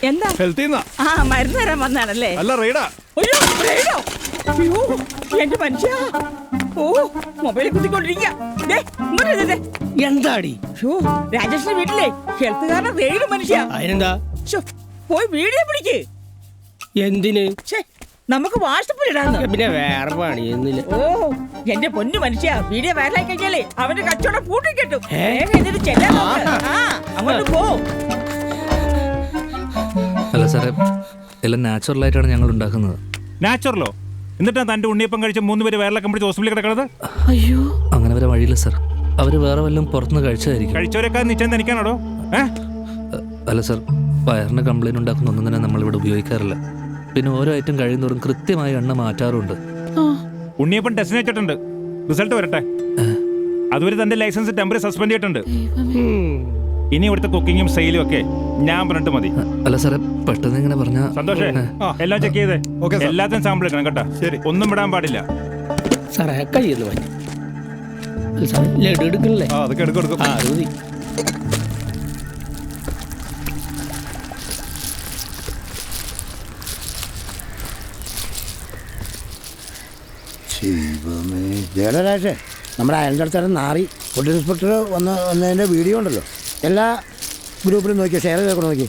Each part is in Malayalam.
എന്താ മരുന്ന് തരാൻ വന്നാണല്ലേ? എന്റെ മനുഷ്യ മൊബൈലിൽ കുത്തിക്കൊണ്ടിരിക്കുക. എന്താടി രാജേഷിന്റെ വീട്ടിലെ ഹെൽത്തുകാരനെ റെയ്ഡ് മനുഷ്യ. അതിനെന്താ? പോയി വീഡിയോ പിടിക്ക്. എന്തിന്? നമുക്ക് വാട്സപ്പിൽ ഇടാന്ന്. പിന്നെ വേറെ പണിയൊന്നുമില്ല. ഓ എന്റെ പൊന്നു മനുഷ്യ, വീഡിയോ വൈറലായി കഴിഞ്ഞാലേ അവന്റെ കച്ചവടം പൂട്ടിക്കിട്ടും. അങ്ങോട്ട് പോ. അല്ല സാറേ, എല്ലാം നാച്ചുറൽ ആയിട്ടാണ് ഞങ്ങൾ ഉണ്ടാക്കുന്നത്. നാച്ചുറലോ? എന്നിട്ടാ തന്റെ ഉണ്ണിയപ്പം കഴിച്ച 3 പേര് വയറിളക്കം പിടിച്ച് ഹോസ്പിറ്റലിൽ കിടക്കുന്നത്? അയ്യോ, അങ്ങനെ വരെ വഴിയില്ല സാർ. അവര് വേറെ വല്ലതും പുറത്തുനിന്ന് കഴിച്ചതായിരിക്കും. കഴിച്ചവരെക്കാൾ നിശ്ചയം തനിക്കാണോ? അല്ല സാർ, വയറിന് കംപ്ലൈന്റ് ഉണ്ടാക്കുന്ന ഒന്നും തന്നെ നമ്മളിവിടെ ഉപയോഗിക്കാറില്ല. പിന്നെ ഓരോ ഐറ്റം കഴിയുന്നതോറും കൃത്യമായി എണ്ണ മാറ്റാറുണ്ട്. ഉണ്ണിയപ്പം ടെസ്റ്റിന് വെച്ചിട്ടുണ്ട്, റിസൾട്ട് വരട്ടെ. അതുവരെ തന്റെ ലൈസൻസ് ടെമ്പററി സസ്പെൻഡ് ചെയ്തിട്ടുണ്ട്. ഇനി ഇവിടുത്തെ കുക്കിങ്ങും സെയിലും ഒക്കെ ഞാൻ പറഞ്ഞിട്ട് മതി. അല്ല സാറേ, പെട്ടെന്ന് ഇങ്ങനെ പറഞ്ഞ സന്തോഷേ, എല്ലാം ചെക്ക് ചെയ്തേ. എല്ലാത്തിനും സാമ്പിൾ എടുക്കണം കേട്ടോ. ശരി, ഒന്നും വിടാൻ പാടില്ല. സാറേ കഴിയുന്നു പറ്റി ലഡു എടുക്കണല്ലേ? അതൊക്കെ എടുക്കും. ജയരാജേ, നമ്മുടെ അയൽക്കാരൻ നാറി ഫുഡ് ഇൻസ്പെക്ടർ വന്നതിൻ്റെ വീഡിയോ ഉണ്ടല്ലോ, എല്ലാ ഗ്രൂപ്പിലും നോക്കിയോ, ഷെയർ ചെയ്തൊക്കെ നോക്കി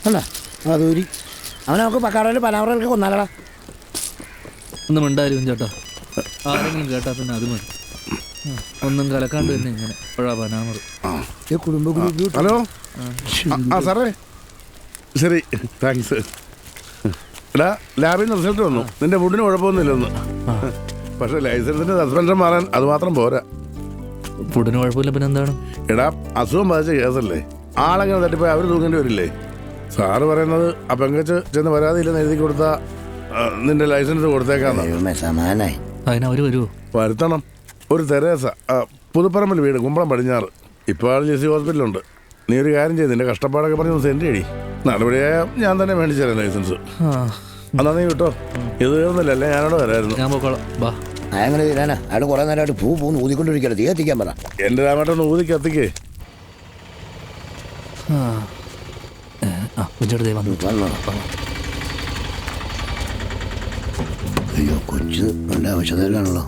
അല്ല അതൂരി അവനെ നമുക്ക് പക്കാറയിൽ പനാവറയിലൊക്കെ കൊന്നാലടാ. ഒന്നും ഉണ്ടായിരുന്നു ചേട്ടാ, ആരെങ്കിലും കേട്ടാ പിന്നെ അത് മതി. ഒന്നും കലക്കാണ്ട് തന്നെ ഇങ്ങനെ പനാമറ്. കുടുംബ ഗ്രൂപ്പ്. ഹലോ സാറേ, ശരി താങ്ക്സ്. എടാ, ലാബിൽ നിന്ന് റിസൾട്ട് വന്നു. നിന്റെ ഫുഡിന് കുഴപ്പമൊന്നുമില്ലെന്ന്. പക്ഷെ ലൈസൻസിന്റെ സസ്പെൻഷൻ മാറാൻ അത് മാത്രം പോരാ. ഫുഡിന് കുഴപ്പമില്ല പിന്നെ എന്താണ്? എടാ, അസുഖം ബാധിച്ച കേസല്ലേ, ആളെങ്ങനെ തട്ടിപ്പോയി അവർ തൂങ്ങേണ്ടി വരില്ലേ? സാറ് പറയുന്നത് ആ പെങ്കച്ച് ചെന്ന് പരാതിയില്ലെന്ന് എഴുതി കൊടുത്താ നിന്റെ ലൈസൻസ് കൊടുത്തേക്കാന്ന്. അതിനവര് വരുമോ? വരുത്തണം. ഒരു തെരേസ, പുതുപ്പറമ്പിൽ വീട്, കുമ്പളം പടിഞ്ഞാറ്. ഇപ്പോൾ ആൾ ജെസി ഹോസ്പിറ്റലുണ്ട്. നീ ഒരു കാര്യം ചെയ്ത് നിന്റെ കഷ്ടപ്പാടൊക്കെ പറഞ്ഞ് സെൻഡ് ചെയ്യടി. നടപടിയായ ഞാൻ തന്നെ മേടിച്ചു ലൈസൻസ്. എന്നാ നീ കിട്ടോ, ഇത് തീർന്നില്ല, അല്ലേ ഞാനോട് വരായിരുന്നു. ഞാൻ പോക്കോളാം. ബാ. അങ്ങനെ തീരാനാ? അയാൾ കുറെ നേരമായിട്ട് പൂന്ന് ഊതിക്കൊണ്ടിരിക്കട്ടെ, തീ എത്തിക്കാൻ പറ. എന്റെ രാമേട്ടൊന്ന് ഊതി കത്തിക്കേ. അയ്യോ, കൊച്ചു നല്ല ആവശ്യത്തിലാണല്ലോ.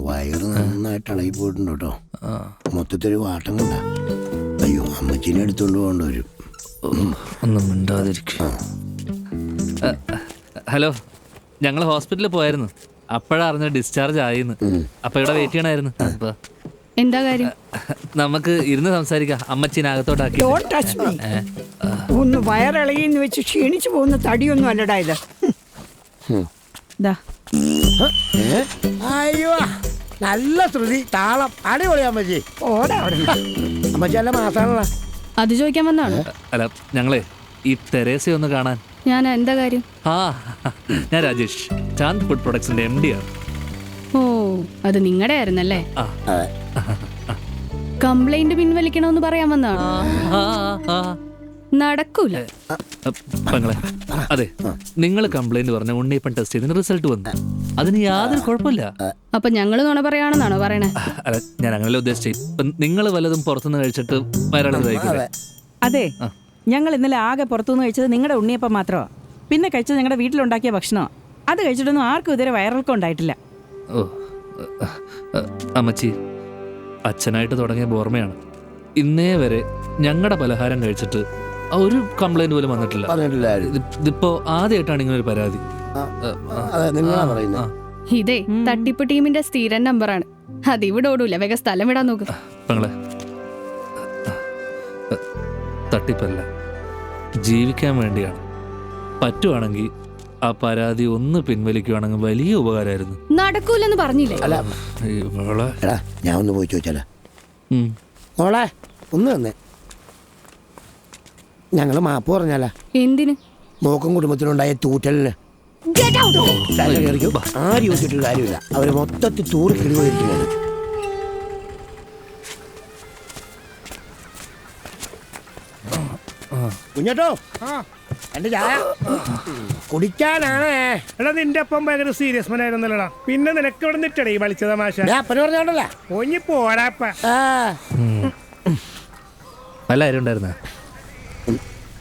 വയറ് നന്നായിട്ട് ഇളകി പോയിട്ടുണ്ട് കേട്ടോ. മൊത്തത്തിൽ വാട്ടം കണ്ട. അയ്യോ, അമ്മച്ചീനെ എടുത്തോണ്ട് പോകേണ്ടി വരും. ഒന്നും മിണ്ടാതിരിക്കും. ഹലോ, ഞങ്ങൾ ഹോസ്പിറ്റലിൽ പോയായിരുന്നു. അപ്പോഴാ അറിഞ്ഞ ഡിസ്ചാർജ് ആയിന്ന്. അപ്പൊ ഇവിടെ വെയിറ്റ് ചെയ്യണമായിരുന്നു. എന്താ കാര്യം? നമുക്ക് ഇരുന്ന് സംസാരിക്കാം. അമ്മച്ചീനകത്തോട്ടാക്കി. ഒന്ന് വയറിളകിന്ന് വെച്ച് ക്ഷീണിച്ചു പോകുന്ന തടിയൊന്നും അല്ലടാ ഇത്. അയ്യോ, നല്ല ശ്രുതി, താളം, അടിപൊളി അമ്മച്ചി. ഓടാ അമ്മച്ചി നല്ല മാസാണല്ലോ. അത് ചോദിക്കാൻ വന്നാണ്. അല്ല, ഞങ്ങളെ ഈ തെരേസ ഒന്ന് കാണാൻ. ഞാൻ എന്താ കാര്യം? ഞാൻ രാജേഷ്, ചാന്ദ് ഫുഡ് പ്രൊഡക്ട്സിന്റെ MD ആണ്. ഓ, അത് നിങ്ങളുടെ ആയിരുന്നല്ലേ? കംപ്ലൈന്റ് പിൻവലിക്കണമെന്ന് പറയാൻ വന്നാണ്. നടക്കൂല. അതെ, നിങ്ങൾ കംപ്ലൈന്റ് പറഞ്ഞ ഉണ്ണിയപ്പൻ ടെസ്റ്റ് ചെയ്തതിന് റിസൾട്ട് വന്നു. അതിന് യാതൊരു കുഴപ്പമില്ല. അപ്പൊ ഞങ്ങള് നുണ പറയാണെന്നാണോ പറയണേ? അല്ല, ഞാൻ അങ്ങനെയല്ല ഉദ്ദേശിച്ചത്. നിങ്ങൾ വല്ലതും പുറത്തുനിന്ന് കഴിച്ചിട്ട് വയറാളെ. അതെ, ഞങ്ങൾ ഇന്നലെ ആകെ പുറത്തുനിന്ന് കഴിച്ചത് നിങ്ങളുടെ ഉണ്ണിയപ്പം മാത്രമാ. പിന്നെ കഴിച്ചത് ഞങ്ങളുടെ വീട്ടിലുണ്ടാക്കിയ ഭക്ഷണമാണ്. അത് കഴിച്ചിട്ടൊന്നും ആർക്കും ഇതുവരെ വയറിളക്കം ഉണ്ടായിട്ടില്ല. ഓ, അമ്മച്ചി അച്ഛനായിട്ട് തുടങ്ങിയ ഓർമ്മയാണ്. ഇന്നേ വരെ ഞങ്ങളുടെ പലഹാരം കഴിച്ചിട്ട് ഒരു കംപ്ലൈന്റ് പോലും വന്നിട്ടില്ല. ഇതിപ്പോ ആദ്യമായിട്ടാണ് ഇങ്ങനെ ഒരു പരാതി. ഇതേ തട്ടിപ്പ് ടീമിന്റെ സ്ഥിരം നമ്പറാണ്. അതിവിടെ ഓടൂല. വേഗം സ്ഥലം വിടാൻ നോക്ക്. തട്ടിപ്പല്ല, ജീവിക്കാൻ വേണ്ടിയാണ്. പറ്റുവാണെങ്കിൽ ആ പരാതി ഒന്ന് പിൻവലിക്കുവാണെങ്കിൽ വലിയ ഉപകാരമായിരുന്നു. നടക്കൂലെന്ന് പറഞ്ഞില്ലേ? ഞാൻ ഒന്ന് പോയി ചോദിച്ചാലോ? മോളെ ഒന്ന് തന്നെ ഞങ്ങള് മാപ്പ് പറഞ്ഞാല. എന്തിന്? മോക്കും കുടുംബത്തിനുണ്ടായ തൂറ്റലിന്. ആരും ചോദിച്ചിട്ടൊരു കാര്യമില്ല. അവര് മൊത്തത്തിൽ തൂറി കിളിപോയിരിക്കുന്നത്. കുഞ്ഞേട്ടോ, എന്റെ ചായ കുടിക്കാനാണേ. എടാ, നിന്റെ അപ്പം ഭയങ്കര സീരിയസ് മനായിരുന്നല്ലടാ. പിന്നെ നിനക്ക് ഇവിടെ നിറ്റടേ ഈ വലിച്ച തമാശ. അപ്പന് പറഞ്ഞോണ്ടല്ല ഒഞ്ഞി പോടാപ്പ. നല്ല കാര്യം ഉണ്ടായിരുന്ന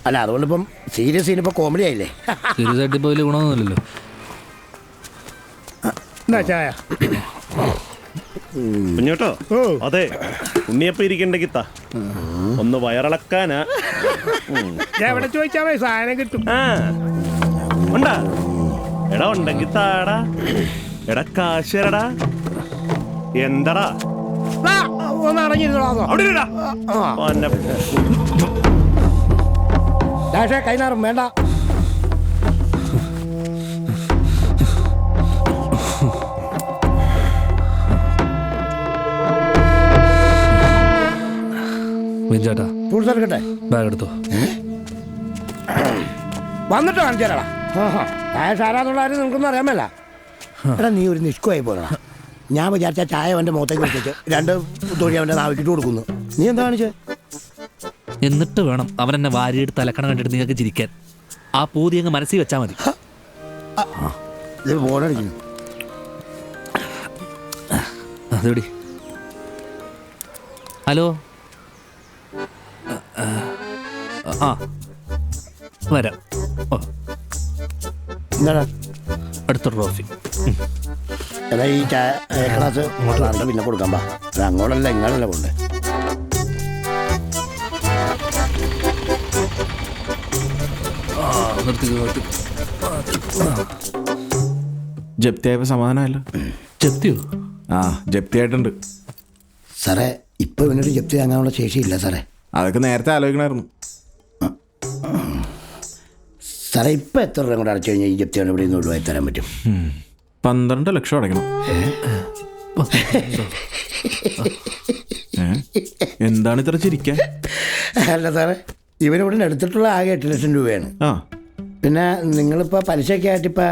അല്ല അതുകൊണ്ടിപ്പം സീരിയസ് സീനിപ്പോൾ കോമഡി ആയില്ലേ? സീരിയസ് ആയിട്ട് ഇപ്പോൾ വലിയ ഗുണമൊന്നുമില്ലല്ലോ. എന്നാ ചായ. കുഞ്ഞോട്ടോ, അതെ ഉണ്ണിയപ്പം ഇരിക്കണ്ടെങ്കിൽ താ, ഒന്ന് വയറിളക്കാനാ. ഞാൻ എവിടെ ചോദിച്ചാൽ മതി, സാധനം കിട്ടും. ആ ഉണ്ടാ എടാ, ഉണ്ടെങ്കിൽ താടാ. എടാ കാശ് തരടാ. എന്തടാ ആ, ഒന്ന് അടങ്ങിയിരുന്നോ? അവിടെ ഇരിടാ. ഓന്നെ ഡാഷേ കൈനാറും വേണ്ട. ചേട്ടാ ഫ്രൂട്ട്സ് എടുക്കട്ടെ? ബാഗ് എടുത്തോ. വന്നിട്ട് കാണിച്ചു തരാടാ. ഡാഷ് ആരാന്നുള്ള കാര്യം നിനക്കൊന്നും അറിയാമല്ല. എടാ നീ ഒരു നിഷ്കുവായി പോകണം. ഞാൻ വിചാരിച്ച ചായ അവൻ്റെ മുഖത്തേക്ക് വെച്ചിട്ട് 2 തൊഴി അവൻ്റെ നാവിക്കിട്ട് കൊടുക്കുന്നു. നീ എന്താ കാണിച്ചേ? എന്നിട്ട് വേണം അവൻ എന്നെ വാരിയിട്ട് തലക്കണ കണ്ടിട്ട് നിങ്ങൾക്ക് ചിരിക്കാൻ. ആ പൂതി അങ്ങ് മനസ്സിൽ വെച്ചാൽ മതി. ഇത് ഫോണടിക്കുന്നു. അതെവിടെ? ഹലോ, ആ വരാം. ഓ, എന്താടാ? അടുത്ത ട്രോഫി. എടാ ഈ ചായ ക്ലാസ് അങ്ങോട്ട് പിന്നെ കൊടുക്കാൻ പാ. അത് അങ്ങോട്ടല്ല ഇങ്ങോട്ടല്ല കൊണ്ട്. ജപ്തിയായപ്പോ സമാധാനമല്ലോ. ചെത്തിയോ? ആ ജപ്തിയായിട്ടുണ്ട് സാറേ. ഇപ്പൊ ഇവനൊരു ജപ്തി താങ്ങാനുള്ള ശേഷിയില്ല സാറേ. അതൊക്കെ നേരത്തെ ആലോചിക്കണമായിരുന്നു. സാറേ ഇപ്പൊ എത്ര രൂപ കൂടെ അടച്ചു കഴിഞ്ഞാൽ ഈ ജപ്തി ഇവിടെ നിന്ന് ഒഴിവായി തരാൻ പറ്റും? 12 ലക്ഷം അടയ്ക്കണം. എന്താണ് ഇത്ര ചിരിക്കാൻ? അല്ല സാറേ, ഇവനിവിടെ എടുത്തിട്ടുള്ള ആകെ 8 ലക്ഷം രൂപയാണ്. ആ പിന്നെ നിങ്ങളിപ്പോൾ പലിശയ്ക്ക് ആയിട്ട് ഇപ്പം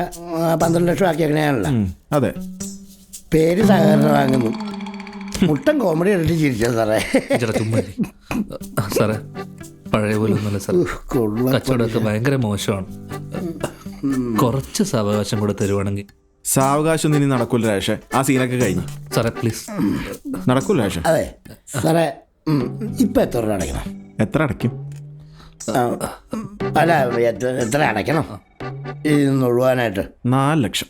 12 ലക്ഷം ആക്കിയേക്കണേയാണല്ലോ. അതെ. പേര് സഹകരണം വാങ്ങുന്നു. മുട്ടൻ കോമഡി എടുത്ത് ചിരിച്ചത് സാറേ. സാറേ പഴയ പോലെ ഒന്നുമല്ല സാർ. കച്ചവടമൊക്കെ ഭയങ്കര മോശമാണ്. കുറച്ച് സാവകാശം കൂടെ തരുവാണെങ്കിൽ. സാവകാശം ഇനി നടക്കൂല രാഷേ. ആ സീനൊക്കെ കഴിഞ്ഞു. സാറേ പ്ലീസ് നടക്കൂല രാഷേ. അതെ സാറേ. ഇപ്പം എത്ര രൂപ അടയ്ക്കണം? എത്ര അടയ്ക്കും? അല്ല എത്ര അടയ്ക്കണം ഇതൊന്ന് ഒഴിവാനായിട്ട്? 4 ലക്ഷം.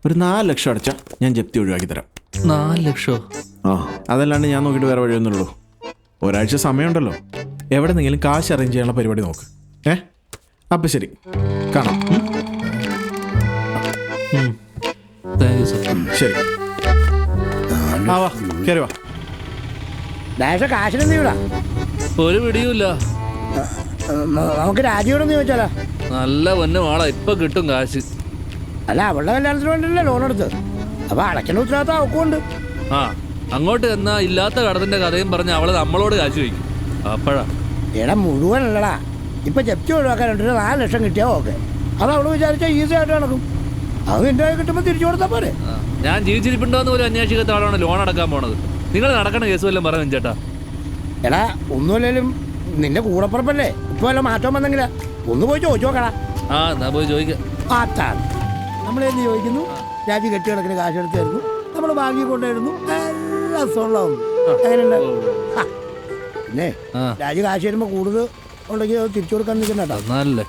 ഒരു 4 ലക്ഷം അടച്ചാൽ ഞാൻ ജപ്തി ഒഴിവാക്കി തരാം. 4 ലക്ഷോ? ആ അതല്ലാണ്ട് ഞാൻ നോക്കിയിട്ട് വേറെ വഴിയൊന്നുള്ളൂ. ഒരാഴ്ച സമയമുണ്ടല്ലോ. എവിടെ നിന്നെങ്കിലും കാശ് അറേഞ്ച് ചെയ്യാനുള്ള പരിപാടി നോക്ക്. അപ്പം ശരി, കാണാം. Thank you sir. ശരി, ആ വാ കയറി വാ. ഡാഷ കാശിനെന്ത് ചെയ്യൂടാ? ഒരു പിടിയുമില്ല. നമുക്ക് രാജിയോടൊന്ന് ചോദിച്ചാലോ? നല്ല പൊന്നു ആളാ, ഇപ്പൊ കിട്ടും കാശ്. അല്ല അവളുടെ കല്യാണത്തിന് വേണ്ടിയല്ലേ ലോൺ എടുത്ത്. അപ്പൊ അടയ്ക്കേണ്ട ഉത്തരവാദിത്തം അവക്കുണ്ട്. ആ അങ്ങോട്ട് എന്നാ ഇല്ലാത്ത കടത്തിന്റെ കഥയും പറഞ്ഞ് അവള് നമ്മളോട് കാശ് ചോദിക്കും. അപ്പഴാ എടാ മുഴുവനല്ലടാ. ഇപ്പൊ ജപ്തി ഒഴിവാക്കാൻ 4 ലക്ഷം കിട്ടിയാൽ ഓക്കെ. അത് അവള് വിചാരിച്ചാൽ ഈസി ആയിട്ട് നടക്കും. അത് നിന്റെ കിട്ടുമ്പോൾ തിരിച്ചു കൊടുത്താൽ പോരെ. ഞാൻ ജീവിച്ചിരിപ്പുണ്ടോന്ന് പോലും അന്വേഷിക്കാത്ത ആളാണ് ലോൺ അടക്കാൻ പോണത്. നിങ്ങൾ നടക്കണ കേസ് വല്ലതും പറഞ്ഞു ചേട്ടാ. എടാ ഒന്നുമില്ലേലും നിന്റെ കൂടപ്പുറപ്പല്ലേ. ഇപ്പൊ വല്ല മാറ്റം വന്നെങ്കിലാ ഒന്ന് പോയി ചോദിച്ചു നോക്കടാ. ആ എന്നാ പോയി ചോദിക്കാം. അതാണ് നമ്മളെന്ത് ചോദിക്കുന്നു. രാജി കെട്ടി കിടക്കുന്ന കാശ് എടുത്ത് തരുന്നു, നമ്മൾ ബാങ്കിൽ കൊണ്ടുവരുന്നു, എല്ലാം സ്വന്തം. അങ്ങനെയുണ്ട്. പിന്നെ രാജി കാശ് തരുമ്പോൾ കൂടുതൽ ഉണ്ടെങ്കിൽ അത് തിരിച്ചു കൊടുക്കാൻ നിൽക്കണ്ട കേട്ടോ. നല്ലേ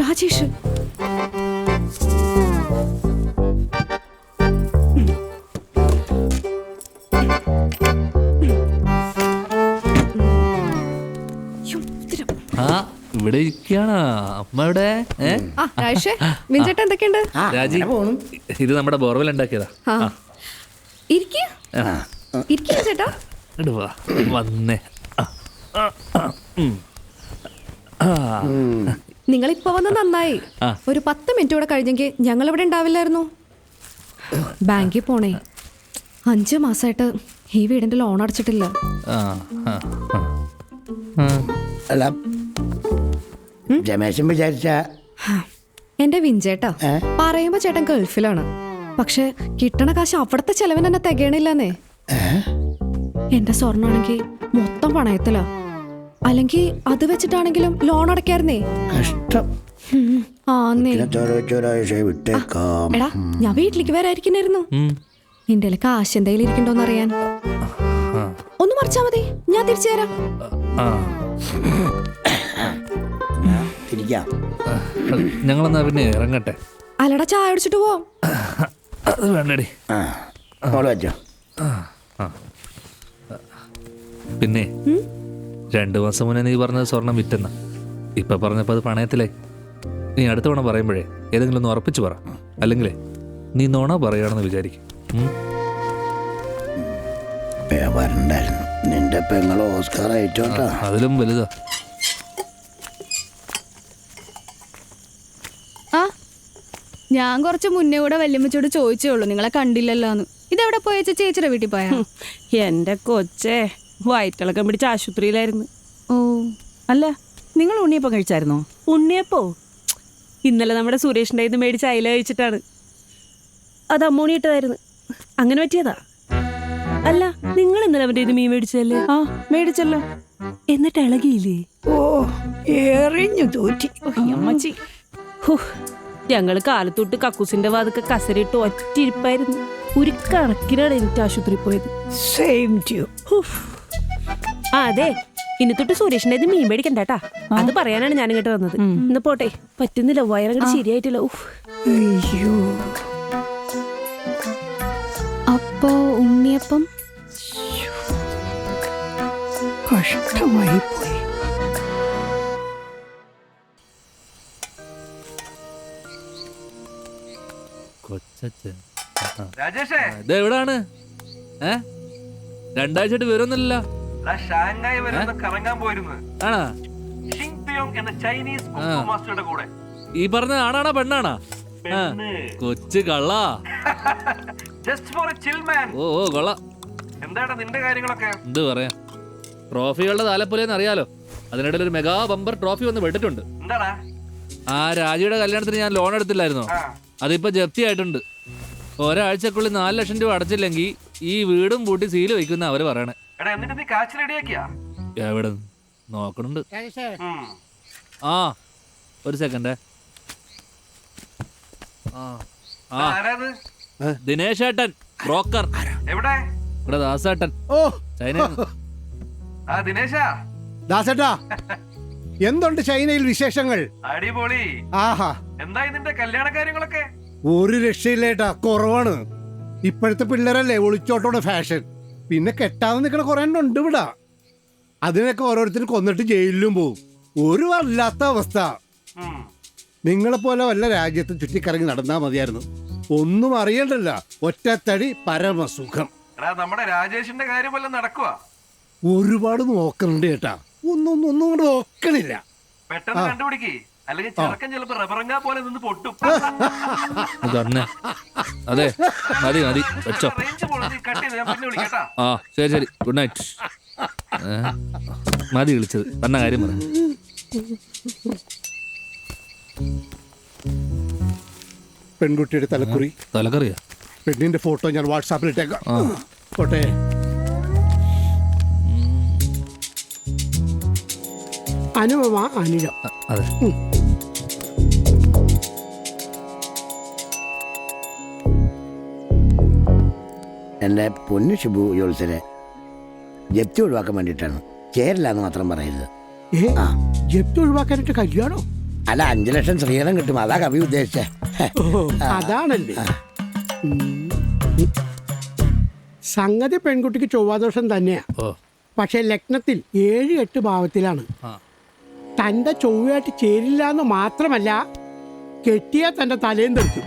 രാജേഷ് ആ ഇവിടെ ഇരിക്കാണ് അമ്മ. ഇവിടെ വിൻചേട്ടൻ എന്തൊക്കെയുണ്ട്? രാജി, ഇത് നമ്മുടെ ബോർവെൽ ഉണ്ടാക്കിയതാ. ചേട്ടാ വാ വന്നേ. നിങ്ങളിപ്പോ വന്ന് നന്നായി. ഒരു 10 മിനിറ്റ് കൂടെ കഴിഞ്ഞെങ്കിൽ ഞങ്ങൾ ഇവിടെ ഉണ്ടാവില്ലായിരുന്നു. ബാങ്കിൽ പോണേ. 5 മാസമായിട്ട് ഈ വീടിന്റെ ലോൺ അടച്ചിട്ടില്ല. അല്ല രമേശൻ വിചാരിച്ച എന്റെ വിൻചേട്ടാ പറയുമ്പോ ചേട്ടൻ ഗൾഫിലാണ്. പക്ഷെ കിട്ടണ കാശ് അവിടത്തെ ചെലവിന് തന്നെ തികയണില്ലെന്നേ. എന്റെ സ്വർണ്ണാണെങ്കിൽ മൊത്തം പണയത്തിലാ. അല്ലെങ്കിൽ അത് വെച്ചിട്ടാണെങ്കിലും ലോൺ അടയ്ക്കായിരുന്നേ. കഷ്ടം. എടാ ഞാൻ വീട്ടിലേക്ക് വരാതിരിക്കുന്നായിരുന്നു. നിന്റെ കാശ് എന്തെങ്കിലും ഇരിക്കണ്ടോന്ന് അറിയാൻ. ഒന്ന് മറിച്ചാ മതി, ഞാൻ തിരിച്ചു തരാം. ആ തിരിക്കാം. ഞങ്ങളെന്നാ പിന്നെ ഇറങ്ങട്ടെ. അല്ലടാ, ചായ അടിച്ചിട്ട് പോവാം. അത് വേണ്ടടി. മോള് വെച്ചോ. പിന്നെ 2 മാസം മുന്നേ നീ പറഞ്ഞത് സ്വർണം വിറ്റെന്ന, ഇപ്പൊ പറഞ്ഞപ്പോ അത് പണയത്തിലായി. നീ അടുത്ത തവണ പറയുമ്പോഴേ ഏതെങ്കിലും ഒന്ന് ഉറപ്പിച്ചു പറ, അല്ലെങ്കിലേ നീ നോണ പറയുകയാണെന്ന് വിചാരിക്കും. വരണ്ടായിരുന്നു. നിന്റെ പെങ്ങള് ഓസ്കാർ ആയിട്ടോട്ടാ. അതിലും വലുതാ. ആ ഞാൻ കുറച്ച് മുന്നേ കൂടെ വല്യമ്മച്ചോട് ചോദിച്ചേ ഉള്ളൂ, നിങ്ങളെ കണ്ടില്ലല്ലോന്ന്. ഇതെവിടെ പോയ ചേച്ചിയുടെ വീട്ടിൽ പോയാ? എന്റെ കൊച്ചേ, വയറ്റിളക്കം പിടിച്ച ആശുപത്രിയിലായിരുന്നു. ഓ അല്ല, നിങ്ങൾ ഉണ്ണിയപ്പം കഴിച്ചായിരുന്നോ? ഉണ്ണിയപ്പോ ഇന്നലെ നമ്മുടെ സുരേഷിന്റെ ഇത് മേടിച്ച് അയില കഴിച്ചിട്ടാണ്. അത് അമ്മോണി ഇട്ടതായിരുന്നു, അങ്ങനെ പറ്റിയതാ. അല്ല, നിങ്ങൾ ഇന്നലെ അവന്റെ ഇത് മീൻ മേടിച്ചല്ലേ? ആ, മേടിച്ചല്ലോ. എന്നിട്ട് ഇളകിയില്ലേ? ഓ, എറിഞ്ഞു തോറ്റി. അമ്മച്ചി, ഞങ്ങള് കാലത്തൊട്ട് കക്കൂസിന്റെ വാതൊക്കെ കസരിട്ട് ഒറ്റിരിപ്പായിരുന്നു. ഒരു കണക്കിനാണ് എനിക്ക് ആശുപത്രി പോയത്. Same too. അതെ, ഇനി തൊട്ട് സുരേഷിന്റെ ഇത് മീൻ മേടിക്കണ്ടാട്ടാ. അത് പറയാനാണ് ഞാൻ ഇങ്ങോട്ട് വന്നത്. ഇന്ന് പോട്ടെ, പറ്റുന്നില്ല, വയറങ്ങോട്ട് ശരിയായിട്ടില്ല. അയ്യോ, അപ്പോ ഉണ്ണിയപ്പം കഷ്ടമായി പോയി. കൊച്ചച്ഛൻ ഇതെവിടാണ്? 2 ആഴ്ചയായിട്ട് വരുന്നില്ലല്ലോ. ഷാങ്ഹായ് വരെ കറങ്ങാൻ പോയിരുന്നു. ആണാ? എന്ന ചൈനീസ് കുക്ക് മാസ്റ്ററുടെ കൂടെ. ഈ പറഞ്ഞ ആണാണോ പെണ്ണാണോ? കൊച്ചു കള്ള. ജസ്റ്റ് ഫോർ എ ചിൽ മാൻ. ഓ കൊള്ള. എന്താടാ നിന്റെ കാര്യങ്ങളൊക്കെ? എന്ത് പറയാ, ട്രോഫികളുടെ താലപ്പൊലിയെന്ന് അറിയാലോ. അതിനിടയിൽ ഒരു മെഗാ ബമ്പർ ട്രോഫി വന്ന് വിട്ടിട്ടുണ്ട്. എന്താടാ? ആ രാജിയുടെ കല്യാണത്തിന് ഞാൻ ലോൺ എടുത്തില്ലായിരുന്നോ, അതിപ്പോ ജപ്തി ആയിട്ടുണ്ട്. ഒരാഴ്ചക്കുള്ളിൽ 4 ലക്ഷം രൂപ അടച്ചില്ലെങ്കിൽ ഈ വീടും പൂട്ടി സീല് വയ്ക്കുന്ന അവര് പറയണേ. എന്നിട്ട് നീ കാശ് റെഡിയാക്കിയാ? എവിടെ നോക്കണുണ്ട്. ആ ഒരു സെക്കൻഡ്. ദിനേശ് ഏട്ടൻ, ബ്രോക്കർ. എവിടെ? ഇവിടെ ദാസേട്ടൻ. ഓ, ചൈനയിൽ. ദിനേശാ. ദാസേട്ടാ, എന്തുണ്ട് ചൈനയിൽ വിശേഷങ്ങൾ? അടിപൊളി. ആഹാ, എന്തായി നിന്റെ കല്യാണ കാര്യങ്ങളൊക്കെ? ഒരു രക്ഷയില്ലേട്ടാ, കുറവാണ്. ഇപ്പോഴത്തെ പിള്ളേരല്ലേ ഒളിച്ചോട്ടോടെ ഫാഷൻ. പിന്നെ കെട്ടാതെ നിൽക്കണ കുറെ ഉണ്ട് ഇവിടെ. അതിനൊക്കെ ഓരോരുത്തരും കൊന്നിട്ട് ജയിലിലും പോവും. ഒരു വല്ലാത്ത അവസ്ഥ. നിങ്ങളെപ്പോലെ വല്ല രാജ്യത്ത് ചുറ്റിക്കറങ്ങി നടന്നാ മതിയായിരുന്നു. ഒന്നും അറിയണ്ടല്ല, ഒറ്റത്തടി പരമസുഖം. നമ്മുടെ രാജേഷിന്റെ കാര്യം വല്ലതും നടക്കുവാ? ഒരുപാട് നോക്കണുണ്ട് ചേട്ടാ, ഒന്നും കൊണ്ട് നോക്കണില്ല. പെട്ടെന്ന് കണ്ടുപിടിക്കേ, അല്ലെങ്കിൽ ചെറുക്കൻ ചിലപ്പോ റബറങ്ങാ പോലെ നിന്ന് പൊട്ടും. അതെ, മതി മതി വെച്ചോ. കട്ട് ചെയ്ത് ഞാൻ പിന്നെ വിളിക്കാട്ടാ. ആ ശരി ശരി, ഗുഡ് നൈറ്റ്. മതി വിളിച്ചത്, പറഞ്ഞ കാര്യം പറഞ്ഞു. പെൺകുട്ടിയുടെ തലക്കുറി, തലക്കറിയാ? പെണ്ണിന്റെ ഫോട്ടോ ഞാൻ വാട്സാപ്പിൽ ഇട്ടേക്കാം. പോട്ടെ. അനുപമ അനിഴം. അതെ. എൻ്റെ പൊന്നു ഷിബു ജോത്സരെ ജപ്തി ഒഴിവാക്കാൻ വേണ്ടിയിട്ടാണ്. ചേരില്ലാന്ന് മാത്രം പറയരുത്. ജപ്തി ഒഴിവാക്കാനായിട്ട് കല്യാണോ? അല്ല, 5 ലക്ഷം സ്ത്രീധനം കിട്ടും, അതാ കവി ഉദ്ദേശിച്ചേ. അതാണല്ലേ സംഗതി. പെൺകുട്ടിക്ക് ചൊവ്വാദോഷം തന്നെയാ, പക്ഷെ ലഗ്നത്തിൽ 7-8 ഭാവത്തിലാണ്. തന്റെ ചൊവ്വയായിട്ട് ചേരില്ല എന്ന് മാത്രമല്ല, കെട്ടിയാൽ തന്റെ തലയും തെറിക്കും.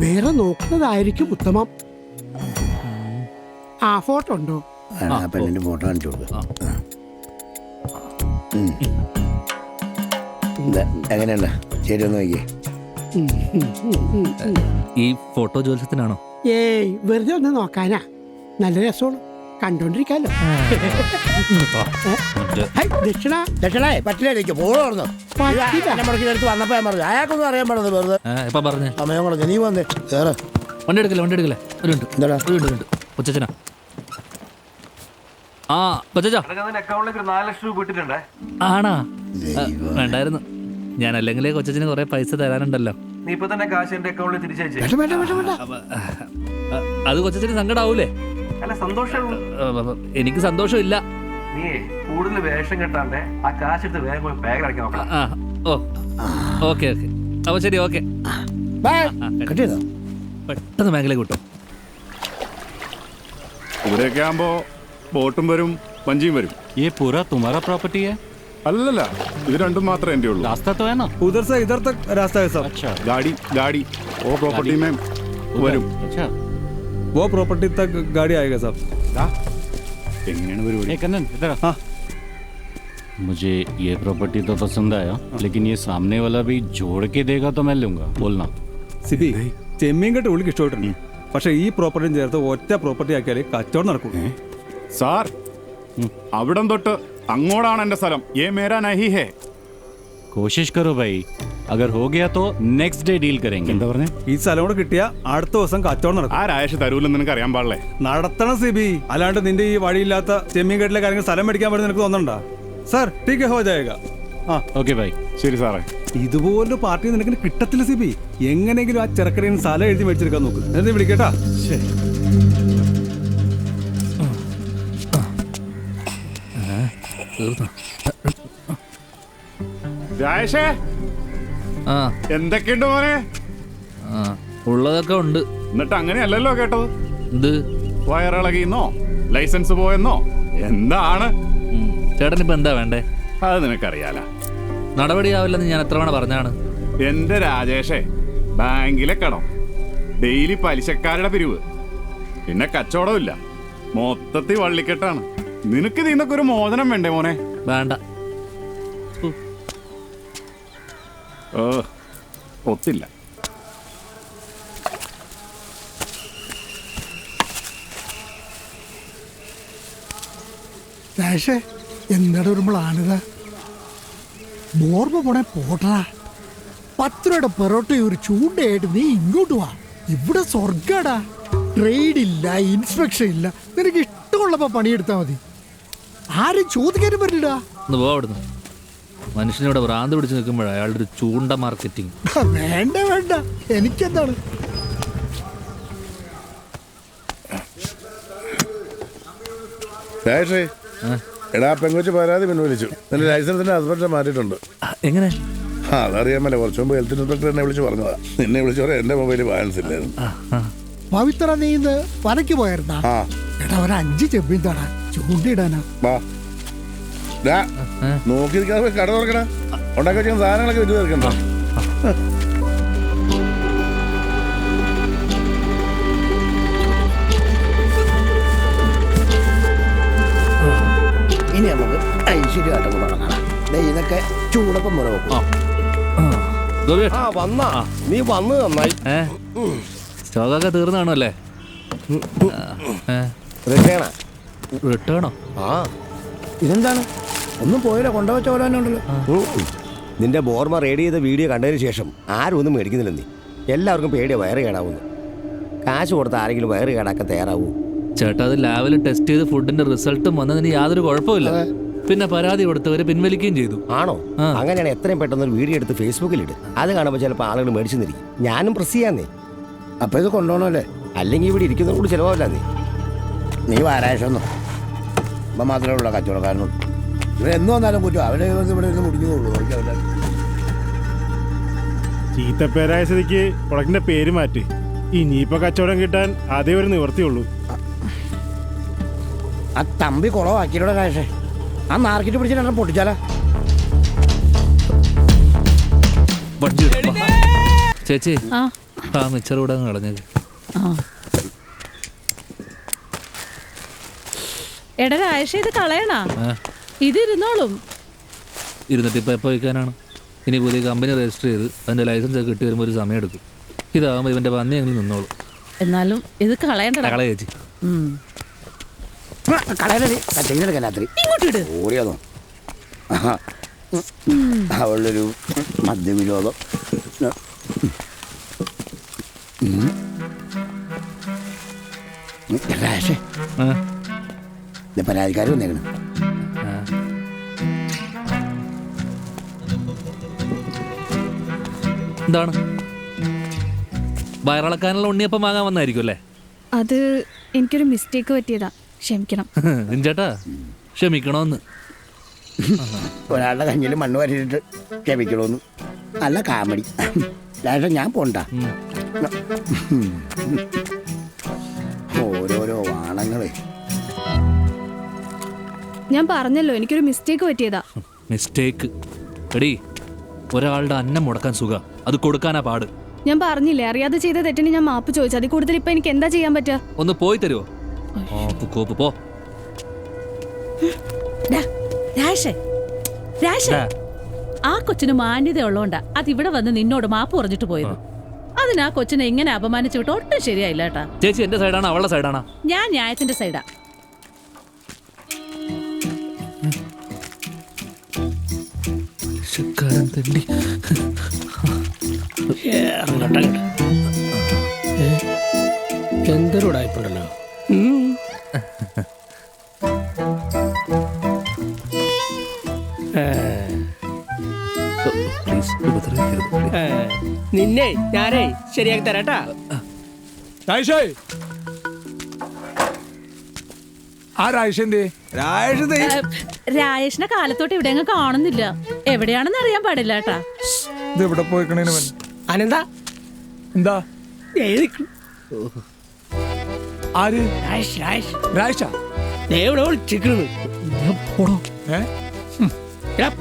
വേറെ നോക്കുന്നതായിരിക്കും ഉത്തമം. ആ ഫോട്ടോ ഉണ്ടോ? പെണ്ണിന്റെ ഫോട്ടോ കാണിച്ചു കൊടുക്കുക. എങ്ങനെയുണ്ട്? ശരി, ഒന്ന് നോക്കിയേ. ഈ ഫോട്ടോ ജ്യോത്സ്യത്തിനാണോ? ഏയ്, വെറുതെ ഒന്ന് നോക്കാനാ. നല്ല രസമാണ്, കണ്ടോണ്ടിരിക്കാലോ. പറ്റില്ല, പോളോർന്നു വന്നപ്പോ ഞാൻ പറഞ്ഞു അയാൾക്കൊന്നും അറിയാൻ പാടുന്നത്. വെറുതെ സമയം കളഞ്ഞു. നീ വന്നേ വേറെ വണ്ടി എടുക്കല്ലേ. ഒരു മിനിറ്റ്. കൊച്ചച്ഛനാ? ആ കൊച്ചച്ഛാ. അക്കൗണ്ടിലേക്ക് 4 ലക്ഷം രൂപ ഇട്ടിട്ടുണ്ടേ. ആണാ? വേണ്ടായിരുന്നു, ഞാൻ അല്ലെങ്കിലേ കൊച്ചച്ഛന് കുറെ പൈസ തരാനുണ്ടല്ലോ. നീ ഇപ്പൊ തന്നെ കാശ് എന്റെ അക്കൗണ്ടിൽ തിരിച്ചയച്ചേ. അത് കൊച്ചച്ഛന് സങ്കടാവൂലേ? അല്ല സന്തോഷമുള്ളൂ. എനിക്ക് സന്തോഷമില്ല. നീ കൂടുതൽ വേഷം കെട്ടാണ്ട് ആ കാശെടുത്ത് വേഗം പോയി ബാഗ് അടയ്ക്കാൻ നോക്കണം. ഓ ഓക്കെ ഓക്കെ, അപ്പോൾ ശരി, ഓക്കെ. പെട്ടെന്ന് ബാങ്കിലേക്ക് വിട്ടോ. ഇവിടെയൊക്കെ ആകുമ്പോ ബോട്ടും വരും വഞ്ചിയും വരും. ये पूरा तुम्हारा प्रॉपर्टी है? അല്ലല്ല, ഇത് രണ്ടും മാത്രമേ എൻ്റെ ഉള്ളൂ. रास्ता तो है ना? ഉധർ സെ ഇധർ തക് രാസ്ത ഹൈ സബ്. अच्छा, गाड़ी वो प्रॉपर्टी में വരും. अच्छा, वो प्रॉपर्टी तक गाड़ी आएगा साहब. എങ്ങനെയാണ് പരിപാടി? कन्नन इधर आ. मुझे ये प्रॉपर्टी तो पसंद आया, लेकिन ये सामने वाला भी जोड़ के देगा तो मैं लूंगा. बोलना. സിബി, ചെമ്മീൻ കെട്ട് ഉള്ളിൽ ഇഷ്ടമായിട്ടുണ്ട്. പക്ഷെ ഈ പ്രോപ്പർട്ടിയും ചേർത്ത് ഒറ്റ പ്രോപ്പർട്ടി ആക്കിയാലേ കച്ചവടം നടക്കൂ. സാർ, അവിടം തൊട്ട് അങ്ങോട്ടാണ് എന്റെ സ്ഥലം. ये मेरा नहीं है. कोशिश करो भाई, अगर हो गया तो नेक्स्ट डे डील करेंगे. എന്താ പറഞ്ഞേ? ഈ സ്ഥലം കൂടെ കിട്ടിയ അടുത്ത ദിവസം കച്ചവടം നടക്കും. ആ രാജേഷ് തരൂലെന്ന് നിനക്ക് അറിയാൻ പാടില്ലേ? നടത്തണം സിബി, അല്ലാണ്ട് നിന്റെ ഈ വഴിയില്ലാത്ത ചെമ്മീൻ കെട്ടിലെ കാര്യങ്ങൾ സ്ഥലം മേടിക്കാൻ വേണ്ടി നിനക്ക് തോന്നണ്ട. സാർ, ടീക്ക് ഹോ ജായേഗാ. ओके भाई. ശരി സാറേ. ഇതുപോലൊരു പാർട്ടി നിനക്ക് കിട്ടത്തില്ല സിബി. എങ്ങനെയെങ്കിലും ആ ചെറുക്കടയിൽ നിന്ന് സ്ഥലം എഴുതി മേടിച്ചെടുക്കാൻ നോക്ക്. എന്നിട്ട് വിളിക്കേട്ടാ. ശരി. രാജേഷേ, എന്തൊക്കെയുണ്ട് മോനെ? ഉള്ളതൊക്കെ ഉണ്ട്. എന്നിട്ട് അങ്ങനെയല്ലല്ലോ കേട്ടത്. എന്ത്? വയറിളകിന്നോ ലൈസൻസ് പോയെന്നോ എന്താണ്? ചേട്ടൻ ഇപ്പൊ എന്താ വേണ്ടേ? അത് നിനക്കറിയാല. നടപടിയാവില്ലെന്ന് ഞാൻ എത്ര തവണ പറഞ്ഞാണ്. എന്റെ രാജേഷേ, ബാങ്കിലെ കടം, ഡെയിലി പലിശക്കാരുടെ പിരിവ്, പിന്നെ കച്ചവടമില്ല, മൊത്തത്തിൽ വള്ളിക്കെട്ടാണ്. നിനക്ക് ഇതിന്നൊക്കെ ഒരു മോചനം വേണ്ടേ മോനെ? വേണ്ട. ഒത്തില്ല. രാജേഷേ, എന്താണ് ഒരു പ്ലാനിതാ? ബോർമ പോണേ പോട്ടാ. 10 രൂപയുടെ പെറോട്ടയും ഒരു ചൂണ്ടയായിട്ട് നീ ഇങ്ങോട്ട് വാ. ഇവിടെ സ്വർഗാടാ. ട്രേഡ് ഇല്ല, ഇൻസ്പെക്ഷൻ ഇല്ല. നിനക്ക് ഇഷ്ടമുള്ളപ്പോ പണിയെടുത്താൽ മതി. ആരും ചോദിക്കാനും പറ്റില്ല. അവിടുന്ന് മനുഷ്യനിവിടെ ഭ്രാന്ത് പിടിച്ച് നിൽക്കുമ്പോഴാണ് അയാളുടെ ഒരു ചൂണ്ട മാർക്കറ്റിംഗ്. വേണ്ട വേണ്ട, എനിക്കെന്താണ്? രാജേഷേ, എടാ പെങ്കൊച്ച് പരാതി പിൻവലിച്ചു. നിന്റെ ലൈസൻസിന്റെ ഹസ്ബൻഡിനെ മാറ്റിയിട്ടുണ്ട്. എങ്ങനെ? അതറിയാമല്ലോ, കുറച്ചു മുമ്പ് ഹെൽത്ത് ഇൻസ്പെക്ടർ എന്നെ വിളിച്ച് പറഞ്ഞതാ. നിന്നെ വിളിച്ചു പറയാം എന്റെ മൊബൈലിൽ ബാലൻസ് ഇല്ലായിരുന്നു. പവിത്ര, നീ ഇന്ന് വനയ്ക്ക് പോയായിരുന്നാ? എടാ, ഒരു 5 ചെമ്മീൻ താടാ, ചൂണ്ടിടാനാ. വാ, നോക്കിയിരിക്കാതെ കട തുറക്കണ. ഉണ്ടാക്കി വെച്ച സാധനങ്ങളൊക്കെ വിറ്റ് തീർക്കണ്ട. ഇനി നമുക്ക് ഐശ്വര്യമായിട്ടൊക്കെ തുടങ്ങാം. ഇതൊക്കെ ചൂടൊപ്പം മുറ വെക്കും. നീ വന്ന് നന്നായി. സ്റ്റോക്കൊക്കെ തീർന്നാണോ അല്ലേ? റിട്ടേണോ? ഇതെന്താണ്? ഒന്നും പോയില്ല, കൊണ്ടുവച്ച ഓരോന്നുണ്ടല്ലോ. നിന്റെ ബോർമ റെഡി ചെയ്ത വീഡിയോ കണ്ടതിന് ശേഷം ആരും ഒന്നും മേടിക്കുന്നില്ല. നീ എല്ലാവർക്കും പേടിയ വയറ് കേടാവുന്നു. കാശ് കൊടുത്ത ആരെങ്കിലും വയറ് കേടാക്കാൻ തയ്യാറാവൂ? ചേട്ടാ, അത് ലാബിൽ ടെസ്റ്റ് ചെയ്ത് ഫുഡിന്റെ റിസൾട്ടും വന്നതിന് യാതൊരു കുഴപ്പമില്ല. പിന്നെ പരാതി കൊടുത്തവര് പിൻവലിക്കുകയും ചെയ്തു. ആണോ? അങ്ങനെയാണ് എത്രയും പെട്ടെന്ന് ഒരു വീഡിയോ എടുത്ത് ഫേസ്ബുക്കിൽ ഇട്. അത് കാണുമ്പോൾ ചിലപ്പോൾ ആളുകൾ മേടിച്ചെന്നിരിക്കും. ഞാനും പ്രസ് ചെയ്യാന്നേ. അപ്പൊ ഇത് കൊണ്ടുപോകണമല്ലേ? അല്ലെങ്കിൽ ഇവിടെ ഇരിക്കുന്നത് കൂടി ചിലവാവില്ല. നീ വാരാഴ്ചന്നോ അപ്പം മാത്രമേ ഉള്ള കച്ചവടക്കാരനോട്. ഇവരെന്ന് വന്നാലും കുറ്റം. അവരെ ഇവിടെ ഇരുന്ന് മുടിഞ്ഞുള്ളൂ. ചീത്തപ്പേരായ സ്ഥിതിക്ക് പ്രൊഡക്റ്റിന്റെ പേര് മാറ്റി. ഇനിയിപ്പോ കച്ചവടം കിട്ടാൻ അതേ ഒരു നിവർത്തിയുള്ളൂ. ആ തമ്പി കുളവാക്കിയുടെ കാശേ, ആ മാർക്കറ്റ് പിടിച്ചിട്ട് പൊട്ടിച്ചാലാ. ചേച്ചി, ആ മിച്ചർ കൂടെ കളഞ്ഞത്. എടാ രാജേഷ്, ഇത് കളയണ? ഇതിരുന്നോളും. ഇരുന്നിട്ട് ഇപ്പം എപ്പോൾ വയ്ക്കാനാണ്? ഇനി പുതിയ കമ്പനി രജിസ്റ്റർ ചെയ്ത് അതിൻ്റെ ലൈസൻസ് ഒക്കെ കിട്ടി വരുമ്പോൾ ഒരു സമയം എടുക്കും. ഇതാകുമ്പോൾ ഇവൻ്റെ പന്നി അങ്ങനെ നിന്നോളും. എന്നാലും ഇത് കളയണ്ട. കള ചേച്ചി. ഇങ്ങോട്ടിട്. ഓടിയാന്നോ? അവളൊരു മദ്യവിരോധം. രാജേഷേ, പരാതിക്കാർ വന്നേക്കണം. എന്താണ്? വയറിളക്കാനുള്ള ഉണ്ണിയപ്പം വാങ്ങാൻ വന്നായിരിക്കും അല്ലേ? അത് എനിക്കൊരു മിസ്റ്റേക്ക് പറ്റിയതാ, ക്ഷമിക്കണം. ചേട്ടാ ക്ഷമിക്കണോന്ന്. ഒരാളുടെ കഞ്ഞിൽ മണ്ണ് വരച്ചിട്ട് ക്ഷമിക്കണോന്ന്. നല്ല കാമഡി. ലാഷ ഞാൻ പോണ്ട. ഓരോരോ വാണങ്ങളെ. ഞാൻ പറഞ്ഞല്ലോ എനിക്കൊരു മിസ്റ്റേക്ക് പറ്റിയതാ. മിസ്റ്റേക്ക് എടീ, ഒരാളുടെ അന്നം മുടക്കാൻ സുഖ, അത് കൊടുക്കാനാ പാട്. ഞാൻ പറഞ്ഞില്ലേ, അറിയാതെ ചെയ്ത തെറ്റിന് ഞാൻ മാപ്പ് ചോദിച്ചു. അതിൽ കൂടുതൽ ഇപ്പൊ എനിക്ക് എന്താ ചെയ്യാൻ പറ്റുക? ഒന്ന് പോയി തരുമോ? കോപ്പ് പോ. ആ കൊച്ചിന് മാന്യത ഉള്ളതുകൊണ്ടാ അതിവിടെ വന്ന് നിന്നോട് മാപ്പ് പറഞ്ഞിട്ട് പോയത്. അതിനാ കൊച്ചിനെ ഇങ്ങനെ അപമാനിച്ചു വിട്ട് ഒട്ടും ശരിയായില്ല കേട്ടാ. ചേച്ചി എന്റെ സൈഡാണോ അവളുടെ സൈഡാണോ? ഞാൻ ന്യായത്തിന്റെ സൈഡാ. എന്തൊരുടായിപ്പുണ്ടല്ലോ. നിന്നെ ഞാനേ ശരിയാക്കി തരാട്ടാ. രാജേഷിനെ കാലത്തോട്ട് ഇവിടെ അങ്ങ് കാണുന്നില്ല. എവിടെയാണെന്ന് അറിയാൻ പാടില്ല കേട്ടാ. എവിടെ പോയിക്കണേന് അനന്താ എന്താ ആര്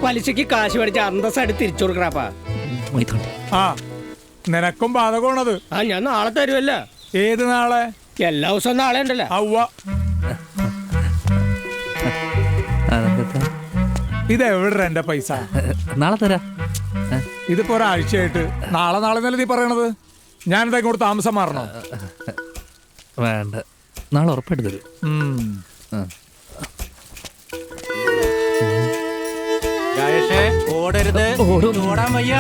പലിശക്ക് കാശ് മേടിച്ച അന്തസ്സായിട്ട് തിരിച്ചു കൊടുക്കണപ്പാ. ആ നിനക്കും ബാധകമാണത്. ആ ഞാൻ നാളെ തരുമല്ല. ഏത് നാളെ? എല്ലാ ദിവസവും നാളെ ഉണ്ടല്ലോ. ഇതെവിടെ എന്റെ പൈസ? നാളെ തരാ. ഇതിപ്പോ ഒരാഴ്ചയായിട്ട് നാളെ നാളെ എന്നല്ലേ നീ പറയണത്? ഞാനിതാ ഇങ്ങോട്ട് താമസം മാറണോ? വേണ്ട, നാളെ ഉറപ്പായിട്ട് തരും. ഓടരുത്, ഓടാൻ വയ്യ.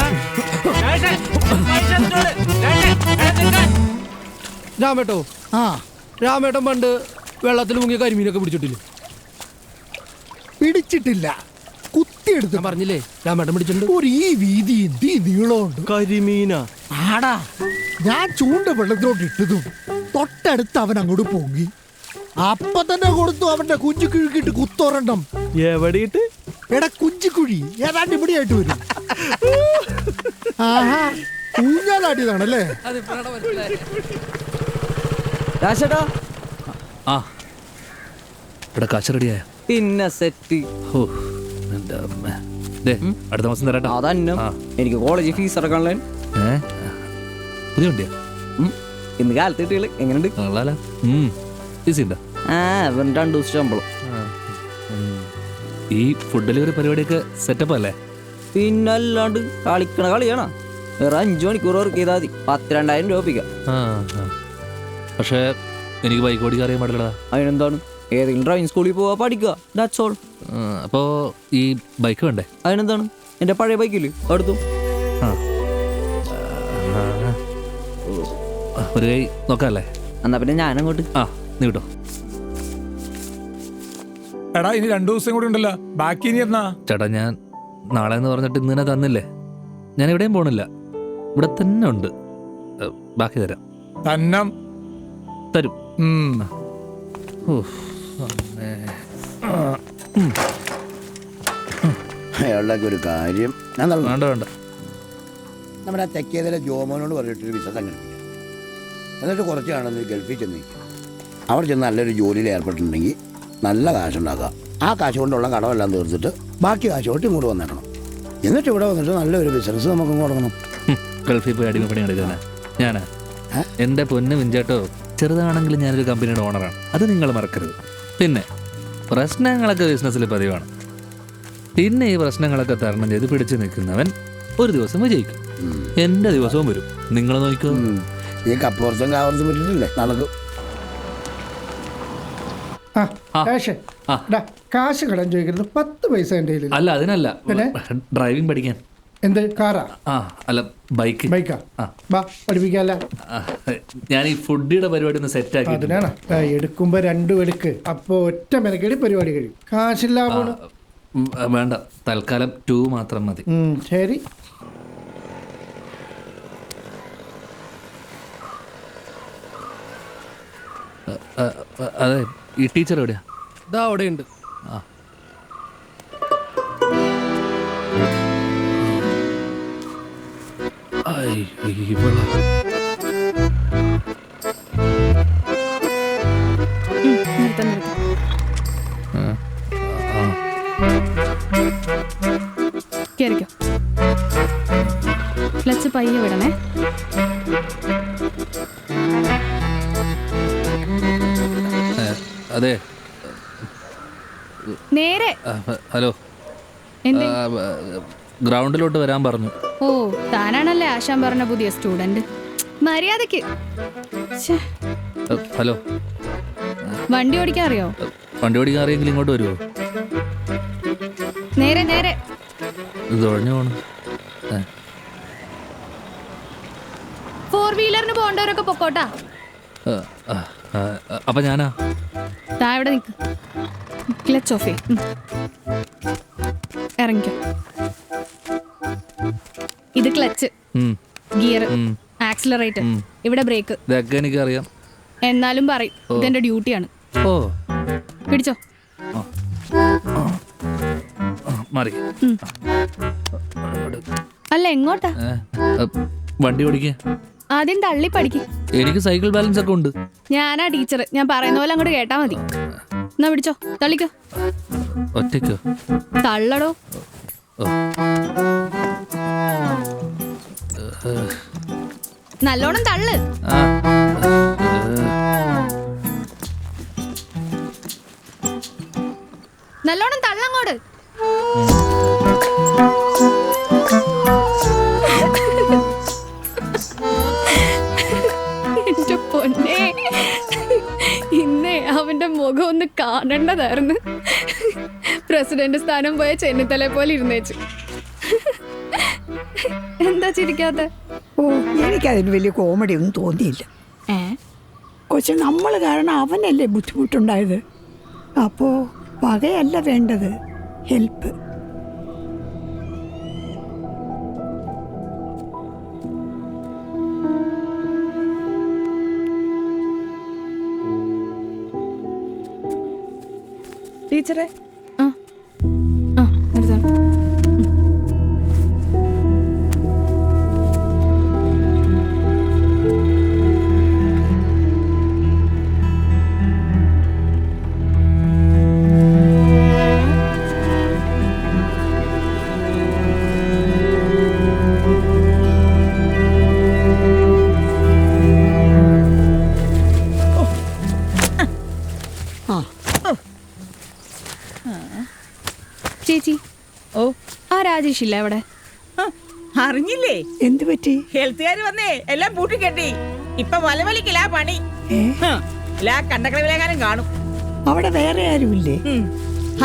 രാമേട്ടോ, രാമേട്ടൻ പണ്ട് വെള്ളത്തിൽ മുങ്ങിയ കരിമീനൊക്കെ പിടിച്ചിട്ടില്ലേ? പിടിച്ചിട്ടില്ല, കുത്തിയെടുത്ത്. പറഞ്ഞില്ലേ രാമേട്ടൻ പിടിച്ചിട്ടുണ്ട്. ഒരു ഈ വീതി എന്തി നീളമുണ്ട്. കരിമീന ആടാ, ഞാൻ ചൂണ്ട വെള്ളത്തിലോട്ട് ഇട്ടതും തൊട്ടടുത്ത് അവൻ അങ്ങോട്ട് പൊങ്ങി. അപ്പൊ തന്നെ കൊടുത്തു അവന്റെ കുഞ്ചു കിഴുക്കിട്ട് കുത്തോറണം. എവിടെയിട്ട്? എടാ കുഞ്ചിക്കുഴി ഏതാണ്ട് ഇവിടെ ആയിട്ട് വരും. ആഹാ, ഊഞ്ഞാലാടിയതാണല്ലേ? ആ ഇവിടെ കാശ് റെഡിയായ പിന്നെ സെറ്റ്. അടുത്ത മാസം തരാട്ടോ. അതന്നെ എനിക്ക് കോളേജ് ഫീസ് അടക്കാനുള്ള പുതിയ വണ്ടിയാ? ഇന്ന് കാലത്ത് കിട്ടികള് എങ്ങനെയുണ്ട്? വെറും 2 ദിവസം ശമ്പളം. ഈ ഫുഡ് ഡെലിവറി പരിപാടിയൊക്കെ സെറ്റപ്പ് അല്ലേ? പിന്നല്ലാണ്ട് കളിക്കണ കളിയാണോ? വേറെ 5 മണിക്കൂർ വർക്ക് ചെയ്താൽ മതി, 10,000-2000 രൂപ. പക്ഷേ എനിക്ക് ബൈക്ക് ഓടിക്കാൻ അറിയാൻ പാടില്ലടാ. അതിനെന്താണ്, ഏതെങ്കിലും ഡ്രൈവിംഗ് സ്കൂളിൽ പോവാ പഠിക്കുക, ദാറ്റ്സ് ഓൾ. അപ്പോൾ ഈ ബൈക്ക് വേണ്ടേ? അതിനെന്താണ്, എൻ്റെ പഴയ ബൈക്കില് അടുത്തു. ഒരു കൈ നോക്കാല്ലേ? എന്നാ പിന്നെ ഞാനങ്ങോട്ട്. നീ കിട്ടോ. എടാ ഇനി 2 ദിവസം കൂടി ഉണ്ടല്ലോ, ബാക്കി ഇനി എന്നാ? ചേട്ടാ ഞാൻ നാളെ എന്ന് പറഞ്ഞിട്ട് ഇന്ന് തന്നെ തന്നില്ലേ. ഞാൻ എവിടെയും പോണില്ല, ഇവിടെ തന്നെ ഉണ്ട്. ബാക്കി തരാം. തന്നം തരും. അയാളുടെ ഒരു കാര്യം വേണ്ട വേണ്ട. നമ്മുടെ ആ തെക്കേതിലെ ജോമോനോട് പറഞ്ഞിട്ടൊരു വിസ സംഘടിപ്പിക്കാം. എന്നിട്ട് കുറച്ച് കാണുന്ന ഗൾഫിൽ ചെന്ന് അവിടെ ചെന്ന് നല്ലൊരു ജോലിയിൽ ഏർപ്പെട്ടിട്ടുണ്ടെങ്കിൽ നല്ല കാശുണ്ടാക്കാം. ആ കാശ് കൊണ്ടുള്ള കടമെല്ലാം തീർത്തിട്ട് ബാക്കി കാശ് തൊട്ട് ഇങ്ങോട്ട് വന്നിടണം. എന്നിട്ട് ഇവിടെ വന്നിട്ട് നല്ലൊരു ബിസിനസ് നമുക്ക് കൊടുക്കണം. ഗൾഫിൽ പോയി അടിമപ്പണി എടുക്കാനാ ഞാനാ? എൻ്റെ പൊന്ന് വിഞ്ചേട്ടോ, ചെറുതാണെങ്കിലും ഞാനൊരു കമ്പനിയുടെ ഓണറാണ്, അത് നിങ്ങൾ മറക്കരുത്. പിന്നെ പ്രശ്നങ്ങളൊക്കെ ബിസിനസ്സിൽ പതിവാണ്. പിന്നെ ഈ പ്രശ്നങ്ങളൊക്കെ തരണം ചെയ്ത് പിടിച്ചു നിൽക്കുന്നവൻ ഒരു ദിവസം വിജയിക്കും. എൻ്റെ ദിവസവും വരും. നിങ്ങൾ നോക്കൂ. ഈ കപ്പുറത്തും കാവറത്തും പറ്റിട്ടില്ലേ നടക്കും. കാശ് കടം ചോദിക്കരുത്, 10 പൈസ എൻ്റെ കയ്യിൽ. അല്ല അതിനല്ല, ഡ്രൈവിംഗ് പഠിക്കാൻ. എന്ത് കാറാ? അല്ല ബൈക്ക്. ബൈക്കാ? ബാ പഠിപ്പിക്കാല്ല. ഞാൻ ഈ ഫുഡിയുടെ പരിപാടി ഒന്ന് സെറ്റ് ആക്കി. അതിനാണ് എടുക്കുമ്പോ 2 എടുക്ക്, അപ്പൊ ഒറ്റ മെനക്കേടി പരിപാടി കഴിയും. കാശില്ലാ വേണ്ട, തൽക്കാലം 2 മാത്രം മതി. ശരി. അതെ, ഈ ടീച്ചർ എവിടെയാ? ഇതാ അവിടെയുണ്ട്. ആ. ഇവളാ. കേറിക്കോ. ക്ലച്ച് പയ്യെ വിടണേ. അതെ, നേരെ. ഹലോ, എന്തേ? ഗ്രൗണ്ടിലോട്ട് വരാൻ പറഞ്ഞു. ഓ, താനാണല്ലേ ആശാൻ പറഞ്ഞ പുതിയ സ്റ്റുഡന്റ്. മര്യാദക്ക്. ഹലോ, വണ്ടി ഓടിക്കാൻ അറിയോ? വണ്ടി ഓടിക്കാൻ അറിയെങ്കിൽ ഇങ്ങോട്ട് വരുമോ? നേരെ നേരെ. ഇത് ഒഴിഞ്ഞു പോണം. 4 വീലറിന് പോകേണ്ടവരൊക്കെ പൊക്കോട്ടാ. അപ്പൊ ഞാനാ? താ ഇവിടെ നിൽക്ക്. ക്ലച്ച് ഓഫ് ചെയ്യ്. ഇറങ്ങിക്കോ. ഇത് ക്ലച്ച്, ഗിയർ, ആക്സിലറേറ്റർ, ഇവിടെ ബ്രേക്ക്. ഇതൊക്കെ എനിക്കറിയാം. എന്നാലും പറയും, ഇതെന്റെ ഡ്യൂട്ടിയാണ്. ഓ, പിടിച്ചോ. മാറി. അല്ല, എങ്ങോട്ടാ? വണ്ടി ഓടിക്കുക. ആദ്യം തള്ളി പഠിക്ക്. എനിക്ക് സൈക്കിൾ ബാലൻസ് ഒക്കെ ഉണ്ട്. ഞാനാ ടീച്ചർ, ഞാൻ പറയുന്ന പോലെ അങ്ങോട്ട് കേട്ടാ മതി. എന്നാ പിടിച്ചോ, തള്ളിക്കോ. ഒറ്റയ്ക്കോ? തള്ളടോ. നല്ലോണം തള്ളു. നല്ലോണം തള്ളങ്ങോട്. എന്റെ പൊന്നെ, ഇന്നേ അവന്റെ മുഖം ഒന്ന് കാണേണ്ടതായിരുന്നു. പ്രസിഡന്റ് സ്ഥാനം പോയ ചെന്നിത്തല പോലെ ഇരുന്നേച്ചു. എന്താ ചിരിക്കാത്ത? ഓ, എനിക്കതിന് വലിയ കോമഡി ഒന്നും തോന്നിയില്ല. കൊച്ചു നമ്മൾ കാരണം അവനല്ലേ ബുദ്ധിമുട്ടുണ്ടായത്. അപ്പോ പകയല്ല വേണ്ടത്, ഹെൽപ്പ്. ടീച്ചറെ, ചേച്ചി. ഓ, ആ രാജേഷ് ഇല്ല അവിടെ? അറിഞ്ഞില്ലേ? എന്ത് പറ്റി? ഹെൽത്തുകാർ വന്നേ എല്ലാം പൂട്ടിക്കെട്ടി. ഇപ്പൊ വലവലിക്കില്ല പണി. കണ്ടക്കളവിലെങ്ങാനും കാണും. അവിടെ വേറെ ആരുമില്ലേ?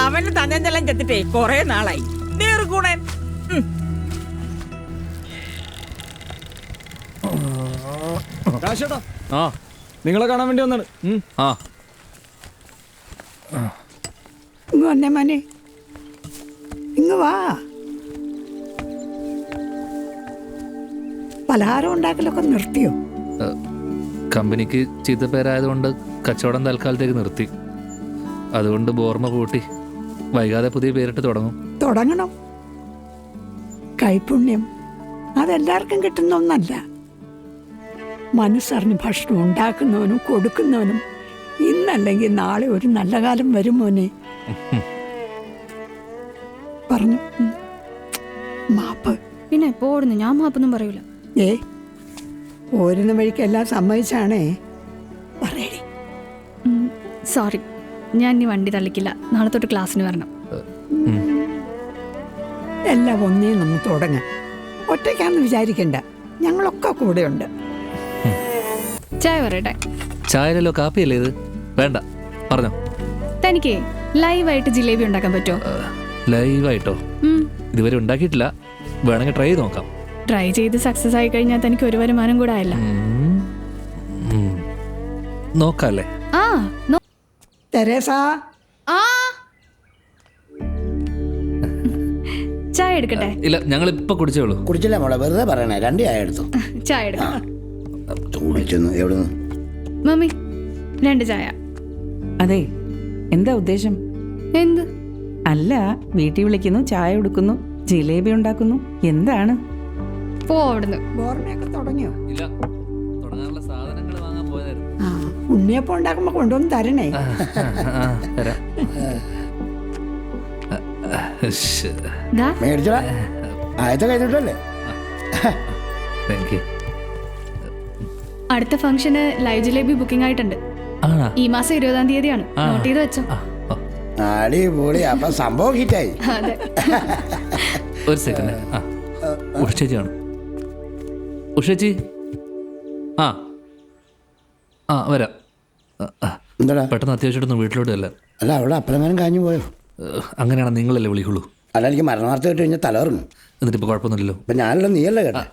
അവന് തന്നെല്ലാം ചെത്തിട്ടേ കൊറേ നാളായി. നീർക്കൂണൻ. നിങ്ങളെ കാണാൻ വേണ്ടി വന്നാണ്. ഇങ്ങ് വന്നേ മോനെ, ഇങ്ങ് വാ. പലഹാരം ഉണ്ടാക്കലൊക്കെ നിർത്തിയോ? കമ്പനിക്ക് ചീത്തപ്പേരായതുകൊണ്ട് കച്ചവടം തൽക്കാലത്തേക്ക് നിർത്തി. അതുകൊണ്ട് ബോർമ പൂട്ടി. വൈകാതെ പുതിയ പേരിട്ട് തുടങ്ങും. തുടങ്ങണം. കൈപുണ്യം അതെല്ലാവർക്കും കിട്ടുന്ന ഒന്നല്ല. മനസ്സറിഞ്ഞ് ഭക്ഷണം ഉണ്ടാക്കുന്നവനും കൊടുക്കുന്നവനും ഇന്നല്ലെങ്കിൽ നാളെ ഒരു നല്ല കാലം വരും മോനെ. പറഞ്ഞു മാപ്പ്. പിന്നെ എപ്പോ ഓടുന്നു? ഞാൻ മാപ്പൊന്നും പറയൂല. ഓരുന്ന വഴിക്കെല്ലാം സമ്മതിച്ചാണേ. പറയടി. സോറി, ഞാൻ ഇനി വണ്ടി തള്ളിക്കില്ല. നാളെ തൊട്ട് ക്ലാസ്സിന് വരണം. എല്ലാം ഒന്നേ നമ്മൾ തുടങ്ങാം. ഒറ്റയ്ക്കാന്ന് വിചാരിക്കണ്ട, ഞങ്ങളൊക്കെ കൂടെയുണ്ട്. ചായ പറയട്ടെ? ചായലല്ലോ, കാപ്പിയല്ലേ ഇത്? വേണ്ട, പറഞ്ഞോ. തനിക്ക് ലൈവായിട്ട് ജിലേബി ഉണ്ടാക്കാൻ പറ്റുമോ? ലൈവായിട്ടോ? ഇതുവരെ ഉണ്ടാക്കിയിട്ടില്ല. വേണമെങ്കിൽ ട്രൈ ചെയ്ത് നോക്കാം. ട്രൈ ചെയ്ത് സക്സസ് ആയി കഴിഞ്ഞാൽ തനിക്ക് ഒരു വരുമാനം കൂടെ ആയില്ല. നോക്കാല്ലേ? തെരേസാ, ചായ എടുക്കട്ടെ? ഇല്ല, ഞങ്ങൾ ഇപ്പൊ കുടിച്ചോളൂ. കുടിച്ചില്ല മോളെ, വെറുതെ പറയണേ. 2 ചായ എടുത്തു. ചായ എടുക്കാം. കുടിച്ചെന്ന് എവിടെ നിന്ന്? മമ്മി 2 ചായ. അതെ, എന്താ ഉദ്ദേശം? എന്ത്? അല്ല, വീട്ടിൽ വിളിക്കുന്നു, ചായ കൊടുക്കുന്നു, ജിലേബി ഉണ്ടാക്കുന്നു, എന്താണ്? പോ അവിടുന്ന്. ബോർമയൊക്കെ തുടങ്ങിയോ? ഇല്ല, തുടങ്ങാനുള്ള സാധനങ്ങൾ വാങ്ങാൻ പോയതായിരുന്നു. ആ, ഉണ്ണിയപ്പം ഉണ്ടാക്കുമ്പോ കൊണ്ടുവന്ന് തരണേ. തരാം. മേടിച്ചടാ, ആദ്യത്തെ കഴിഞ്ഞിട്ടല്ലേ. Thank you. അടുത്ത ഫംഗ്ഷന് ലൈവ് ജിലേബി ബുക്കിംഗ് ആയിട്ടുണ്ട്. ഈ മാസം 20-ാം തീയതിയാണ്. നോട്ട് ചെയ്ത് വെച്ചോ. അടിപൊളി, അപ്പൊ സംഭവം ഹിറ്റായി. അതെ. ഒരു സെക്കൻഡ്. ഉഷേച്ചിയാണ്. ഉഷേച്ചി, ആ ആ വരാം. എന്താടാ പെട്ടെന്ന് അത്യാവശ്യമായിട്ടൊന്നും വീട്ടിലോട്ട് അല്ല. അല്ല, അവിടെ അപ്പലങ്ങാനും കാഞ്ഞു പോയോ? അങ്ങനെയാണ്, നിങ്ങളല്ലേ വിളിക്കുള്ളൂ. അല്ല, എനിക്ക് മരണവാർത്ത കേട്ട് കഴിഞ്ഞാൽ തലകറങ്ങും. എന്നിട്ടിപ്പോൾ കുഴപ്പമൊന്നുമില്ലല്ലോ. ഇപ്പൊ ഞാനല്ല, നീയല്ലേ കേട്ടാ.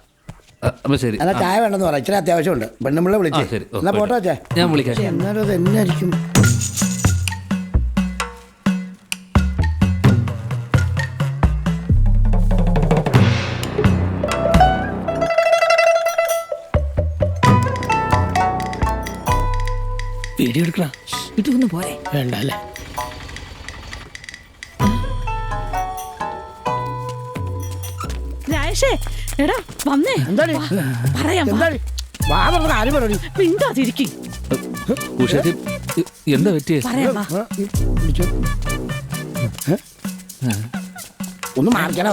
അപ്പൊ ശരി. അല്ല, ചായ വേണ്ടെന്ന് പറ, ഇച്ചിരി അത്യാവശ്യമുണ്ട്. പെണ്ണുമ്പിള്ള വിളിച്ചേ. ശരി, എന്നാ പോട്ടോ വെച്ചേ. ഞാൻ വിളിക്കാം. എന്നാലും അത് എന്നായിരിക്കും? വീഡിയോ എടുക്കണ ഇതൊന്നും പോരെ? വേണ്ട അല്ലേ? രാജേഷേ, എടാ വന്നേ. എന്താണ് പറയാം. എന്താണ് വാ പറഞ്ഞ ആരും പറയണി? മിണ്ടാതിരിക്കും. ഉഷേച്ചി, എന്താ പറ്റിയേ? പറയാം വാ. ഒന്ന് മാറിക്കണ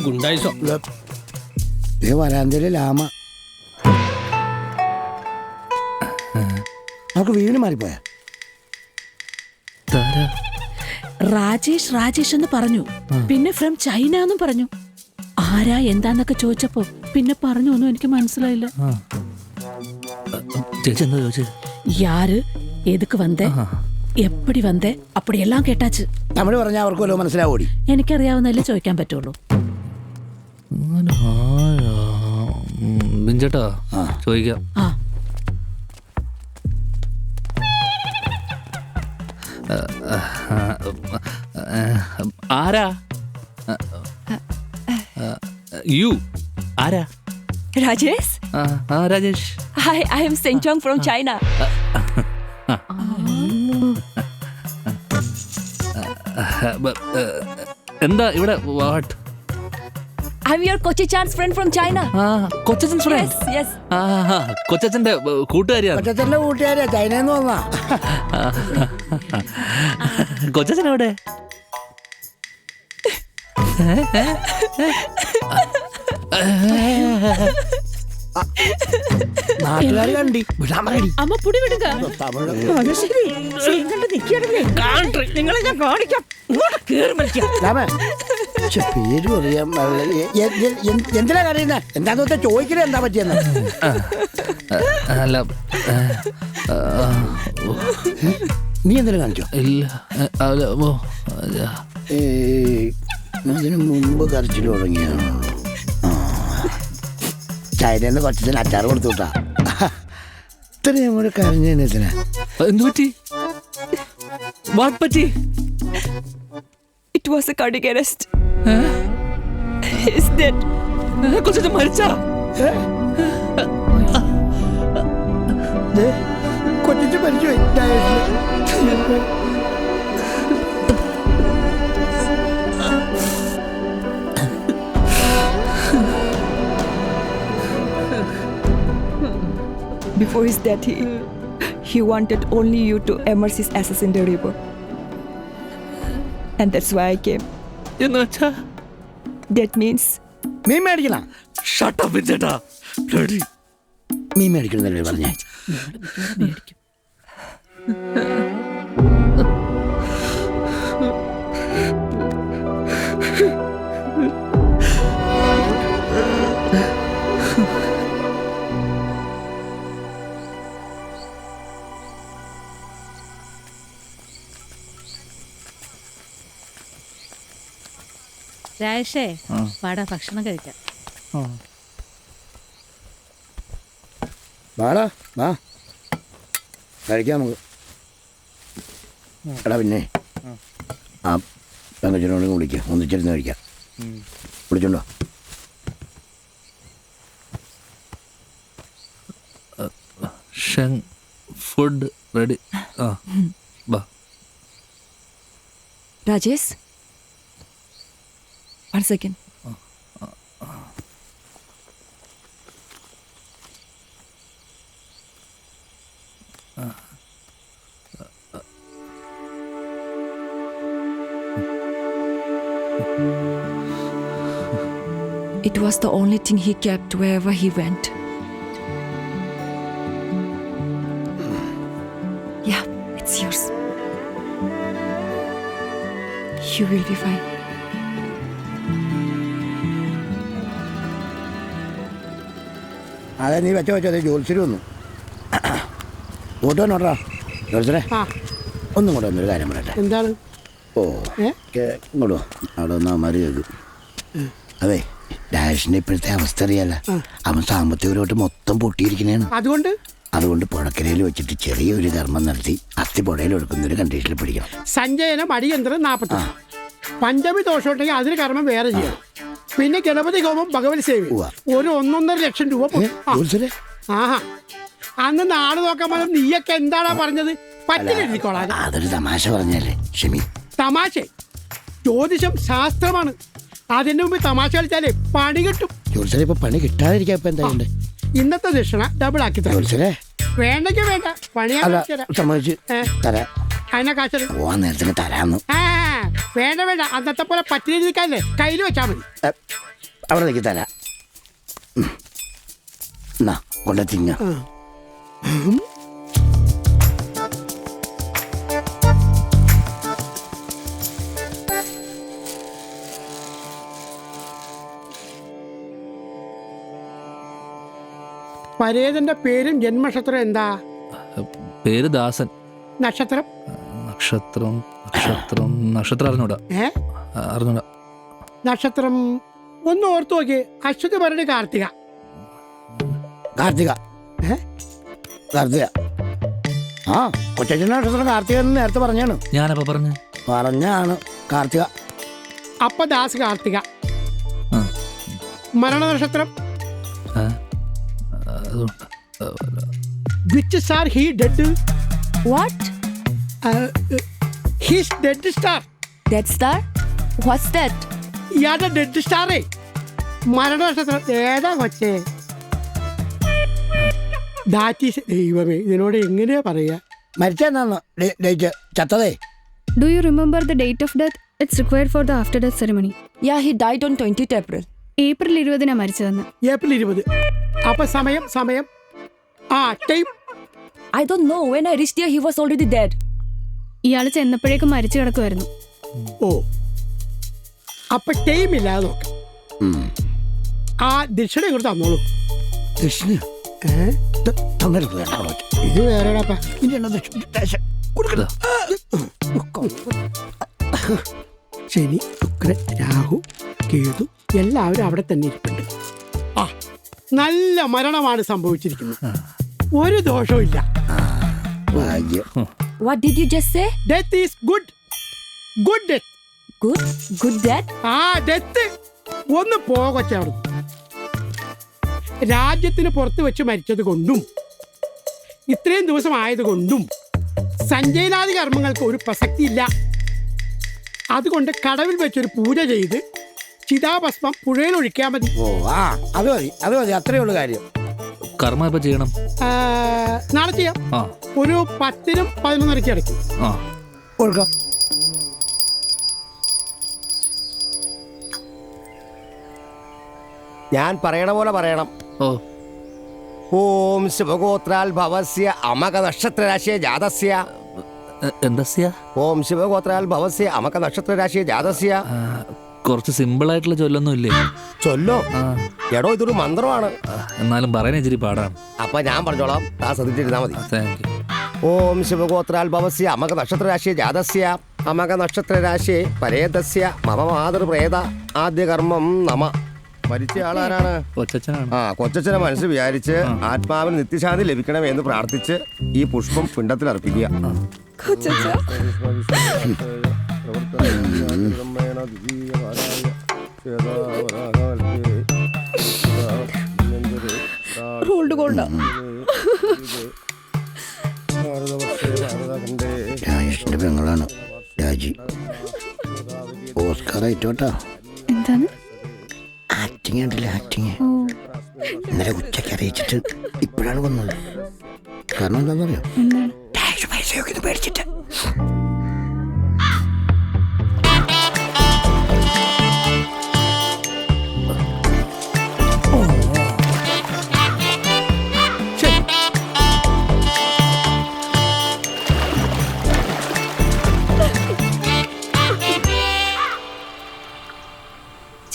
ഗുണ്ടായിസോ വരാന്തയിലെ ലാമ നമുക്ക് വീണ് മാറിപ്പോയ. രാജേഷ് രാജേഷ് എന്ന് പറഞ്ഞു, പിന്നെ ഫ്രം ചൈന എന്നും പറഞ്ഞു. ആരാ എന്താന്നൊക്കെ ചോദിച്ചപ്പോ പിന്നെ പറഞ്ഞു ഒന്നും എനിക്ക് മനസ്സിലായില്ല. ചേച്ചി എന്താ ചോദിച്ചേ? യാര് എതുക്ക് വന്നേ, എപ്പടി വന്നേ, അപ്പടി എല്ലാം കേട്ടാച്ച്. തമിഴ് പറഞ്ഞാൽ അവർക്ക് വല്ലതും മനസ്സിലാവോടി? എനിക്കറിയാവുന്നല്ലേ ചോദിക്കാൻ പറ്റുള്ളൂ. ബിഞ്ചേട്ടാ, ചോദിക്കാം. ആരാ യു? ആരാ? Rajesh. Rajesh. Hi, I am Seng Chong from China. എന്താ ഇവിടെ? What? I'm your Kochi-chan's friend from China. കൊച്ചച്ചൻ ഫ്രണ്ട്? Yes. കൊച്ചച്ചന്റെ കൂട്ടുകാരിയാണ്. കൊച്ചച്ചന്റെ കൂട്ടുകാരിയാ, ചൈനന്ന് വന്നാ. കൊച്ചച്ചൻ എവിടെ? നാട്ടുകാർ കണ്ടി വിടാൻ പറയടി. അമ്മ പുടി വിടുക. നിങ്ങളെ ഞാൻ കാണിക്കാം. പേര് പറയാൻ എന്തിനാ കറിയുന്ന? എന്താന്ന് വെച്ചാൽ ചോദിക്കണേ എന്താ പറ്റിയെന്ന്. അല്ല, നീ എന്തിനാ കാണിച്ചോ? ഇല്ല. അതിന് മുമ്പ് കരച്ചിൽ തുടങ്ങിയ ചൈനന്ന് കൊച്ചത്തിന് അച്ചാർ കൊടുത്തു വിട്ടാ. ഇത്രയും കൂടെ കരഞ്ഞതിനെത്തിനാ? എന്ത് പറ്റി? വാട്ട് പറ്റി? It was a cardiac arrest. He's dead. കൊച്ചച്ചൻ മരിച്ചാ? കൊച്ചു മരിച്ചു. Before his death, he wanted only you to immerse his ashes in the river. And that's why I came. That means... മീൻ മേടിക്കണം. Shut up, ചേട്ടാ. മീൻ മേടിക്കണമെന്നല്ലേ പറഞ്ഞേ? രാജേഷേ, വാടാ ഭക്ഷണം കഴിക്കാം. വാടാ വാ കഴിക്കാം നമുക്ക്. എടാ പിന്നെ ആ പെങ്കച്ചനോടും വിളിക്കാം, ഒന്നിച്ചിരുന്ന് കഴിക്കാം. വിളിച്ചോണ്ടോ? Food ready. ആ ബാ. Rajesh? 1 second. It was the only thing he kept wherever he went. Yeah, it's yours. You will be fine. അതെ നീ വെച്ചോ അതെ ജോത്സ്യര് വന്നു. ഓട്ടോനോട്ടാ ജോത്സരെ ഒന്നും കൂടെ വന്നൊരു കാര്യം പറയട്ടെ. എന്താണ്? ഓ ഇങ്ങോട്ടോ അവിടെ വന്നാൽ അവന്മാര് കേൾക്കും. അതെ ഡാഷിന്റെ ഇപ്പോഴത്തെ അവസ്ഥ അറിയാല. അവൻ സാമ്പത്തികപരമായിട്ട് മൊത്തം പൊട്ടിയിരിക്കണേണ്. അതുകൊണ്ട് പുഴക്കരയിൽ വെച്ചിട്ട് ചെറിയൊരു കർമ്മം നടത്തി അസ്ഥി പുഴയിൽ എടുക്കുന്ന ഒരു കണ്ടീഷനിൽ പിടിക്കണം. സഞ്ജയന മടിയന്ത്രം 40. പഞ്ചമി ദോഷം ഉണ്ടെങ്കിൽ അതിന് കർമ്മം വേറെ ചെയ്യണം. പിന്നെ ഗണപതി ഹോമം ഭഗവതി സേവ ഒരു 1.5 ലക്ഷം രൂപ. ആഹാ അന്ന് നാട് നോക്കാൻ പറഞ്ഞ നീയൊക്കെ എന്താണാ പറഞ്ഞത്? പറ്റില്ലെഴുതിക്കോളാം. അതൊരു തമാശ പറഞ്ഞല്ലേ ക്ഷമി. തമാശ ജ്യോതിഷം ശാസ്ത്രമാണ്. അതിന്റെ മുമ്പ് തമാശ കളിച്ചാലേ പണി കിട്ടും. ജോത്സരെ ഇപ്പൊ പണി കിട്ടാതിരിക്കാ ഇപ്പൊ എന്താ? ഇന്നത്തെ ദക്ഷിണ ഡബിൾ ആക്കി തരാം. വേണ്ടെങ്കിൽ വേണ്ട പണിയാ സമ്മതിച്ച് തരാം. അതിനെ കാശ് പോവാൻ നേരത്തിന് തരാന്ന്. വേണ്ട വേണ്ട അന്നത്തെ പോലെ പറ്റിരിക്കാല്ലേ കയ്യിൽ വെച്ചാ മതി. അവിടെ നിൽക്കി തരാം. എന്നാ കൊണ്ട തിങ്ങ. പരേതന്റെ പേരും ജന്മനക്ഷത്രം എന്താ? പേര് ദാസൻ. നക്ഷത്രം? നക്ഷത്രം അറിഞ്ഞൂടാ. നക്ഷത്രം ഒന്ന് ഓർത്തു നോക്കി. അശ്വതി ഭരണി കാർത്തിക. കാർത്തിക ആ കൊച്ചച്ഛൻ്റെ നക്ഷത്രം കാർത്തിക എന്ന് നേരത്തെ പറഞ്ഞാണ്. ഞാനപ്പോ പറഞ്ഞാണ് കാർത്തിക. അപ്പൊ ദാസ് കാർത്തിക. മരണ നക്ഷത്രം? Which star he dead? What? His dead star. Dead star? What's that? ഇയാളുടെ ഡെഡ് സ്റ്റാറേ മരണ നക്ഷത്രം ഏതാ കൊച്ചേ? ദാറ്റീസ്. ദൈവമേ ഇതിനോട് എങ്ങനെയാ പറയാ? മരിച്ചെന്നാണ് ചത്തതേ. Do you remember the date of death? It's required for the after death ceremony. Yeah, he died on 20th April. April 20 മരിച്ചതെന്ന്. ഏപ്രിൽ 20. അപ്പൊ സമയം time? I don't know. When I reached there, he was already dead. ഇയാൾ ചെന്നപ്പോഴേക്കും മരിച്ചു കിടക്കുമായിരുന്നു. ഓ അപ്പൊ ടൈം ഇല്ലാതെ നോക്ക. ആ ദക്ഷിണ കൂടെ തന്നോളൂ. ദക്ഷിണ ഇത് വേറെടാ. ശനി ശുക്രൻ രാഹു കേതു എല്ലാവരും അവിടെ തന്നെ ഇരിപ്പുണ്ട്. ആ നല്ല മരണമാണ് സംഭവിച്ചിരിക്കുന്നത്. ഒരു ദോഷവും ഇല്ല. What did you just say? Death is good. Good death. Good death? ആ ഡെത്ത് ഒന്ന് പോകച്ചവിടെ. രാജ്യത്തിന് പുറത്ത് വെച്ച് മരിച്ചത് കൊണ്ടും ഇത്രയും ദിവസം ആയതുകൊണ്ടും സഞ്ജയനാദി കർമ്മങ്ങൾക്ക് ഒരു പ്രസക്തി ഇല്ല. അതുകൊണ്ട് കടവിൽ വെച്ചൊരു പൂജ ചെയ്ത് ചിതാഭസ്മം പുഴയിൽ ഒഴിക്കാൻ മതി. ഓ അത് മതി അത്രേ ഉള്ളു കാര്യം. കർമ്മ ഇപ്പൊ ചെയ്യണം? നാളെ ചെയ്യാം. ഒരു 10-നും 11-നും ഇടയ്ക്ക് കൊടുക്കാം. ഞാൻ പറയണ പോലെ പറയണം. ഓം ശിവഗോത്രാൽ ഭവസ്യ അമക നക്ഷത്രരാശിയ ജാതസ്യ. ഓം ശിവഗോത്രാൽ ഭവസ്യ അമക നക്ഷത്രരാശിയ ജാതസ്യ. കുറച്ച് സിമ്പിൾ ആയിട്ടുള്ള ചൊല്ലൊന്നും ഇല്ലേ? ചൊല്ലോ എടോ ഇതൊരു മന്ത്രമാണ്. എന്നാലും പറയാൻ ഇച്ചിരി പാടാണ്. അപ്പൊ ഞാൻ പറഞ്ഞോളാം, താ ശ്രദ്ധിച്ചിരുന്നാ മതി. ഓം ശിവഗോത്രാൽ ഭവസ്യ അമക നക്ഷത്രരാശിയ ജാതസ്യ അമക നക്ഷത്രരാശിയെ പരേതസ്യ മമ മാതൃപ്രേത ആദ്യ കർമ്മം നമ. മരിച്ച ആളാരാണ്? കൊച്ചച്ഛനെ മനസ്സിൽ വിചാരിച്ച് ആത്മാവിന് നിത്യശാന്തി ലഭിക്കണമെന്ന് പ്രാർത്ഥിച്ച് ഈ പുഷ്പം പിണ്ടത്തിൽ അർപ്പിക്കുക. രാജേഷിന്റെ പെങ്ങളാണ് രാജി. ഓസ്കാർ ആയിട്ടോട്ടാ. എന്താണ് ആക്ടിങ് ഉണ്ടല്ലേ, ആക്ടിങ്. ഇന്നലെ ഉച്ചയ്ക്ക് അറിയിച്ചിട്ട് ഇപ്പോഴാണ് വന്നത്. കാരണം എന്താണെന്നറിയോ? ടാക്സ് പൈസയൊക്കെ പേടിച്ചിട്ട്.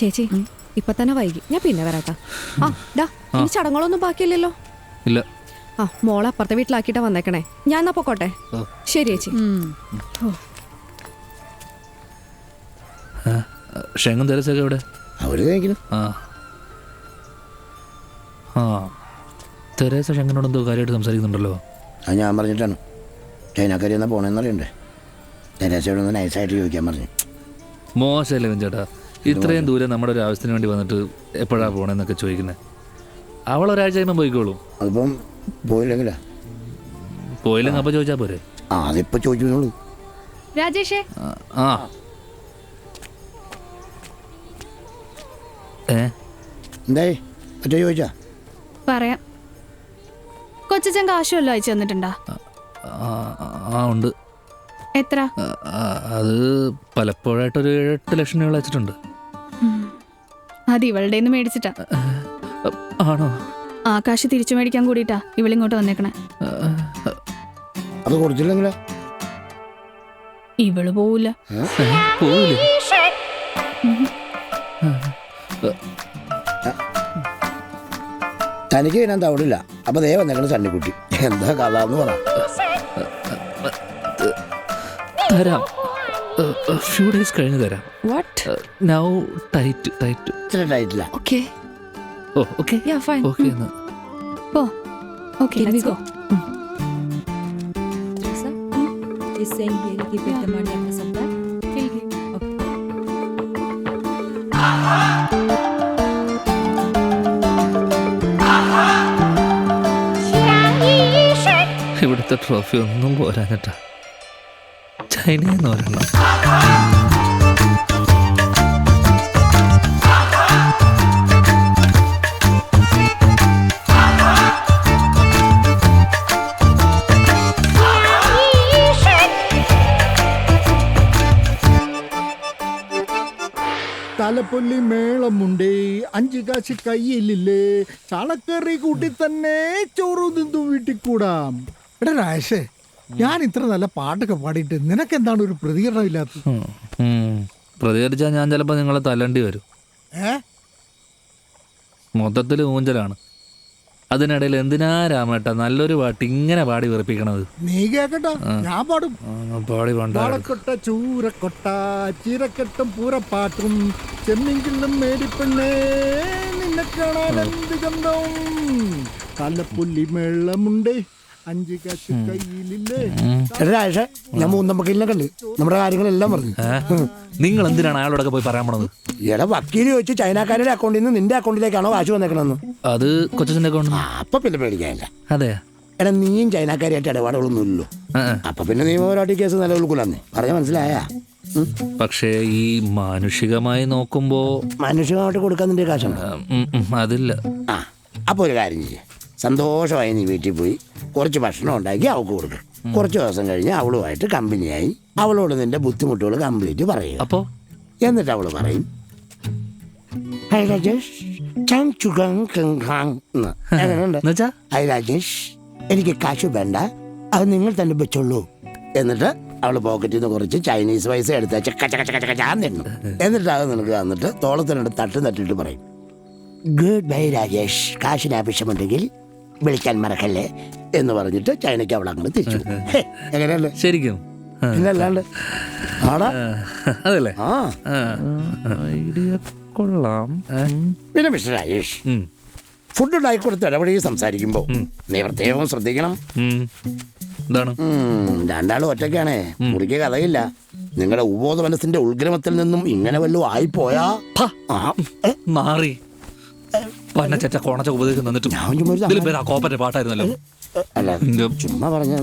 ചേച്ചി ഇപ്പൊ തന്നെ വൈകി, ഞാൻ പിന്നെ വരാട്ടാ. ആ ഡാ, ഇനി ചടങ്ങുകളൊന്നും ബാക്കിയില്ലല്ലോ? ഇല്ല. ആ മോളെ അപ്പുറത്തെ വീട്ടിലാക്കിട്ടാ വന്നേക്കണേ. ഞാൻ എന്നാ പൊക്കോട്ടെ. ശരി ചേച്ചി. ഷെങ്ങും തെരസൊക്കെ എവിടെ? അവര് കഴിക്കണം. ആ തെരേസ ഷെങ്ങിനോട് എന്തോ കാര്യമായിട്ട് സംസാരിക്കുന്നുണ്ടല്ലോ. അത് ഞാൻ പറഞ്ഞിട്ടാണ്. ചൈനക്കാരി എന്നാ പോണെന്നറിയണ്ടേ? തെരേസയോടൊന്ന് നൈസായിട്ട് ചോദിക്കാൻ പറഞ്ഞു. മോശമല്ലേ വെഞ്ചേട്ടാ, ഇത്രയും ദൂരം നമ്മുടെ ഒരു ആവശ്യത്തിന് വേണ്ടി വന്നിട്ട് എപ്പോഴാ പോണെന്നൊക്കെ ചോദിക്കുന്നത്. അവളൊരാഴ്ച കഴിയുമ്പോൾ പോയിക്കോളൂ. അതിപ്പം പോയില്ലെങ്കിലാ? പോയില്ലെങ്കിൽ അപ്പം ചോദിച്ചാൽ പോരെ? ആ അതിപ്പോ ചോദിച്ചോളൂ. രാജേഷേ, ആ എന്തായി മറ്റേ ചോദിച്ചാ? പറയാം. കൊച്ചച്ചൻ കാശുമല്ലോ അയച്ചു തന്നിട്ടുണ്ടാ? ആ ഉണ്ട്. എത്ര? അത് പലപ്പോഴായിട്ടൊരു 8 ലക്ഷം രൂപ അയച്ചിട്ടുണ്ട്. അത് ഇവളുടെ മേടിച്ചിട്ടാ. ആണോ? ആ കാശ് തിരിച്ചു മേടിക്കാൻ കൂടിയിട്ടാ ഇവളിങ്ങോട്ട് വന്നേക്കണേ. അത് കൊടുത്തില്ലെങ്കിലോ? ഇവള് പോവില്ല. തനിക്ക് ഞാൻ തവിടില്ല. അപ്പൊ ദേ വന്നേക്കണ സണ്ണിക്കുട്ടി. എന്താ കഥ എന്ന് പറ. തരാം, ഫ്യൂ ഡേയ്സ് കഴിഞ്ഞ് തരാം. Now tight. ഇത്ര ടൈറ്റില്ല. ഓക്കെ. ഓ ഓക്കെ. യാ ഫൈൻ. ഓക്കെ എന്നാ പോ. Okay let's go. Is saying here to keep the money after some time? ഇവിടുത്തെ ട്രോഫി ഒന്നും പോരാഞ്ഞിട്ടാ ചൈനയിൽ നിന്ന് ഒരെണ്ണം. തലപ്പൊല്ലി മേളമുണ്ടേ, 5 കാശ് കയ്യിലില്ലേ, ചാണക്കറി കൂട്ടി തന്നെ ചോറ് നിന്നും വീട്ടിൽ കൂടാം. എടാ രാജേഷേ, ഞാൻ ഇത്ര നല്ല പാട്ടൊക്കെ പാടിയിട്ട് നിനക്കെന്താണ് ഒരു പ്രതികരണം ഇല്ലാത്തത്? പ്രതികരിച്ചാൽ ഞാൻ ചിലപ്പോൾ നിങ്ങളെ തല്ലണ്ടി വരും. മൊത്തത്തിൽ ഊഞ്ചലാണ്. അതിനിടയിൽ എന്തിനാ രാമേട്ട നല്ലൊരു പാട്ട് ഇങ്ങനെ പാടി വെറുപ്പിക്കണത്? നീ കേക്കട്ടോ, ഞാൻ പാടും. പാടി വളക്കൊട്ട ചൂരക്കൊട്ട ചിരക്കെട്ടും പൂരപ്പാട്ടും ചെമ്മിങ്കിലും മേടിപ്പെണ്ണേ നിന്നെ കാണാൻ എന്ത് ഗന്ധം. തലപ്പൊല്ലി മേളമുണ്ടേ, 5 കാശ് കയ്യിലില്ലേ. രാജേഷേ, ഞാൻ മൂന്നമ്പക്കലിനൊക്കെ ഉണ്ട്. നമ്മുടെ കാര്യങ്ങളെല്ലാം പറഞ്ഞു. നിങ്ങൾ എന്തിനാണ് അയാളോടൊക്കെ പോയി പറയാൻ പോണത്? എടാ വക്കീല് ചോദിച്ചു ചൈനക്കാരുടെ അക്കൗണ്ടിൽ നിന്ന് നിന്റെ അക്കൗണ്ടിലേക്കാണോ കാശ് വന്നേക്കണെന്ന്. അത് കൊച്ചന്റെ അക്കൗണ്ട്. അപ്പൊ പിന്നെ പേടിക്കാനില്ല. അതെ. എടാ നീയും ചൈനക്കാരായിട്ട് ഇടപാടുകളൊന്നും ഇല്ലല്ലോ. അപ്പൊ പിന്നെ നിയമപരമായിട്ട് കേസ് നിലനിൽക്കൂലെന്ന് പറഞ്ഞ മനസ്സിലായ? പക്ഷേ ഈ മാനുഷികമായി നോക്കുമ്പോ മാനുഷികമായിട്ട് കൊടുക്കാൻ നിന്റെ കാശുണ്ട്? അതില്ല. ആ അപ്പൊ ഒരു കാര്യം ചെയ്യേ, സന്തോഷമായി നീ വീട്ടിൽ പോയി കുറച്ച് ഭക്ഷണം ഉണ്ടാക്കി അവൾക്ക് കൊടുക്കും. കുറച്ച് ദിവസം കഴിഞ്ഞ് അവളുമായിട്ട് കമ്പനിയായി അവളോട് നിന്റെ ബുദ്ധിമുട്ടുകൾ കംപ്ലീറ്റ് പറയുക. അപ്പോ എന്നിട്ട് അവള് പറയും, ഹൈ രാജേഷ് ഹൈ രാജേഷ്, എനിക്ക് കാശ് വേണ്ട, അത് നിങ്ങൾ തന്നെ വെച്ചോളൂ. എന്നിട്ട് അവള് പോക്കറ്റിൽ നിന്ന് കുറച്ച് ചൈനീസ് പൈസ എടുത്ത് ചക്കാൻ തിന്നു. എന്നിട്ട് അത് നിനക്ക് തന്നിട്ട് തോളത്തിനടുത്ത് തട്ടിട്ട് പറയും, ഗുഡ് ബൈ രാജേഷ്, കാശിന് ആവശ്യമുണ്ടെങ്കിൽ വിളിക്കാൻ മറക്കല്ലേ എന്ന് പറഞ്ഞിട്ട് ചൈനയ്ക്ക് അവൾ അങ്ങനെ തിരിച്ചു. എങ്ങനെയല്ലേ? ശരിക്കും പിന്നല്ലാണ്ട് ആടാ. അതല്ലേ? കൊള്ളാം. പിന്നെ മിസ്റ്റർ രാജേഷ്, ഫുഡ് ഉണ്ടാക്കി കൊടുത്ത് ഇടപെടി സംസാരിക്കുമ്പോ നീ പ്രത്യേകം ശ്രദ്ധിക്കണം. രണ്ടാളും ഒറ്റയ്ക്കാണേ, മുറിക്ക് കഥയില്ല. നിങ്ങളുടെ ഉപബോധ മനസ്സിന്റെ ഉൾഗ്രമത്തിൽ നിന്നും ഇങ്ങനെ വല്ലതും ആയിപ്പോയാ മാറി കോണച്ച ഉപദേശം തന്നിട്ട് കോപ്പന്റെ പാട്ടായിരുന്നല്ലോ. അല്ല ചുമ്മാ പറഞ്ഞ